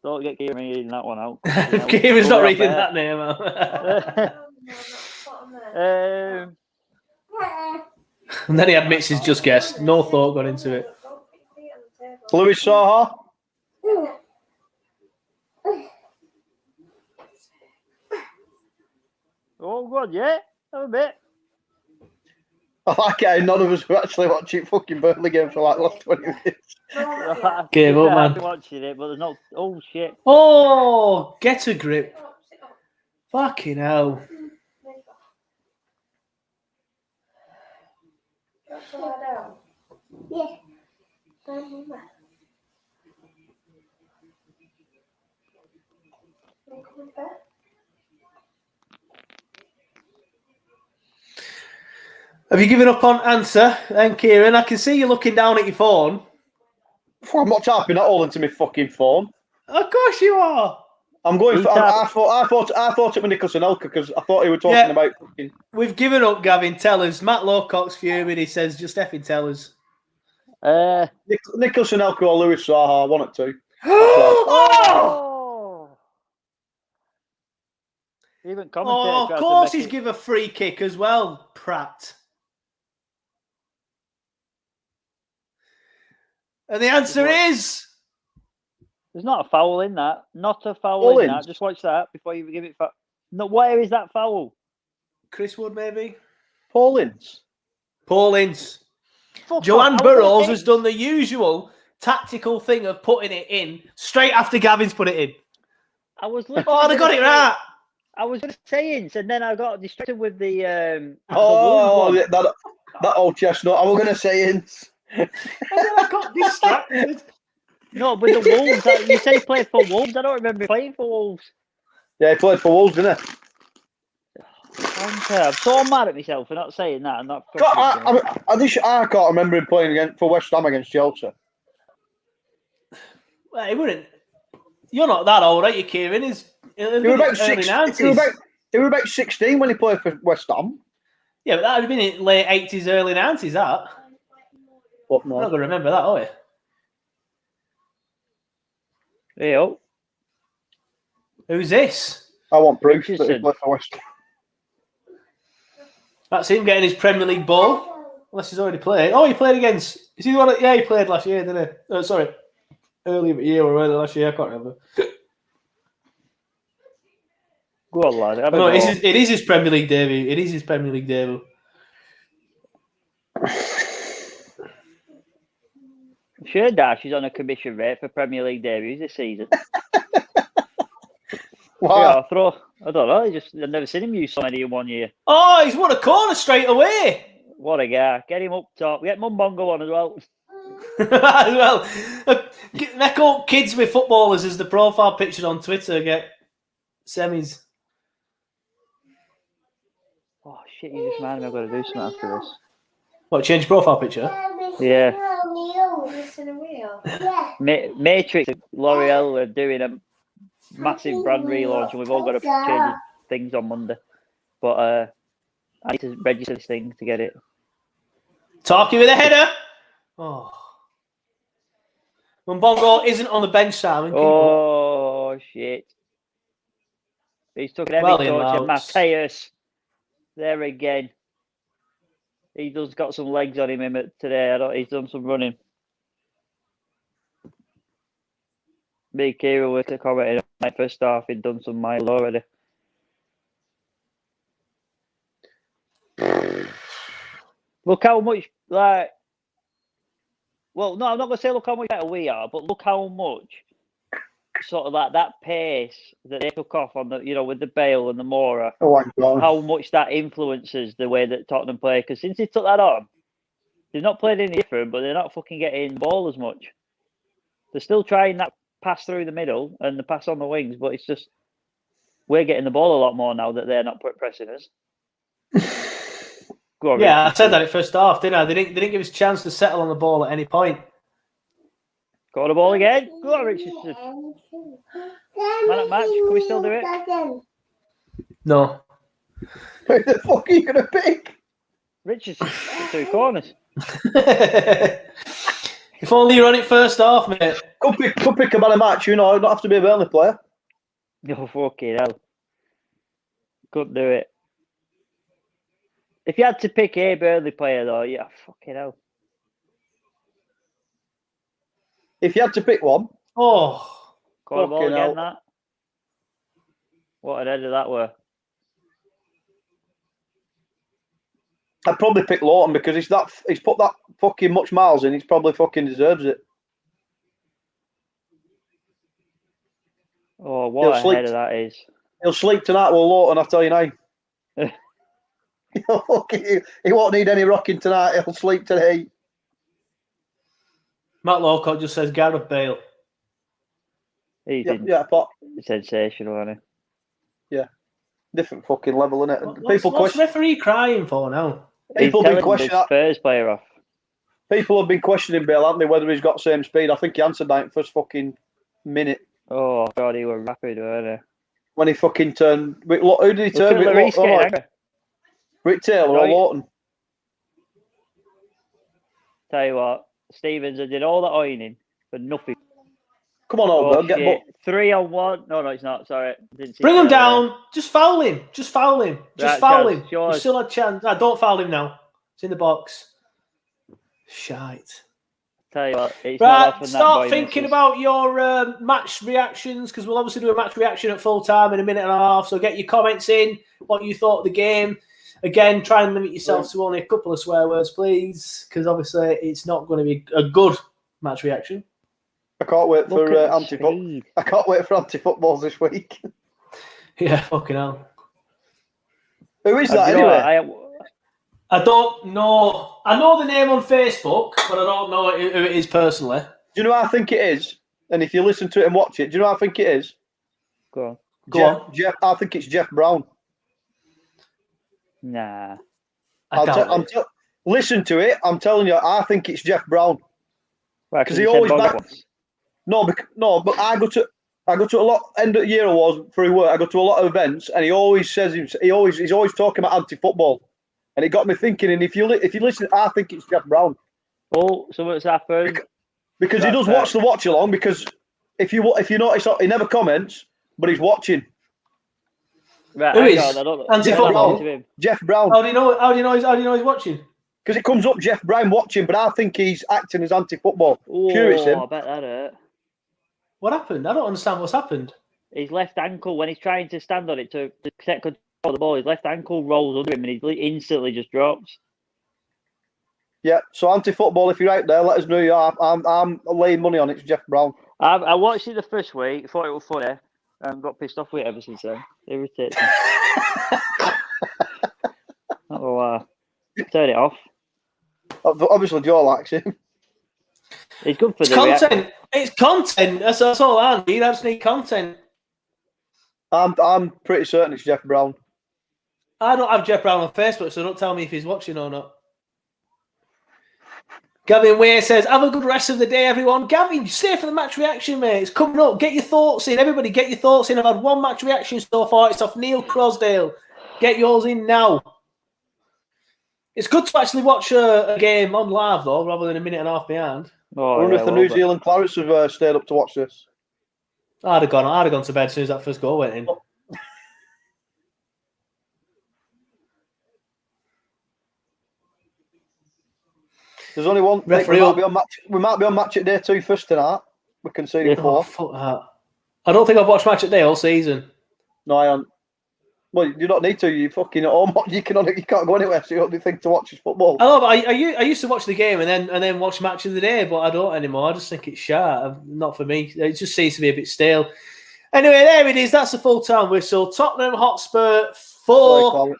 Don't get Kieran reading that one out. Kieran's not reading that name out. And then he admits he's just guessed. No thought got into it. Louis Saha. Oh, God, yeah. Have a bit. I like it. None of us were actually watching fucking Burnley game for like the last 20 minutes. Gave up, man. I've been watching it, but there's no. Oh, shit. Oh, get a grip. Fucking hell. Yeah. Have you given up on answer? And Kieran, I can see you looking down at your phone. I'm not typing that all into my fucking phone. Of course you are. I'm going for. I thought it was Nicholas Anelka because I thought he was talking about fucking. We've given up, Gavin. Tell us. Matt Lowcock's fuming. He says, just effing tell us. Nicholas Anelka or Louis Saha, one or two. Oh! Even Oh, of course he's give a free kick as well, Pratt. And the answer is... There's not a foul in that. Not a foul in that. Just watch that before you give it... No, where is that foul? Chris Wood, maybe? Paul Ince. Joanne Burrows has done the usual tactical thing of putting it in straight after Gavin's put it in. I was they got it right. I was just saying, and then I got distracted with the that old chestnut. I was going to say Ince. And then I got distracted. No, but the Wolves. You said he played for Wolves. I don't remember playing for Wolves. Yeah, he played for Wolves, didn't he? I'm so mad at myself for not saying that. I can't remember him playing for West Ham against Chelsea. Well, he wouldn't. You're not that old, are you, Kieran? He was about 16 when he played for West Ham. Yeah, but that would have been in late 80s, early 90s, that. What, no? You're not going to remember that, are you? Yeah. Who's this? I want proof that he played for West Ham. That's him getting his Premier League ball. Unless he's already played. Oh, he played against... Is he the one... Yeah, he played last year, didn't he? Oh, sorry. Earlier year or early last year, I can't remember. Go on, lad. No, it is his Premier League debut. It is his Premier League debut. I'm sure Dash is on a commission rate for Premier League debuts this season. Wow. Yeah, I don't know. I've never seen him use so many in 1 year. Oh, he's won a corner straight away. What a guy. Get him up top. Get Mumbongo on as well. As well. They call kids with footballers as the profile picture on Twitter get semis. Oh, shit. You just reminded me I've got to do something after this. What, change profile picture? Yeah. Matrix and L'Oreal are doing a massive brand relaunch and we've all got to change things on Monday. But I need to register this thing to get it. Talking with a header. Oh. Mumbongo isn't on the bench, Simon. Oh, shit. He's took every touch and Mateus. There again. He does got some legs on him today. He's done some running. Me, Kira, were to comment in my first half. He'd done some mile already. Look how much, well, no, I'm not going to say look how much better we are, but look how much sort of like that pace that they took off on the, with the Bale and the Mora, how much that influences the way that Tottenham play. Because since he took that on, they've not played any different, but they're not fucking getting the ball as much. They're still trying that pass through the middle and the pass on the wings, but it's just we're getting the ball a lot more now that they're not pressing us. Go on, Yeah, Richard. I said that at first half, didn't I? They didn't give us a chance to settle on the ball at any point. Got the ball again. Go on, Richardson. Man at match. Can we still do it? No. Who the fuck are you going to pick? Richardson, the 2 corners. If only you run it first half, mate. Could pick a man of match, you know, don't have to be a Burnley player. Oh, fucking hell. Couldn't do it. If you had to pick a Burnley player, though, yeah, fucking hell. If you had to pick one. Oh. Got the ball fucking again, hell. that. What an header that were. I'd probably pick Lawton because he's put that fucking much miles in. He's probably fucking deserves it. Oh, what a header that is. He'll sleep tonight with Lawton, I tell you now. He won't need any rocking tonight. He'll sleep today. Matt Lawcock just says Gareth Bale. He's but sensational, isn't he? yeah, different fucking level, isn't it? What's referee crying for now? People He's have been telling the Spurs player off. People have been questioning Bale, haven't they, whether he's got the same speed. I think he answered that in the first fucking minute. Oh, God, he was rapid, weren't he? When he fucking turned... Who did he turn with? Rick Taylor or Lawton? Tell you what, Stevens did all that ironing for nothing. Come on, old girl, get 3-on-1. No, it's not. Sorry. Bring him down. Just foul him. Just foul him. Just foul him. Sure. You still had a chance. Don't foul him now. It's in the box. Shite. Tell you what, it's right, start thinking about your match reactions, because we'll obviously do a match reaction at full time in a minute and a half. So get your comments in, what you thought of the game. Again, try and limit yourself to only a couple of swear words, please, because obviously it's not going to be a good match reaction. I can't wait for I can't wait for anti-footballs this week. Yeah, fucking hell. Who is that anyway? I don't know. I know the name on Facebook, but I don't know who it is personally. Do you know what I think it is? And if you listen to it and watch it, do you know what I think it is? Go on. Jeff, I think it's Jeff Brown. Nah. Listen to it. I'm telling you, I think it's Jeff Brown. Because he always but I go to a lot end of the year awards for work. I go to a lot of events, and he always says he's always talking about anti-football, and it got me thinking. And if you listen, I think it's Jeff Brown. Oh, so what's happened? Because he does watch the watch along. Because if you notice, he never comments, but he's watching. Right, who is anti-football? Jeff Brown. How do you know he's watching? Because it comes up Jeff Brown watching, but I think he's acting as anti-football. Sure, it's him. I bet that hurt. What happened? I don't understand what's happened. His left ankle, when he's trying to stand on it to take control of the ball, his left ankle rolls under him and he instantly just drops. Yeah, so anti-football, if you're out there, let us know. I'm laying money on it. It's Jeff Brown. I watched it the first week, thought it was funny, and got pissed off with it ever since then. It irritates me. Turn it off. Obviously, Joe likes him. It's good for the content. It's content. That's all I need. I just need content. I'm pretty certain it's Jeff Brown. I don't have Jeff Brown on Facebook, so don't tell me if he's watching or not. Gavin Weir says, have a good rest of the day, everyone. Gavin, stay for the match reaction, mate. It's coming up. Get your thoughts in. Everybody, get your thoughts in. I've had one match reaction so far. It's off Neil Crosdale. Get yours in now. It's good to actually watch a game on live, though, rather than a minute and a half behind. I wonder if the New Zealand Clarets have stayed up to watch this. I'd have gone to bed as soon as that first goal went in. There's only one. We might be on match at day 2 first tonight. We can see it. Fuck that. I don't think I've watched match at day all season. No, I haven't. Well, you don't need to. You fucking at home. You can't go anywhere. So you don't think to watch football. I know, but I used to watch the game and then watch match of the day, but I don't anymore. I just think it's sharp. Not for me. It just seems to be a bit stale. Anyway, there it is. That's the full-time whistle. Tottenham Hotspur 4,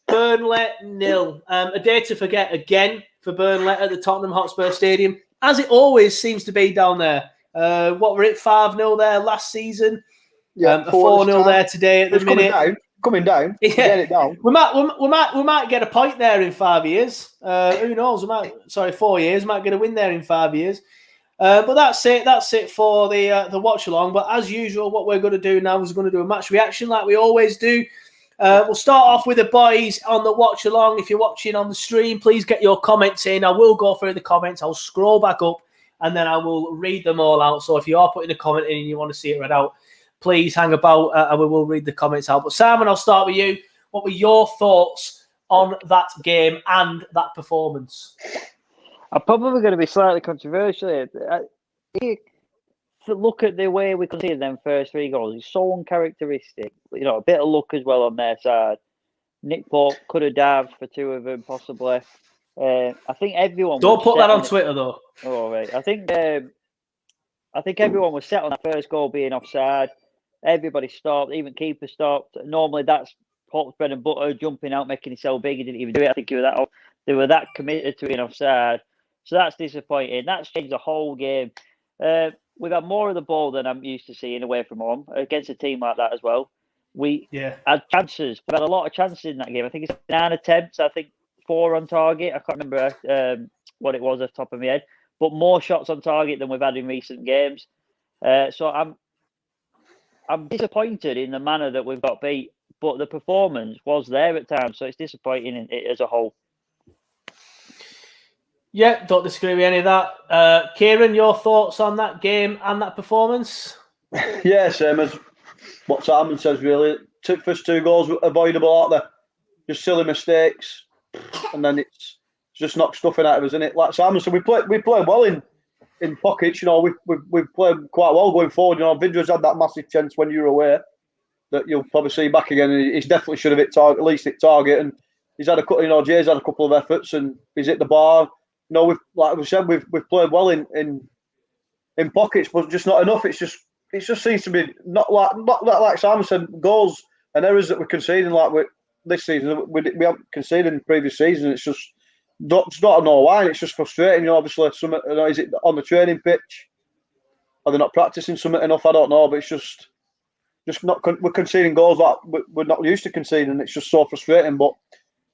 Burnley 0. A day to forget again for Burnley at the Tottenham Hotspur Stadium, as it always seems to be down there. What were it, 5-0 there last season? Yeah, a 4-0 there today at the minute. coming down. Yeah. Get it down. We might get a point there in 5 years. Who knows? 4 years. Might get a win there in 5 years. But that's it. That's it for the watch along. But as usual, what we're going to do now is we're going to do a match reaction like we always do. We'll start off with the boys on the watch along. If you're watching on the stream, please get your comments in. I will go through the comments. I'll scroll back up and then I will read them all out. So if you are putting a comment in and you want to see it read out, please hang about and we will read the comments out. But Simon, I'll start with you. What were your thoughts on that game and that performance? I'm probably going to be slightly controversial here. Look at the way we conceded them first 3 goals. It's so uncharacteristic. A bit of luck as well on their side. Nick Pope could have dived for 2 of them, possibly. I think everyone. Don't put that on Twitter, though. Oh, right. I think everyone was set on that first goal being offside. Everybody stopped, even keeper stopped. Normally, that's Pope's bread and butter, jumping out, making himself big. He didn't even do it. I think they were that committed to being offside. So that's disappointing. That's changed the whole game. We've had more of the ball than I'm used to seeing away from home against a team like that as well. We had chances. We've had a lot of chances in that game. I think it's 9 attempts. I think 4 on target. I can't remember what it was off the top of my head. But more shots on target than we've had in recent games. So I'm disappointed in the manner that we've got beat. But the performance was there at times. So it's disappointing in it as a whole. Yeah, don't disagree with any of that. Kieran, your thoughts on that game and that performance? Yeah, same as what Simon says, really. First 2 goals were avoidable, aren't they? Just silly mistakes. And then it's just knocked stuff out of us, isn't it? Like Simon said, we played well in pockets. We've played quite well going forward. Vidra's had that massive chance when you were away that you'll probably see back again. And he's definitely should have hit target, at least hit target. And he's had Jay's had a couple of efforts and he's hit the bar. Like we said, we've played well in pockets, but just not enough. It just seems to be not like Simon said, goals and errors that we're conceding this season. We haven't conceded in the previous season. It's just not know why. It's just frustrating. Obviously, is it on the training pitch? Are they not practicing something enough? I don't know, but it's just not. We're conceding goals that we're not used to conceding. It's just so frustrating, but.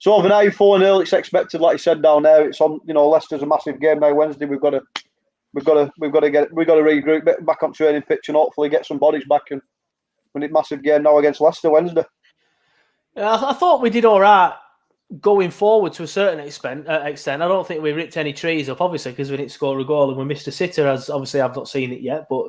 So over now, 4-0. It's expected, like you said down there. It's on. Leicester's a massive game now. Wednesday, we've got to regroup back on training pitch and hopefully get some bodies back and win a massive game now against Leicester Wednesday. Yeah, I thought we did all right going forward to a certain extent. I don't think we ripped any trees up, obviously, because we didn't score a goal and we missed a sitter. As obviously I've not seen it yet, but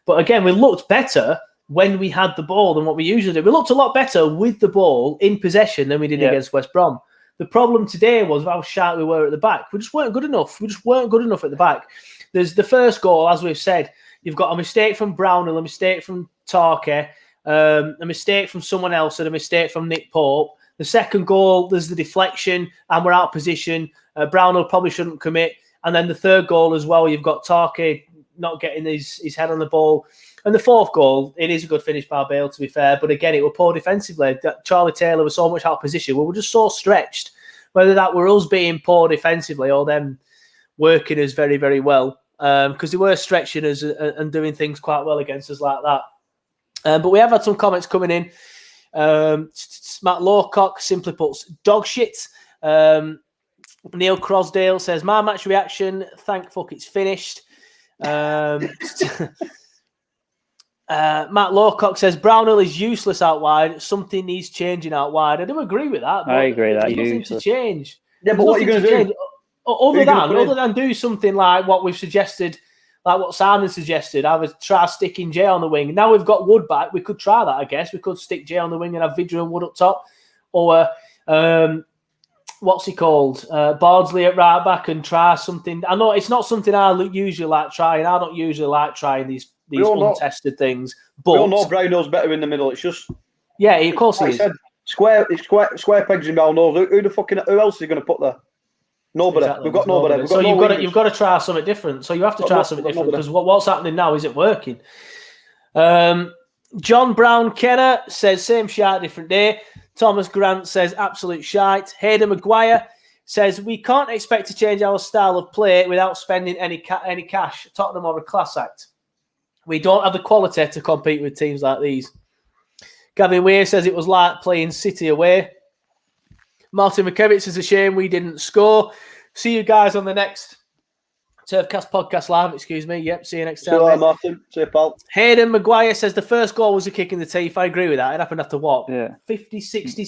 but again, we looked better when we had the ball than what we usually do. We looked a lot better with the ball in possession than we did against West Brom. The problem today was how sharp we were at the back. We just weren't good enough. We just weren't good enough at the back. There's the first goal, as we've said, you've got a mistake from Brownhill, a mistake from Tarke, a mistake from someone else, and a mistake from Nick Pope. The second goal, there's the deflection, and we're out of position. Brownhill probably shouldn't commit. And then the third goal as well, you've got Tarke not getting his head on the ball. And the fourth goal, it is a good finish by Bale, to be fair. But again, it was poor defensively. Charlie Taylor was so much out of position. We were just so stretched. Whether that were us being poor defensively or them working us very, very well. Because they were stretching us and doing things quite well against us like that. But we have had some comments coming in. Matt Lawcock simply puts, dog shit. Neil Crosdale says, my match reaction, thank fuck it's finished. Matt Lawcock says Brownhill is useless out wide. Something needs changing out wide. I do agree with that. I agree that there's nothing to change. Yeah, but what are you going to do? Other than do something like what we've suggested, like what Simon suggested, I would try sticking Jay on the wing. Now we've got Wood back. We could try that, I guess. We could stick Jay on the wing and have Vidra and Wood up top, or what's he called? Bardsley at right back and try something. I know it's not something I usually like trying. I don't usually like trying these untested things. But we all know Brownhill's better in the middle. It's just of course he is. Said, square pegs in round holes. Who else is he going to put there? Nobody. Exactly. We've got nobody. So you've got to try something different. So you have to try something different because what's happening now isn't working. John Brown Kenner says same shite, different day. Thomas Grant says absolute shite. Hayden Maguire says we can't expect to change our style of play without spending any cash. Tottenham are a class act. We don't have the quality to compete with teams like these. Gavin Weir says it was like playing City away. Martin McKevitz says a shame we didn't score. See you guys on the next TurfCast podcast live. Excuse me. Yep. See you next time. See you, Martin. See you, pal. Hayden Maguire says the first goal was a kick in the teeth. I agree with that. It happened after what? Yeah. 50, 60,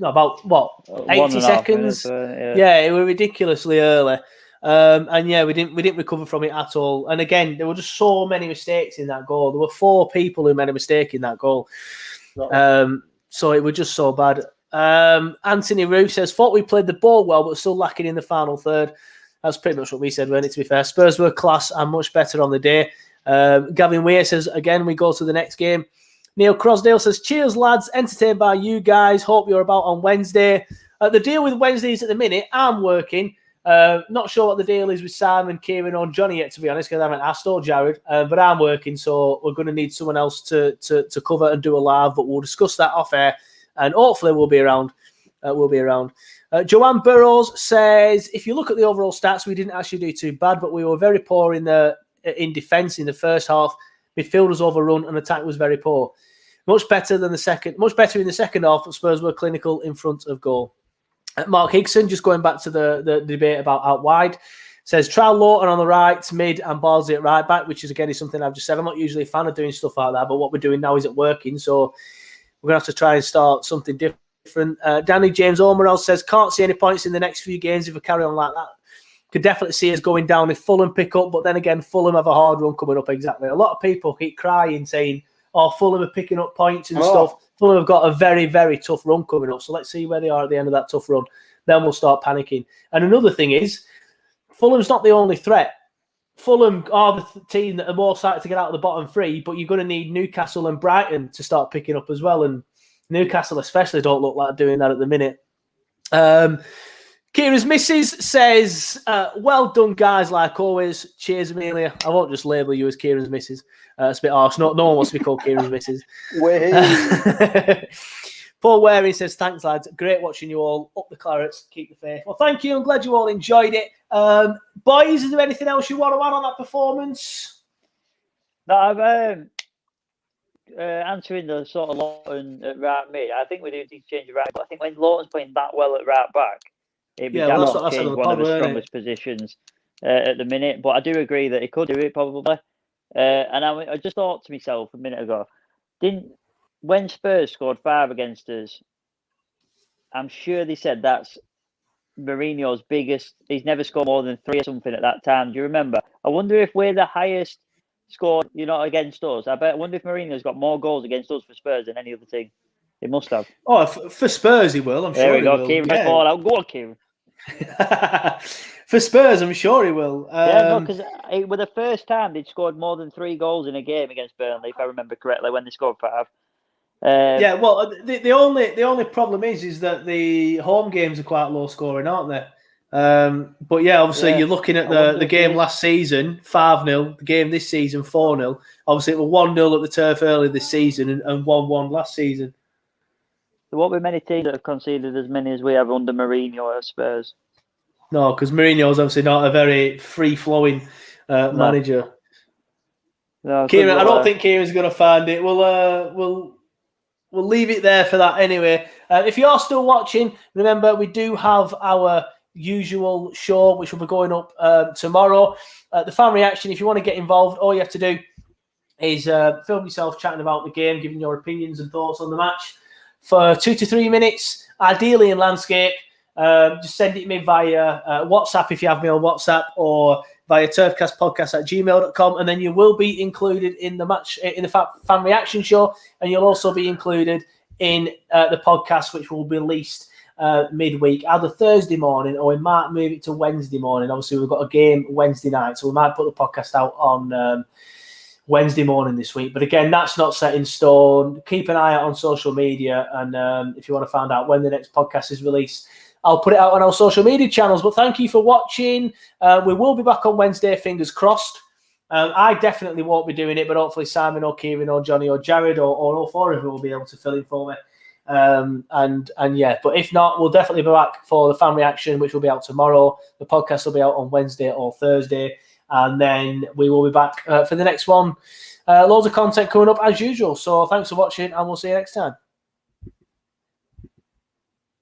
about what? 80 seconds? Minutes, yeah, it was ridiculously early. And yeah, we didn't recover from it at all. And again, there were just so many mistakes in that goal. There were 4 people who made a mistake in that goal. So it was just so bad. Anthony Roof says, thought we played the ball well, but still lacking in the final third. That's pretty much what we said, weren't it, to be fair? Spurs were class and much better on the day. Gavin Weir says, again, we go to the next game. Neil Crosdale says, cheers, lads. Entertained by you guys. Hope you're about on Wednesday. The deal with Wednesdays at the minute, I'm working. Not sure what the deal is with Simon, Kieran, or Johnny yet, to be honest, because I haven't asked, or Jared. But I'm working, so we're going to need someone else to cover and do a live. But we'll discuss that off air, and hopefully we'll be around. Joanne Burrows says, if you look at the overall stats, we didn't actually do too bad, but we were very poor in defence in the first half. Midfield was overrun and attack was very poor. Much better in the second half, but Spurs were clinical in front of goal. Mark Higson, just going back to the debate about out wide, says trial Lawton on the right, mid, and Ballsy at right back, which is again is something I've just said. I'm not usually a fan of doing stuff like that, but what we're doing now isn't working, so we're going to have to try and start something different. Danny James O'Morell says, can't see any points in the next few games if we carry on like that. Could definitely see us going down if Fulham pick up, but then again, Fulham have a hard run coming up. Exactly. A lot of people keep crying, saying, oh, Fulham are picking up points and stuff. Fulham have got a very, very tough run coming up, so let's see where they are at the end of that tough run. Then we'll start panicking. And another thing is, Fulham's not the only threat. Fulham are the team that are more likely to get out of the bottom 3, but you're going to need Newcastle and Brighton to start picking up as well, and Newcastle especially don't look like doing that at the minute. Kira's missus says, well done, guys, like always. Cheers, Amelia. I won't just label you as Kira's missus. It's a bit harsh. No one wants to be called Kira's missus. Paul Waring says, thanks, lads. Great watching you all. Up the Clarets. Keep the faith. Well, thank you. I'm glad you all enjoyed it. Boys, is there anything else you want to add on that performance? No, I'm answering the sort of Lawton at right mid. I think we do need to change it right, but I think when Lawton's playing that well at right back, it'd be damn to change one of the strongest positions at the minute. But I do agree that he could do it probably. And I just thought to myself a minute ago, when Spurs scored 5 against us, I'm sure they said that's Mourinho's biggest. He's never scored more than 3 or something at that time. Do you remember? I wonder if we're the highest scored, against us. I wonder if Mourinho's got more goals against us for Spurs than any other team. He must have. Oh, for Spurs he will. I'm sure he will. Kieran, yeah. Go on, Kieran. For Spurs, I'm sure he will. Because it was the first time they'd scored more than 3 goals in a game against Burnley, if I remember correctly, when they scored 5. Yeah, well, the only problem is that the home games are quite low scoring, aren't they? But yeah, obviously you're looking at the game last season, 5-0. The game this season, 4-0. Obviously, it was 1-0 at the turf early this season and 1-1 last season. There won't be many teams that have conceded as many as we have under Mourinho at Spurs. No, because Mourinho's obviously not a very free-flowing manager. No, Kieran, I don't think Kieran's going to find it. We'll leave it there for that anyway. If you're still watching, remember we do have our usual show, which will be going up tomorrow. The fan reaction, if you want to get involved, all you have to do is film yourself chatting about the game, giving your opinions and thoughts on the match for 2 to 3 minutes, ideally in landscape. Just send it to me via WhatsApp if you have me on WhatsApp, or via turfcastpodcast@gmail.com, and then you will be included in the match, in the fan reaction show, and you'll also be included in the podcast, which will be released midweek, either Thursday morning, or we might move it to Wednesday morning. Obviously, we've got a game Wednesday night, so we might put the podcast out on Wednesday morning this week. But again, that's not set in stone. Keep an eye out on social media, and if you want to find out when the next podcast is released, I'll put it out on our social media channels. But thank you for watching. We will be back on Wednesday, fingers crossed. I definitely won't be doing it, but hopefully Simon or Kieran or Johnny or Jared or all 4 of them will be able to fill in for me. And yeah, but if not, we'll definitely be back for the fan reaction, which will be out tomorrow. The podcast will be out on Wednesday or Thursday, and then we will be back for the next one Loads of content coming up as usual. So thanks for watching, and we'll see you next time.